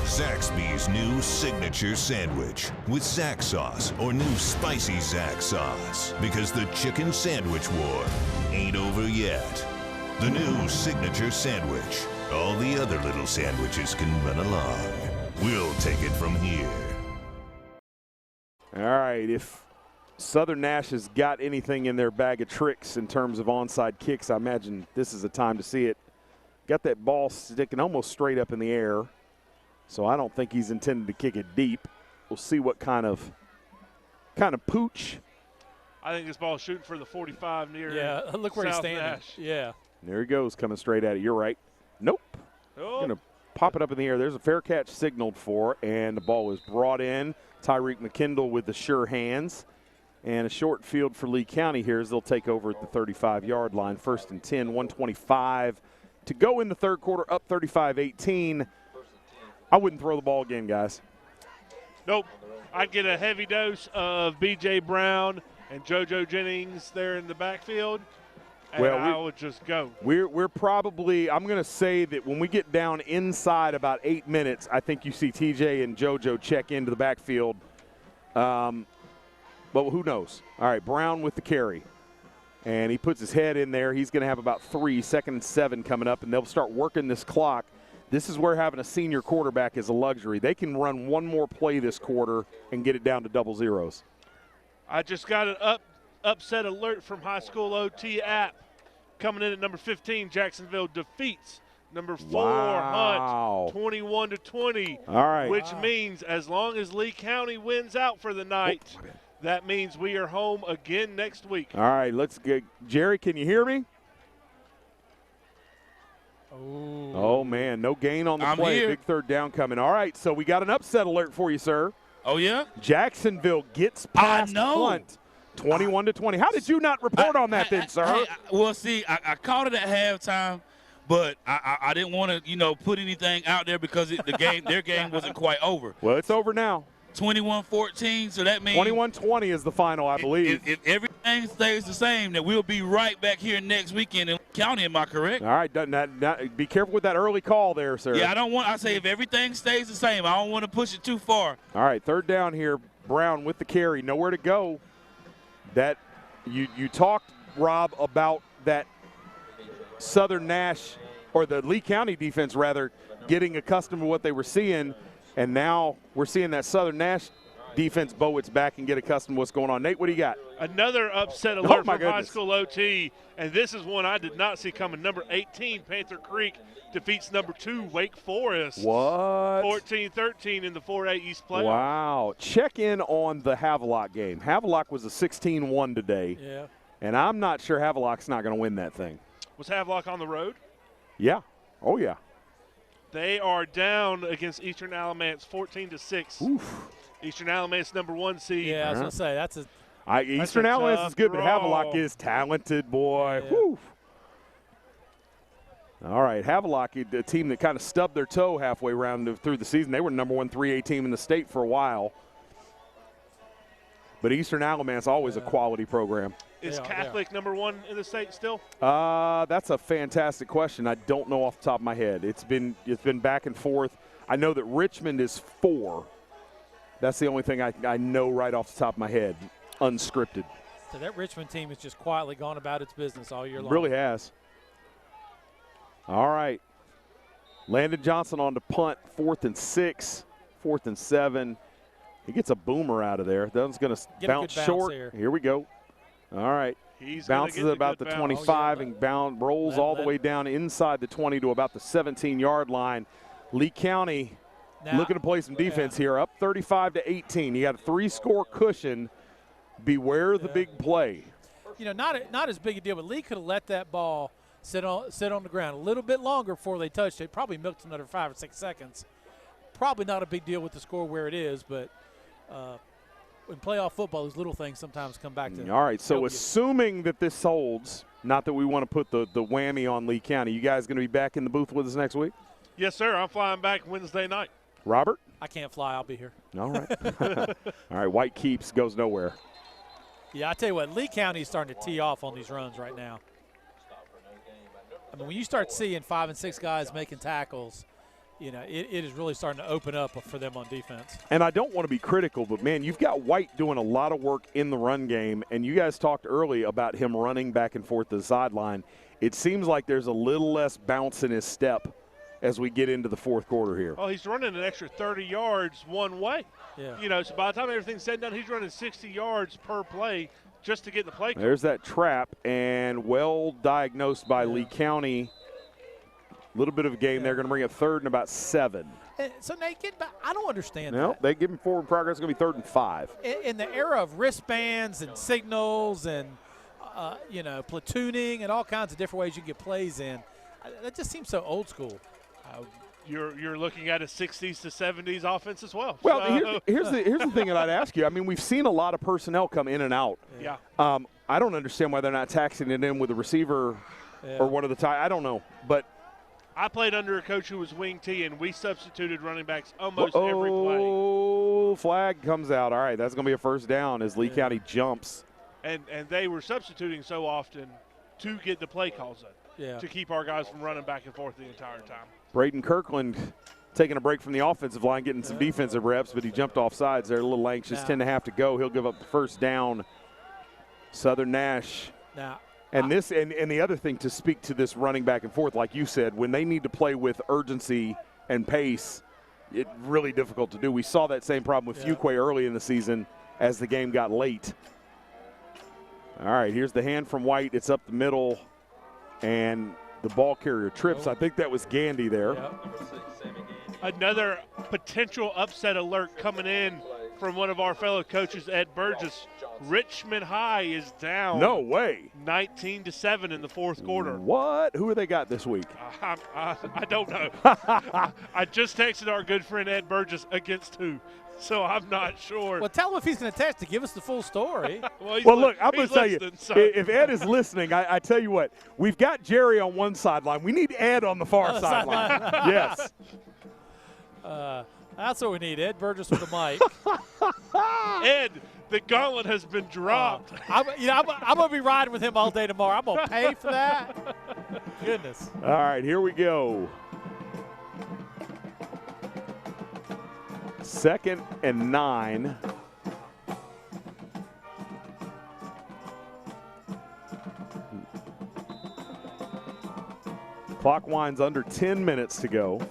Zaxby's new signature sandwich with Zax sauce or new spicy Zax sauce, because the chicken sandwich war ain't over yet. The new signature sandwich. All the other little sandwiches can run along. We'll take it from here. All right, if Southern Nash has got anything in their bag of tricks in terms of onside kicks, I imagine this is a time to see it. Got that ball sticking almost straight up in the air, so I don't think he's intended to kick it deep. We'll see what kind of pooch. I think this ball's shooting for the 45 near. Yeah, look where South he's standing. Nash. Yeah. There he goes, coming straight at it. You're right. Nope. Oh. Going to pop it up in the air. There's a fair catch signaled for, and the ball is brought in. Tyreek McKindle with the sure hands. And a short field for Lee County here as they'll take over at the 35-yard line. 1st and 10, 1:25 to go in the third quarter, up 35-18. I wouldn't throw the ball again, guys. Nope. I'd get a heavy dose of B.J. Brown and JoJo Jennings there in the backfield. And Well, I would just go. We're probably, I'm going to say that when we get down inside about 8 minutes, I think you see TJ and JoJo check into the backfield. But who knows? All right, Brown with the carry. And he puts his head in there. He's going to have about 3, 2nd and 7 coming up, and they'll start working this clock. This is where having a senior quarterback is a luxury. They can run one more play this quarter and get it down to double zeros. I just got an upset alert from High School OT app. Coming in at number 15, Jacksonville defeats number 4, Wow. Hunt, 21-20. All right. Which means as long as Lee County wins out for the night, that means we are home again next week. All right, let's get Jerry, can you hear me? Oh, man, no gain on the play. Here. Big third down coming. All right, so we got an upset alert for you, sir. Oh, yeah? Jacksonville gets past Hunt, 21-20. How did you not report on that then, sir? Well, see, I called it at halftime, but I didn't want to, put anything out there because their game wasn't quite over. Well, it's over now. 21-14, so that means 21-20 is the final, I believe. If everything stays the same, then we'll be right back here next weekend in Lee County. Am I correct? All right, be careful with that early call there, sir. Yeah, I say if everything stays the same, I don't want to push it too far. All right, third down here. Brown with the carry, nowhere to go. That you talked, Rob, about that Southern Nash, or the Lee County defense rather, getting accustomed to what they were seeing. And now we're seeing that Southern Nash defense bow its back and get accustomed to what's going on. Nate, what do you got? Another upset alert from goodness. High School OT, and this is one I did not see coming. Number 18, Panther Creek, defeats number 2, Wake Forest. What? 14-13 in the 4A East playoff. Wow. Check in on the Havelock game. Havelock was a 16-1 today. Yeah. And I'm not sure Havelock's not going to win that thing. Was Havelock on the road? Yeah. Oh, yeah. They are down against Eastern Alamance 14-6. Oof. Eastern Alamance number 1 seed. Yeah, I was going to say, that's Eastern a Alamance tough is good, but draw. Havelock is talented, boy. Yeah. Whew. All right, Havelock, a team that kind of stubbed their toe halfway around through the season. They were number 1 3A team in the state for a while. But Eastern Alamance always a quality program. Is Catholic number 1 in the state still? That's a fantastic question. I don't know off the top of my head. It's been back and forth. I know that Richmond is 4. That's the only thing I know right off the top of my head, unscripted. So that Richmond team has just quietly gone about its business all year long. Really has. All right. Landon Johnson on the punt, 4th and 6, 4th and 7. He gets a boomer out of there. That one's going to bounce short. Here we go. All right. Bounces at about the 25 and rolls all the way down inside the 20 to about the 17-yard line. Lee County looking to play some defense here, up 35-18. You got a 3-score cushion. Beware the big play. Not as big a deal, but Lee could have let that ball sit on the ground a little bit longer before they touched it. Probably milked another 5 or 6 seconds. Probably not a big deal with the score where it is, but in playoff football, those little things sometimes come back to. All right, so assuming that this holds, not that we want to put the whammy on Lee County, you guys going to be back in the booth with us next week? Yes, sir. I'm flying back Wednesday night. Robert? I can't fly. I'll be here. All right. All right, White Keeps goes nowhere. Yeah, I tell you what, Lee County is starting to tee off on these runs right now. I mean, when you start seeing 5 and 6 guys making tackles, it is really starting to open up for them on defense. And I don't want to be critical, but, man, you've got White doing a lot of work in the run game, and you guys talked early about him running back and forth to the sideline. It seems like there's a little less bounce in his step as we get into the fourth quarter here. Oh, he's running an extra 30 yards one way. Yeah. So by the time everything's said and done, he's running 60 yards per play just to get the play. There's that trap, and well diagnosed by Lee County. A little bit of a game. They're going to bring a 3rd and about 7. So, Nate, I don't understand No, that. they give him forward progress. It's going to be 3rd and 5. In the era of wristbands and signals and, platooning and all kinds of different ways you can get plays in, that just seems so old school. You're looking at a 60s to 70s offense as well. Well, here's the thing that I'd ask you. I mean, we've seen a lot of personnel come in and out. Yeah. I don't understand why they're not taxing it in with a receiver or one of the tie. I don't know, but I played under a coach who was wing T, and we substituted running backs almost every play. Oh, flag comes out. All right, that's going to be a first down as Lee County jumps. and they were substituting so often to get the play calls in, to keep our guys from running back and forth the entire time. Braden Kirkland taking a break from the offensive line, getting some defensive reps, but he jumped off sides there, a little anxious. 10.5 to go. He'll give up the first down. Southern Nash. Now, and the other thing, to speak to this running back and forth, like you said, when they need to play with urgency and pace, it's really difficult to do. We saw that same problem with Fuquay early in the season as the game got late. All right, here's the hand from White. It's up the middle, and the ball carrier trips. I think that was Gandy there. Another potential upset alert coming in from one of our fellow coaches, Ed Burgess. Richmond High is down. No way. 19-7 in the fourth quarter. What? Who have they got this week? I don't know. I just texted our good friend Ed Burgess against who, so I'm not sure. Well, tell him if he's going to text to give us the full story. well, look, I'm going to tell you, if Ed is listening, I tell you what, we've got Jerry on one sideline. We need Ed on the far sideline. Yes. That's what we need, Ed Burgess with the mic. Ed, the gauntlet has been dropped. I'm going to be riding with him all day tomorrow. I'm going to pay for that. Goodness. All right, here we go. 2nd and 9. Clock winds under 10 minutes to go.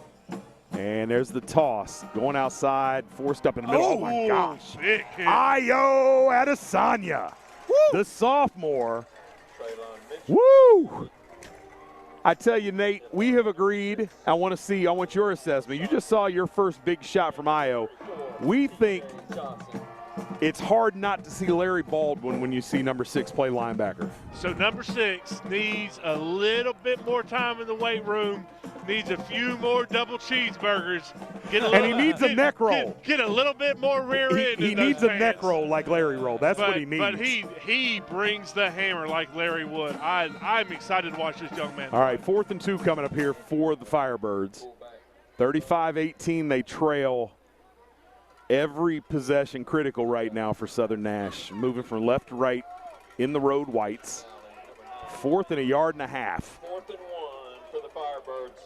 And there's the toss. Going outside, forced up in the middle. Oh, my gosh. Ayo Adesanya, the sophomore. Woo! I tell you, Nate, we have agreed. I want your assessment. You just saw your first big shot from Ayo. We think it's hard not to see Larry Baldwin when you see number 6 play linebacker. So number 6 needs a little bit more time in the weight room, needs a few more double cheeseburgers. And he needs a neck roll. Get a little bit more rear end. He needs a neck roll like Larry rolled. That's what he needs. But he brings the hammer like Larry would. I'm excited to watch this young man. All right, 4th and 2 coming up here for the Firebirds. 35-18, they trail. Every possession critical right now for Southern Nash. Moving from left to right in the road, Whites. 4th and 1.5 yards. 4th and 1 for the Firebirds.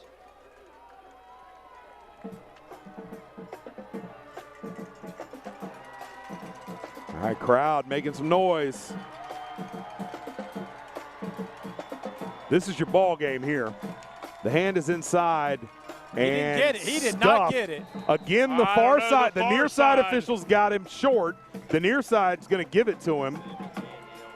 All right, crowd making some noise. This is your ball game here. The hand is inside. He didn't get it. He did not get it. Again, the far side, the near side officials got him short. The near side's going to give it to him.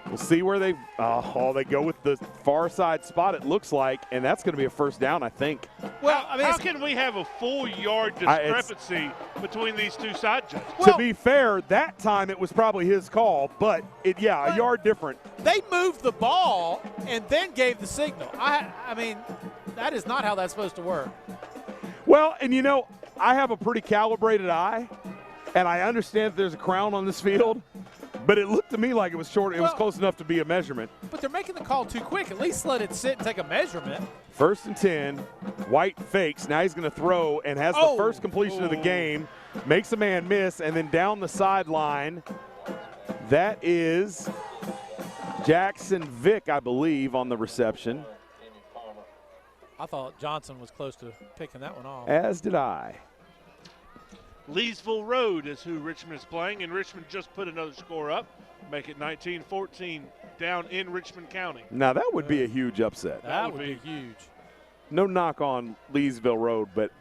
We'll see where they go with the far side spot, it looks like, and that's going to be a first down, I think. Well, I mean, how can we have a full yard discrepancy between these two side judges? Well, to be fair, that time it was probably his call, but a yard different. They moved the ball and then gave the signal. I mean, that is not how that's supposed to work. Well, and I have a pretty calibrated eye, and I understand that there's a crown on this field, but it looked to me like it was short. It was close enough to be a measurement. But they're making the call too quick. At least let it sit and take a measurement. 1st and 10. White fakes. Now he's going to throw and has the first completion of the game. Makes a man miss, and then down the sideline, that is Jackson Vick, I believe, on the reception. I thought Johnson was close to picking that one off. As did I. Leesville Road is who Richmond is playing, and Richmond just put another score up, make it 19-14 down in Richmond County. Now that would be a huge upset. That would be huge. No knock on Leesville Road, but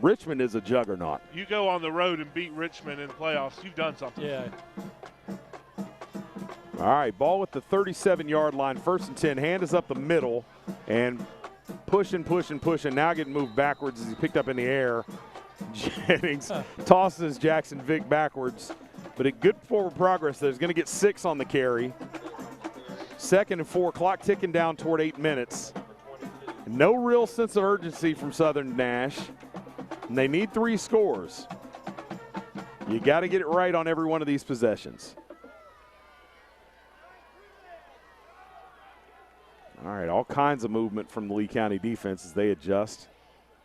Richmond is a juggernaut. You go on the road and beat Richmond in the playoffs, you've done something. Yeah. All right, ball at the 37-yard line, 1st and 10. Hand is up the middle, and pushing. Now getting moved backwards as he picked up in the air. Jennings tosses Jackson Vick backwards, but a good forward progress. There's going to get 6 on the carry. 2nd and 4, clock ticking down toward 8 minutes. No real sense of urgency from Southern Nash, and they need 3 scores. You got to get it right on every one of these possessions. All right, all kinds of movement from the Lee County defense as they adjust.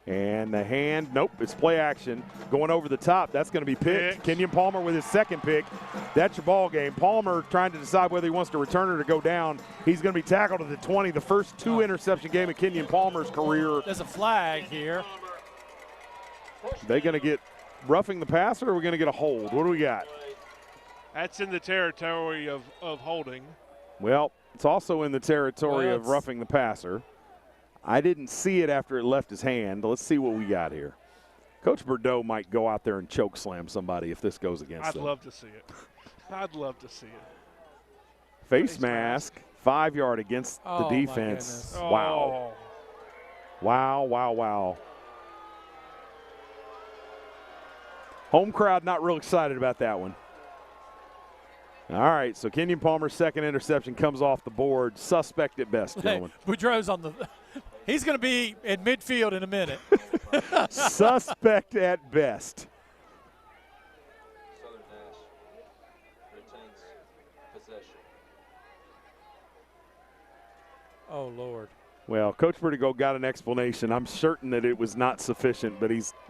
And the hand, nope, it's play action. Going over the top, that's going to be picked. Kenyon Palmer with his second pick. That's your ball game. Palmer trying to decide whether he wants to return it or go down. He's going to be tackled at the 20. The first 2 interception game of Kenyon Palmer's career. There's a flag here. They going to get roughing the passer, or are we going to get a hold? What do we got? That's in the territory of holding. Well, it's also in the territory of roughing the passer. I didn't see it after it left his hand. Let's see what we got here. Coach Bordeaux might go out there and choke slam somebody if this goes against him. I'd love to see it. I'd love to see it. Face mask, 5-yard against the defense. Wow. Wow, wow, wow. Home crowd not real excited about that one. All right, so Kenyon Palmer's second interception comes off the board. Suspect at best, gentlemen. Boudreaux's on the – he's going to be in midfield in a minute. Suspect at best. Southern Nash retains possession. Oh, Lord. Well, Coach Vertigo got an explanation. I'm certain that it was not sufficient, but he's –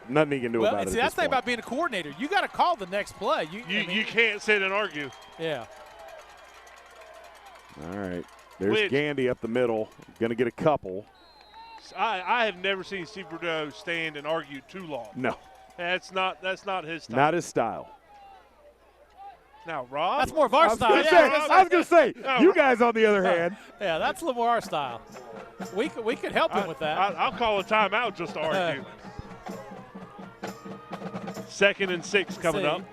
nothing he can do about it. See, that's the thing about being a coordinator. You got to call the next play. You can't sit and argue. Yeah. All right. There's Gandy up the middle. Going to get a couple. I have never seen Steve Bordeaux stand and argue too long. No. That's not his style. Not his style. Now, Rob. That's more of our style. I was going to say, you guys on the other hand. Yeah, that's a little more our style. We could help him with that. I'll call a timeout just to argue. 2nd and 6 coming up.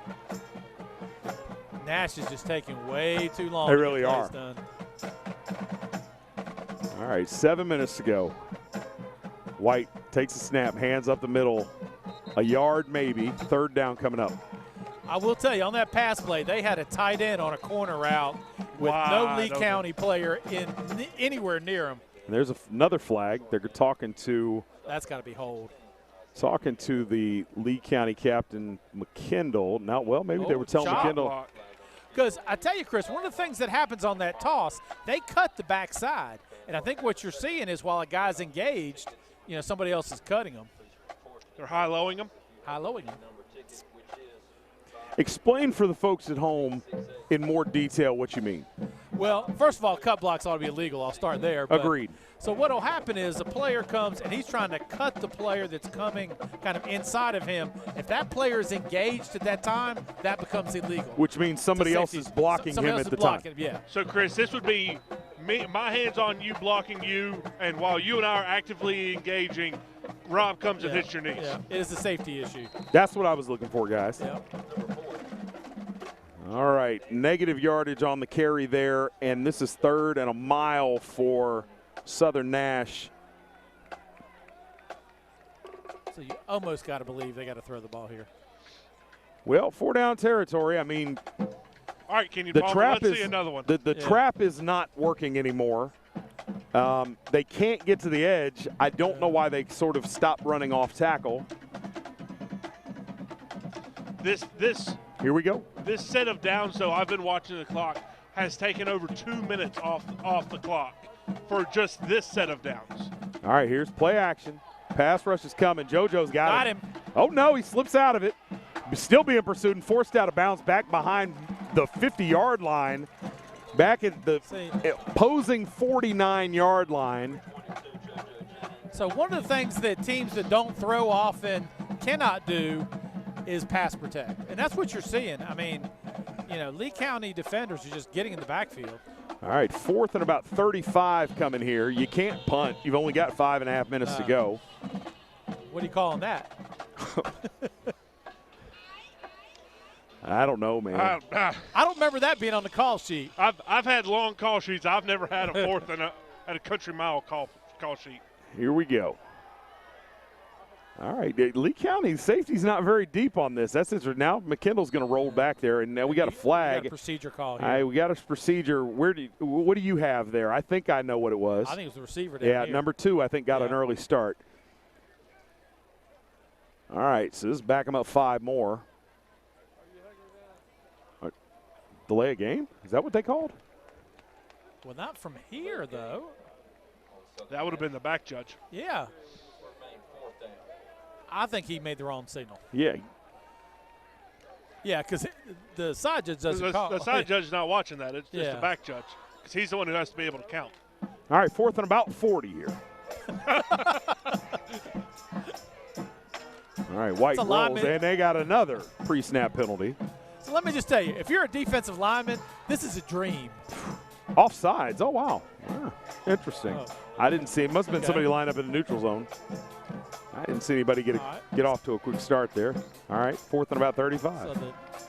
Nash is just taking way too long. They really are. Done. All right, 7 minutes to go. White takes a snap, hands up the middle. A yard maybe. 3rd down coming up. I will tell you, on that pass play, they had a tight end on a corner route with no Lee County player anywhere near him. And there's another flag. They're talking to. That's got to be hold. Talking to the Lee County captain, McKendall. Now, well, maybe they were telling McKendall. Because I tell you, Chris, one of the things that happens on that toss, they cut the backside. And I think what you're seeing is while a guy's engaged, somebody else is cutting him. They're high-lowing him? High-lowing him. Explain for the folks at home in more detail what you mean. Well, first of all, cut blocks ought to be illegal. I'll start there. Agreed. So what will happen is a player comes and he's trying to cut the player that's coming kind of inside of him. If that player is engaged at that time, that becomes illegal. Which means somebody else is blocking him at the time. Yeah. So, Chris, this would be my hands on you blocking you, and while you and I are actively engaging, Rob comes and hits your knees. Yeah, it is a safety issue. That's what I was looking for, guys. Yeah. All right, negative yardage on the carry there, and this is 3rd and a mile for Southern Nash. So you almost got to believe they got to throw the ball here. Well, 4-down territory. I mean, all right, can you let's see another one. The trap is not working anymore. They can't get to the edge. I don't know why they sort of stopped running off tackle. Here we go. This set of downs, though, I've been watching the clock, has taken over 2 minutes off the clock for just this set of downs. All right, here's play action. Pass rush is coming. JoJo's got him. Oh, no, he slips out of it. Still being pursued and forced out of bounds back behind the 50-yard line. Back at the opposing 49-yard line. So one of the things that teams that don't throw often cannot do is pass protect. And that's what you're seeing. I mean, Lee County defenders are just getting in the backfield. All right, 4th and about 35 coming here. You can't punt. You've only got 5.5 minutes to go. What are you calling that? I don't know, man. I don't remember that being on the call sheet. I've had long call sheets. I've never had a 4th and a country mile call sheet. Here we go. All right, Lee County safety's not very deep on this. That's it. Now McKendall's going to roll back there, and now we got a flag. We got a procedure call here. All right, we got a procedure. What do you have there? I think I know what it was. I think it was the receiver down here. Number 2, I think, got an early start. All right, so this is back them up 5 more. Delay a game? Is that what they called? Well, not from here, though. That would have been the back judge. Yeah. I think he made the wrong signal. Yeah. Yeah, because the side judge doesn't call. The side judge is not watching that. It's just the back judge, because he's the one who has to be able to count. All right, 4th and about 40 here. All right, White rolls, and they got another pre-snap penalty. So let me just tell you, if you're a defensive lineman, this is a dream. Offsides. Oh, wow. Interesting. Oh. I didn't see it. Must have been somebody lined up in the neutral zone. I didn't see anybody get off to a quick start there. All right, 4th and about 35. So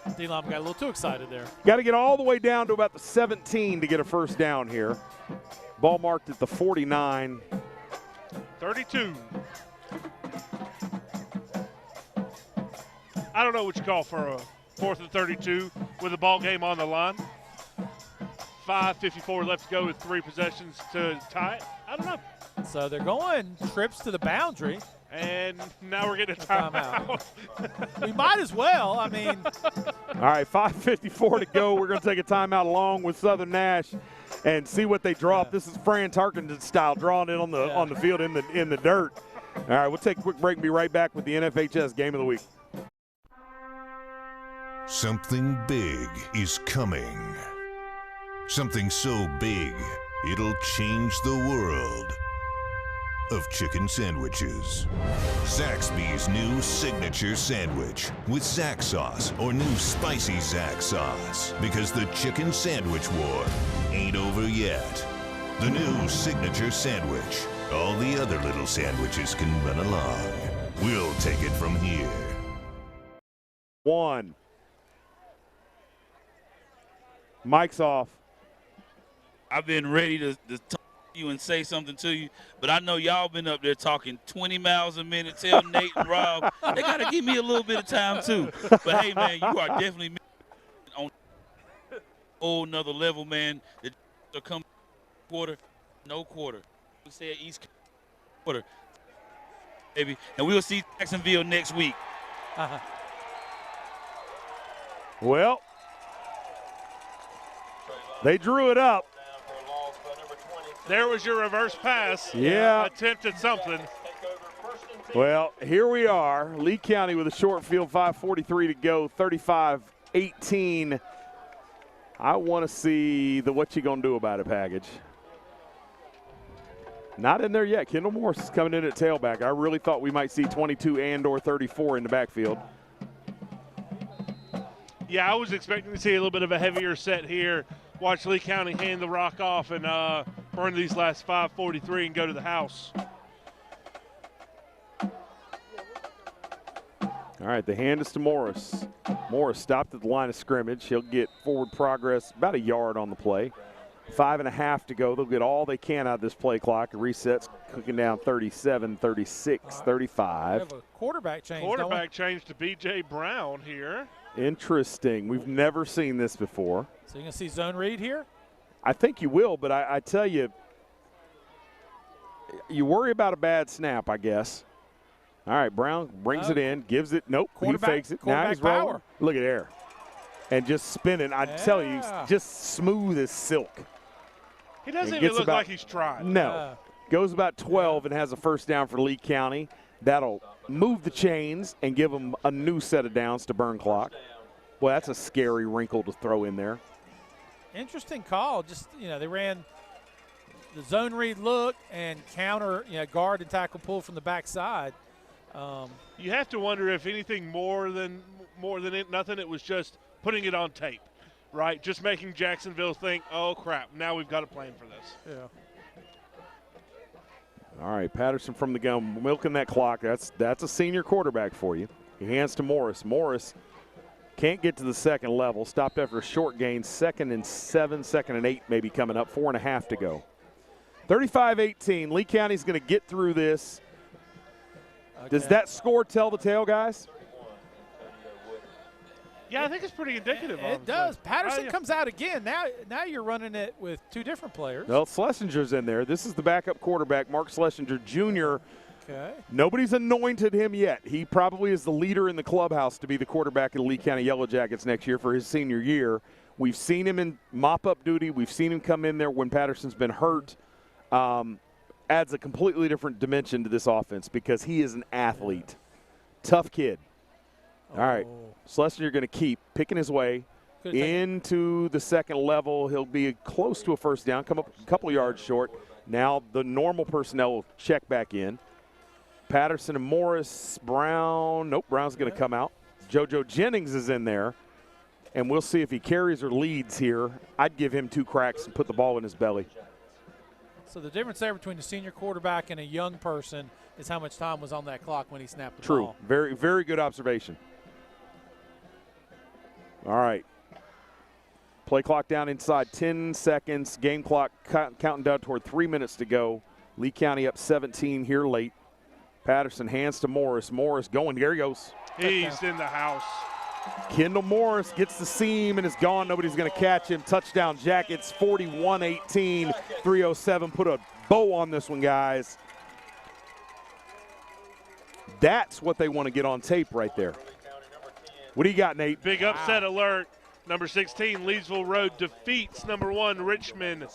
the D-line got a little too excited there. Got to get all the way down to about the 17 to get a first down here. Ball marked at the 49. 32. I don't know what you call for a 4th and 32 with the ball game on the line. 5:54 left to go with 3 possessions to tie it. I don't know. So they're going trips to the boundary. And now we're getting a timeout. We might as well. I mean. All right, 5:54 to go. We're going to take a timeout along with Southern Nash and see what they drop. This is Fran Tarkenton style, drawing it on the field in the dirt. All right, we'll take a quick break and be right back with the NFHS Game of the Week. Something big is coming. Something so big, it'll change the world of chicken sandwiches. Zaxby's new signature sandwich with Zax sauce or new spicy Zax sauce, because the chicken sandwich war ain't over yet. The new signature sandwich. All the other little sandwiches can run along. We'll take it from here. 1. Mic's off. I've been ready to talk to you and say something to you, but I know y'all been up there talking 20 miles a minute. Tell Nate and Rob, they got to give me a little bit of time too. But, hey, man, you are definitely on a whole nother level, man. The are coming quarter, no quarter. We said East quarter, baby. And we'll see Jacksonville next week. Well, they drew it up. There was your reverse pass. Yeah. Attempt at something. Well, here we are. Lee County with a short field, 5:43 to go, 35-18. I want to see the what you gonna do about it package. Not in there yet. Kendall Morris is coming in at tailback. I really thought we might see 22 and or 34 in the backfield. Yeah, I was expecting to see a little bit of a heavier set here. Watch Lee County hand the rock off and burn these last 5:43 and go to the house. All right, the hand is to Morris. Morris stopped at the line of scrimmage. He'll get forward progress about a yard on the play. 5.5 to go. They'll get all they can out of this play clock. It resets, cooking down 37, 36, 35. We have a quarterback change. Quarterback change to B.J. Brown here. Interesting. We've never seen this before. So you're going to see zone read here? I think you will, but I tell you, you worry about a bad snap, I guess. All right, Brown brings it in, gives it. Nope, he fakes it. Now he's rolling. Look at there. And just spinning. I tell you, just smooth as silk. He doesn't even look like he's trying. No. Goes about 12 and has a first down for Lee County. That'll move the chains and give them a new set of downs to burn clock. Boy, that's a scary wrinkle to throw in there. Interesting call. Just, they ran the zone read look and counter, guard and tackle pull from the backside. You have to wonder if anything more than nothing, it was just putting it on tape, right? Just making Jacksonville think, oh, crap, now we've got a plan for this. Yeah. All right, Patterson from the gun, milking that clock. That's a senior quarterback for you. He hands to Morris. Morris can't get to the second level. Stopped after a short gain. 2nd and 7, 2nd and 8 maybe coming up. 4.5 to go. 35-18. Lee County's going to get through this. Okay. Does that score tell the tale, guys? Yeah, I think it's pretty indicative. It does. Patterson comes out again. Now you're running it with 2 different players. Well, Schlesinger's in there. This is the backup quarterback, Mark Schlesinger Jr. Okay. Nobody's anointed him yet. He probably is the leader in the clubhouse to be the quarterback of the Lee County Yellow Jackets next year for his senior year. We've seen him in mop-up duty. We've seen him come in there when Patterson's been hurt. Adds a completely different dimension to this offense because he is an athlete. Tough kid. All right. Schlesinger, you're going to keep picking his way into the second level. He'll be close to a first down, come up a couple yards short. Now the normal personnel will check back in. Patterson and Morris, Brown. Nope, Brown's going to come out. JoJo Jennings is in there. And we'll see if he carries or leads here. I'd give him 2 cracks and put the ball in his belly. So the difference there between a senior quarterback and a young person is how much time was on that clock when he snapped the ball. True. Very, very good observation. All right. Play clock down inside 10 seconds. Game clock counting down toward 3 minutes to go. Lee County up 17 here late. Patterson hands to Morris. Morris going. There he goes. He's in the house. Kendall Morris gets the seam and is gone. Nobody's going to catch him. Touchdown Jackets, 41-18, 3:07. Put a bow on this one, guys. That's what they want to get on tape right there. What do you got, Nate? Big upset alert. Number 16, Leesville Road defeats number 1, Richmond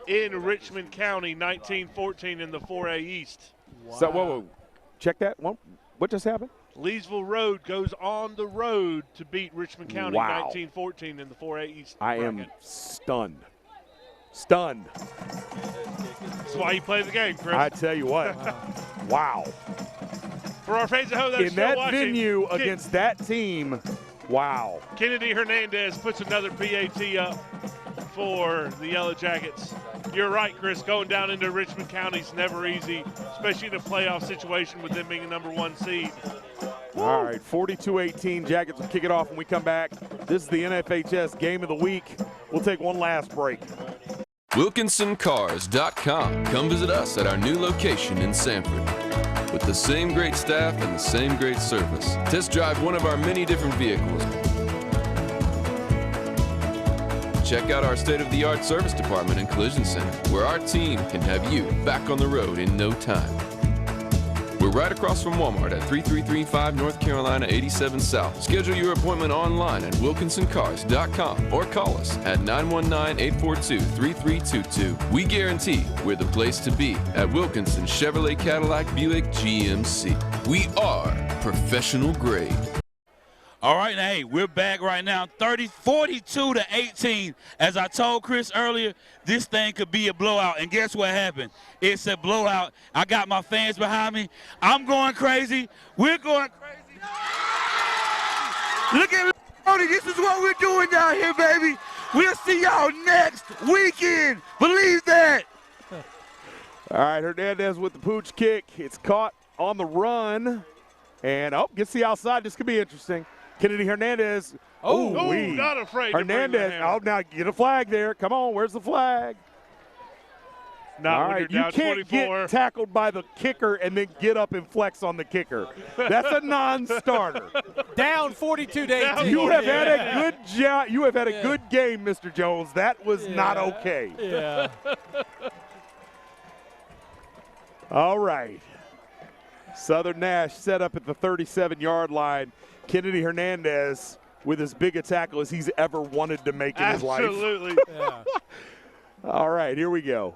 in Richmond County, 19-14 in the 4A East. Wow. So, whoa. Check that. What just happened? Leesville Road goes on the road to beat Richmond County 19-14 in the 4A East I bracket. am stunned. Stunned. That's why you play the game, Chris. I tell you what. Wow. For our fans at home that are in still that watching, venue against that team, wow. Kennedy Hernandez puts another PAT up for the Yellow Jackets. You're right, Chris. Going down into Richmond County is never easy, especially in a playoff situation with them being a number 1 seed. All right, 42-18. Jackets will kick it off when we come back. This is the NFHS Game of the Week. We'll take one last break. WilkinsonCars.com. Come visit us at our new location in Sanford. With the same great staff and the same great service. Test drive one of our many different vehicles. Check out our state-of-the-art service department and collision center, where our team can have you back on the road in no time. We're right across from Walmart at 3335 North Carolina 87 South. Schedule your appointment online at WilkinsonCars.com or call us at 919-842-3322. We guarantee we're the place to be at Wilkinson Chevrolet Cadillac Buick GMC. We are professional grade. All right, now, hey, we're back right now, 42-18. As I told Chris earlier, this thing could be a blowout, and guess what happened? It's a blowout. I got my fans behind me. I'm going crazy. We're going crazy. Look at me, Tony. This is what we're doing down here, baby. We'll see y'all next weekend. Believe that. All right, Hernandez with the pooch kick. It's caught on the run. And, gets the outside. This could be interesting. Kennedy Hernandez. Not afraid Hernandez. Now get a flag there. Come on, where's the flag? Not all right, you can't 24. get tackled by the kicker and then get up and flex on the kicker. That's a non-starter. Down 42-18. You have had a good job. You have had a good game, Mr. Jones. That was not okay. Yeah. All right. Southern Nash set up at the 37-yard line. Kennedy Hernandez with as big a tackle as he's ever wanted to make in his life. Absolutely. All right, here we go.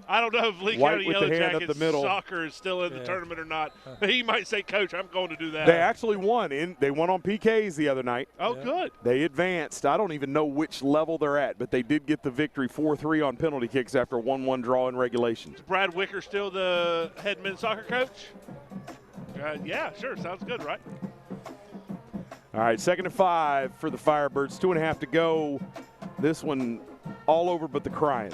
I don't know if Lee White County with Yellow the hand up Jackets the middle. soccer is still in the tournament or not. But he might say, Coach, I'm going to do that. They actually won. They won on PKs the other night. Oh, good. They advanced. I don't even know which level they're at, but they did get the victory 4-3 on penalty kicks after a 1-1 draw in regulation. Is Brad Wicker still the head men's soccer coach? Yeah, sure. Sounds good, right? All right, 2nd and 5 for the Firebirds. 2.5 to go. This one all over but the crying.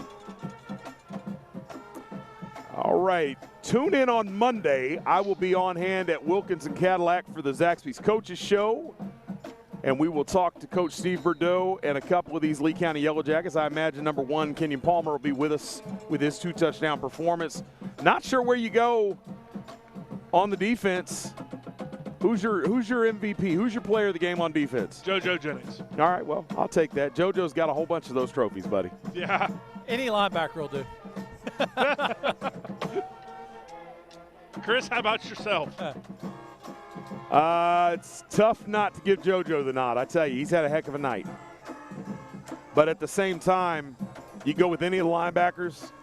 All right, tune in on Monday. I will be on hand at Wilkinson Cadillac for the Zaxby's Coaches Show, and we will talk to Coach Steve Bordeaux and a couple of these Lee County Yellow Jackets. I imagine number 1, Kenyon Palmer, will be with us with his 2-touchdown performance. Not sure where you go on the defense. Who's your MVP? Who's your player of the game on defense? JoJo Jennings. All right, well, I'll take that. JoJo's got a whole bunch of those trophies, buddy. Yeah. Any linebacker will do. Chris, how about yourself? It's tough not to give JoJo the nod. I tell you, he's had a heck of a night. But at the same time, you go with any of the linebackers.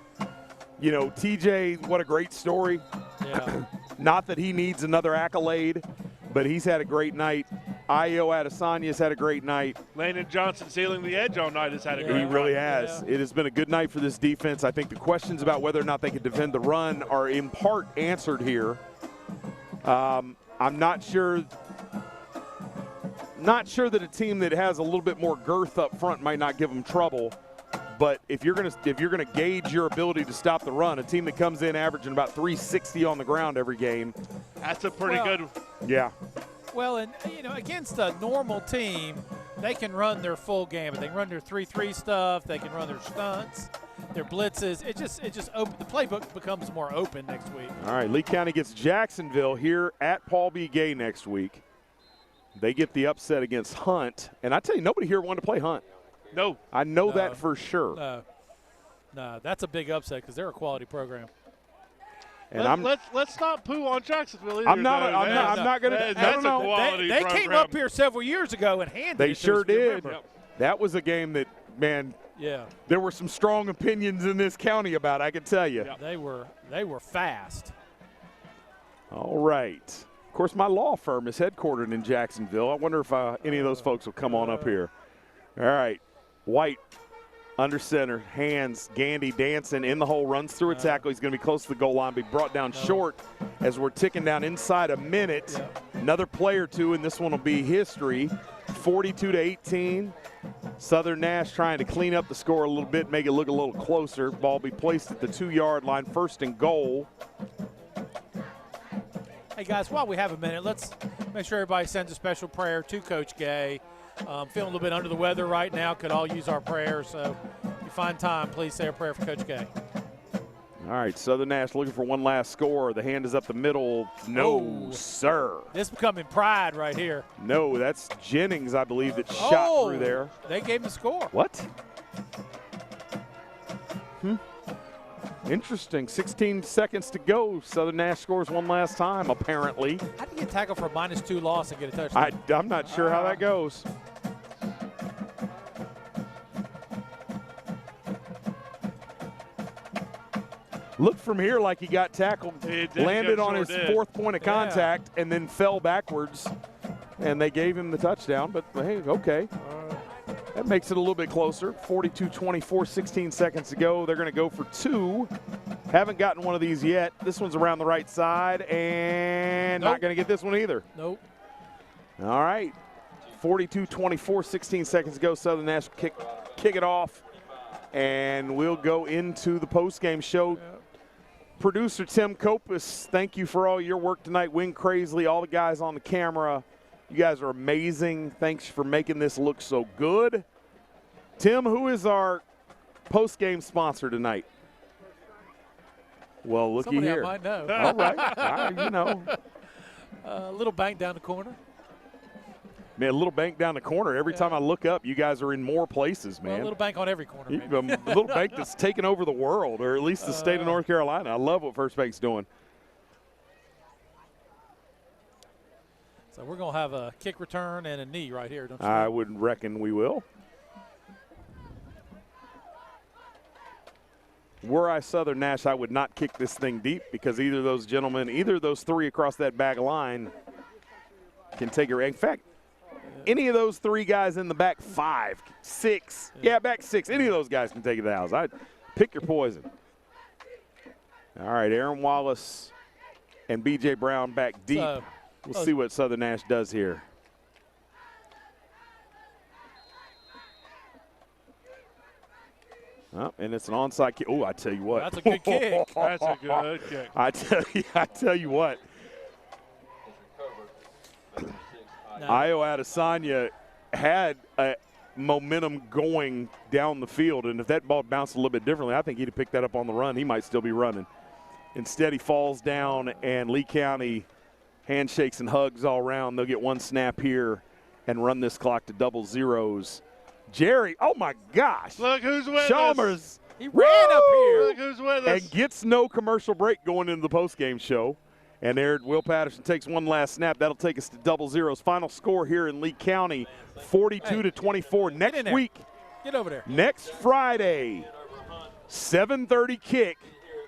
You know, TJ, what a great story. Yeah. Not that he needs another accolade, but he's had a great night. Ayo Adesanya's had a great night. Landon Johnson sealing the edge all night has had a great night. He really has. Yeah. It has been a good night for this defense. I think the questions about whether or not they can defend the run are in part answered here. I'm not sure that a team that has a little bit more girth up front might not give them trouble. But if you're gonna gauge your ability to stop the run, a team that comes in averaging about 360 on the ground every game, that's a pretty good. Yeah. Well, and against a normal team, they can run their full game. They can run their 3-3 stuff. They can run their stunts, their blitzes. It just the playbook becomes more open next week. All right, Lee County gets Jacksonville here at Paul B. Gay next week. They get the upset against Hunt, and I tell you, nobody here wanted to play Hunt. No. I know that for sure. No, that's a big upset because they're a quality program. And let's not poo on Jacksonville either. I'm not going to. That's a quality They program. came up here several years ago and handed it. They sure did. Yep. That was a game that, man. Yeah. There were some strong opinions in this county about it, I can tell you. Yeah. They were fast. All right. Of course, my law firm is headquartered in Jacksonville. I wonder if any of those folks will come on up here. All right. White under center, hands, Gandy dancing in the hole, runs through a tackle. He's going to be close to the goal line, be brought down short as we're ticking down inside a minute. Yep. Another play or two, and this one will be history. 42-18. Southern Nash trying to clean up the score a little bit, make it look a little closer. Ball be placed at the 2-yard line, 1st and goal. Hey, guys, while we have a minute, let's make sure everybody sends a special prayer to Coach Gay. Feeling a little bit under the weather right now. Could all use our prayers. So if you find time, please say a prayer for Coach Gay. All right, Southern Nash looking for one last score. The hand is up the middle. No, sir. This becoming pride right here. No, that's Jennings, I believe, that shot through there. They gave him the score. What? Interesting. 16 seconds to go. Southern Nash scores one last time, apparently. How do you get tackled for a -2 loss and get a touchdown? I'm not sure how that goes. Looked from here like he got tackled, landed on his 4th point of contact, and then fell backwards, and they gave him the touchdown. But, hey, okay. That makes it a little bit closer. 42-24, 16 seconds to go. They're going to go for 2. Haven't gotten one of these yet. This one's around the right side, and not going to get this one either. Nope. All right. 42-24, 16 seconds to go. Southern Nash kick it off, and we'll go into the postgame show. Producer Tim Kopus, thank you for all your work tonight. Win Crazley, all the guys on the camera. You guys are amazing. Thanks for making this look so good. Tim, who is our post-game sponsor tonight? Well, looky Somebody here. I might know. All right. You know. A little bank down the corner. Man, a little bank down the corner. Every time I look up, you guys are in more places, man. Well, a little bank on every corner. A little bank that's taken over the world, or at least the state of North Carolina. I love what First Bank's doing. So we're going to have a kick return and a knee right here, don't you? I would reckon we will. Were I Southern Nash, I would not kick this thing deep because either of those 3 across that back line can take it. In fact, any of those 3 guys in the back 5, 6, back 6, any of those guys can take it to the house. I'd pick your poison. All right, Aaron Wallace and B.J. Brown back deep. We'll see what Southern Nash does here. Oh, and it's an onside kick. Oh, I tell you what. That's a good kick. That's a good kick. I tell you what. Ayo Adesanya had a momentum going down the field, and if that ball bounced a little bit differently, I think he'd have picked that up on the run. He might still be running. Instead, he falls down, and Lee County handshakes and hugs all around. They'll get one snap here and run this clock to double zeros. Jerry, oh my gosh. Look who's with Chalmers. us. He ran up here. Look who's with us. And gets no commercial break going into the postgame show. And there, Will Patterson takes one last snap. That'll take us to double zeros. Final score here in Lee County, 42-24. Next week. Get over there. Next Friday, 7:30 kick.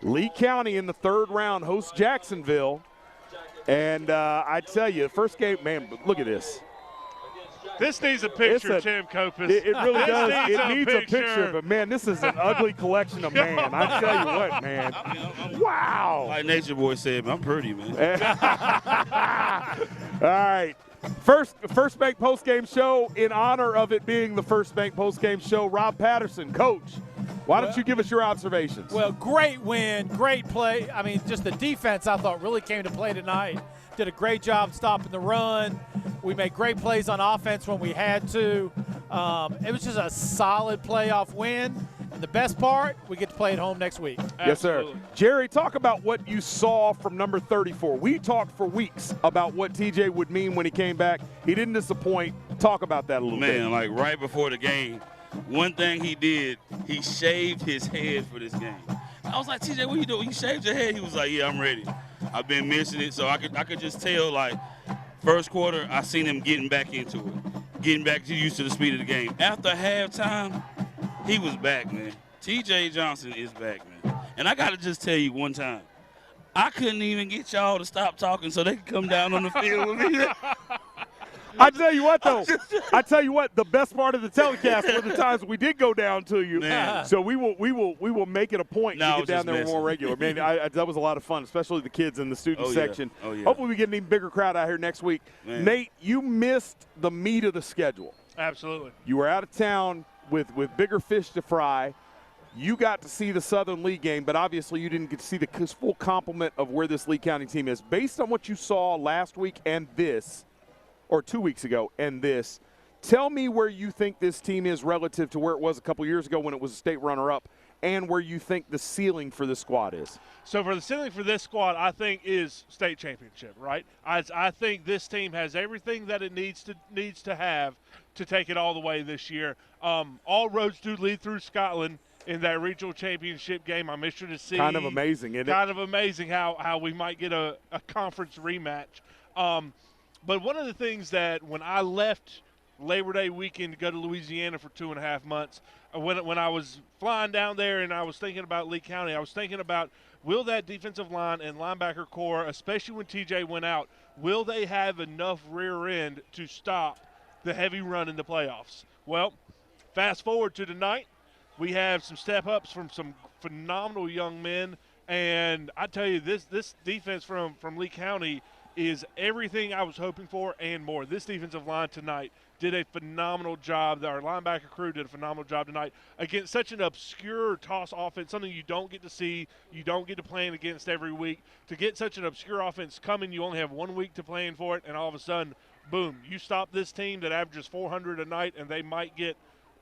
Lee County in the 3rd round hosts Jacksonville. And I tell you, the first game, man, look at this. This needs a picture, Tim Kopis. It really does. It needs a picture, but, man, this is an ugly collection of man. I tell you what, man. Wow. Like Nature Boy said, I'm pretty, man. All right. First Bank Postgame Show, in honor of it being the First Bank Postgame Show. Rob Patterson, Coach, why don't you give us your observations? Well, great win, great play. I mean, just the defense I thought really came to play tonight. Did a great job stopping the run. We made great plays on offense when we had to. It was just a solid playoff win. And the best part, we get to play at home next week. Yes, sir. Jerry, talk about what you saw from number 34. We talked for weeks about what TJ would mean when he came back. He didn't disappoint. Talk about that a little bit. Man, like right before the game, one thing he did, he shaved his head for this game. I was like, TJ, what you doing? You shaved your head? He was like, yeah, I'm ready. I've been missing it. So I could just tell, like, first quarter, I seen him getting back into it, getting back used to the speed of the game. After halftime, he was back, man. TJ Johnson is back, man. And I got to just tell you one time, I couldn't even get y'all to stop talking so they could come down on the field with me. I tell you what, though. I tell you what. The best part of the telecast were the times we did go down to you. Man. So we will make it a point to get down there more regular. Man, that was a lot of fun, especially the kids in the student section. Oh, yeah. Hopefully we get an even bigger crowd out here next week. Man. Nate, you missed the meat of the schedule. Absolutely. You were out of town with bigger fish to fry. You got to see the Southern League game, but obviously you didn't get to see the full complement of where this Lee County team is. Based on what you saw last week and this, or 2 weeks ago and this, tell me where you think this team is relative to where it was a couple years ago when it was a state runner-up, and where you think the ceiling for this squad is. So for the ceiling for this squad, I think is state championship, right? I think this team has everything that it needs to have to take it all the way this year. All roads do lead through Scotland in that regional championship game. I'm interested to see. Kind of amazing, isn't it? Kind of amazing how we might get a conference rematch. But one of the things that when I left Labor Day weekend to go to Louisiana for 2.5 months, when I was flying down there and I was thinking about Lee County, I was thinking about, will that defensive line and linebacker core, especially when TJ went out, will they have enough rear end to stop the heavy run in the playoffs? Well, fast forward to tonight, we have some step-ups from some phenomenal young men, and I tell you, this defense from Lee County is everything I was hoping for and more. This defensive line tonight did a phenomenal job. Our linebacker crew did a phenomenal job tonight against such an obscure toss offense, something you don't get to see, you don't get to plan against every week. To get such an obscure offense coming, you only have 1 week to plan for it, and all of a sudden, boom, you stop this team that averages 400 a night, and they might get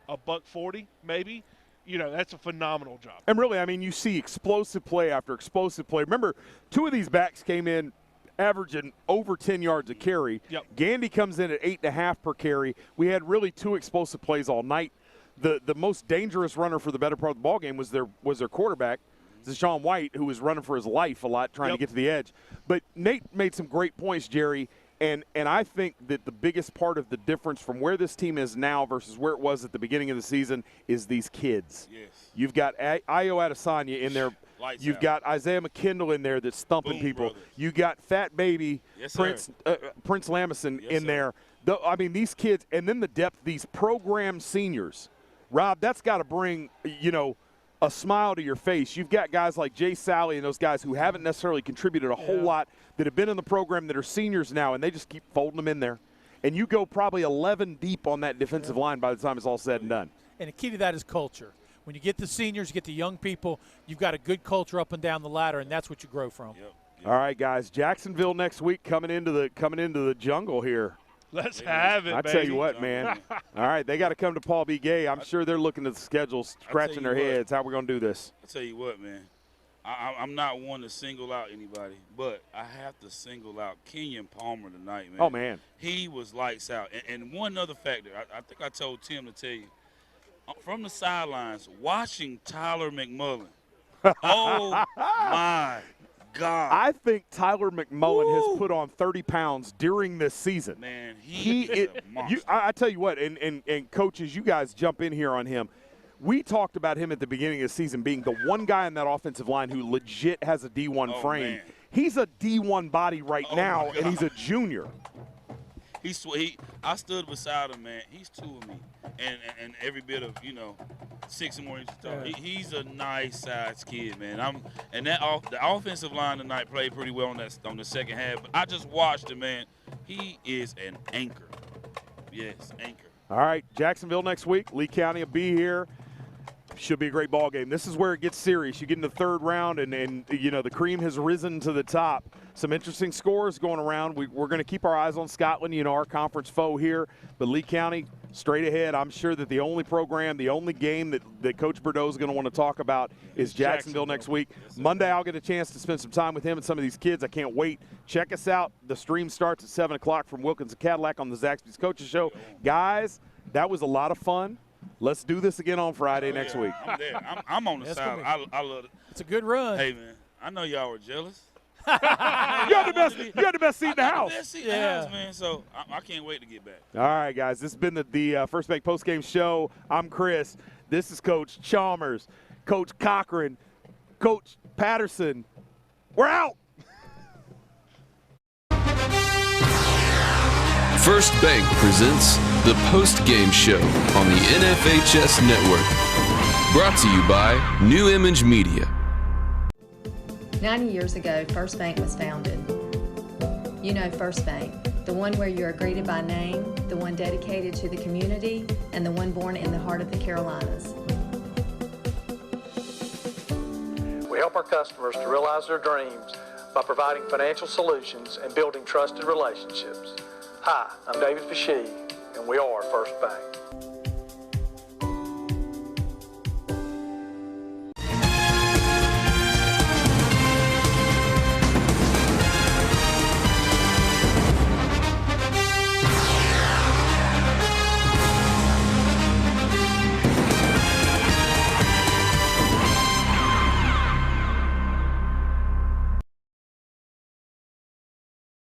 $140 maybe. You know, that's a phenomenal job. And really, I mean, you see explosive play after explosive play. Remember, 2 of these backs came in averaging over 10 yards a carry. Yep. Gandy comes in at 8.5 per carry. We had really 2 explosive plays all night. The most dangerous runner for the better part of the ball game was their quarterback, Deshaun White, who was running for his life a lot trying to get to the edge. But Nate made some great points, Jerry, and I think that the biggest part of the difference from where this team is now versus where it was at the beginning of the season is these kids. Yes. You've got Ayo Adesanya in there. You've got Isaiah McKindle in there that's thumping people. Brothers. You got Fat Baby, Yes, Prince Lamison Yes, in sir. there. I mean, these kids, and then the depth, these program seniors. Rob, that's got to bring, a smile to your face. You've got guys like Jay Sally and those guys who haven't necessarily contributed a whole lot that have been in the program that are seniors now, and they just keep folding them in there. And you go probably 11 deep on that defensive line by the time it's all said and done. And the key to that is culture. When you get the seniors, you get the young people, you've got a good culture up and down the ladder, and that's what you grow from. Yep. All right, guys, Jacksonville next week coming into the jungle here. Let's have it, I baby. tell you what, man. All right, they got to come to Paul B. Gay. I'm sure they're looking at the schedule, scratching their heads. How we going to do this? I tell you what, man. I'm not one to single out anybody, but I have to single out Kenyon Palmer tonight, man. Oh, man. He was lights out. And one other factor, I think I told Tim to tell you, from the sidelines, watching Tyler McMullen. Oh, my God. I think Tyler McMullen has put on 30 pounds during this season. Man, he is a monster. I tell you what, and coaches, you guys jump in here on him. We talked about him at the beginning of the season being the one guy in that offensive line who legit has a D1 frame. Man. He's a D1 body right now, and he's a junior. I stood beside him, man. He's 2 of me, and every bit of 6 more inches tall. Yeah. He's a nice sized kid, man. The offensive line tonight played pretty well on the second half. But I just watched him, man. He is an anchor. Yes, anchor. All right, Jacksonville next week. Lee County will be here. Should be a great ball game. This is where it gets serious. You get in the third round, and the cream has risen to the top. Some interesting scores going around. We're going to keep our eyes on Scotland, our conference foe here. But Lee County, straight ahead. I'm sure that the only program, the only game that Coach Bordeaux is going to want to talk about is Jacksonville next week. Yes, Monday, I'll get a chance to spend some time with him and some of these kids. I can't wait. Check us out. The stream starts at 7 o'clock from Wilkins and Cadillac on the Zaxby's Coaches Show. Guys, that was a lot of fun. Let's do this again on Friday next week. I'm there. I'm on the side. I love it. It's a good run. Hey, man, I know y'all were jealous. You had the best seat in the house. The best seat in the house, man. So I can't wait to get back. All right, guys. This has been the First Bank Postgame Show. I'm Chris. This is Coach Chalmers, Coach Cochran, Coach Patterson. We're out. First Bank presents the Postgame Show on the NFHS Network. Brought to you by New Image Media. 90 years ago, First Bank was founded. First Bank, the one where you are greeted by name, the one dedicated to the community, and the one born in the heart of the Carolinas. We help our customers to realize their dreams by providing financial solutions and building trusted relationships. Hi, I'm David Fashee, and we are First Bank.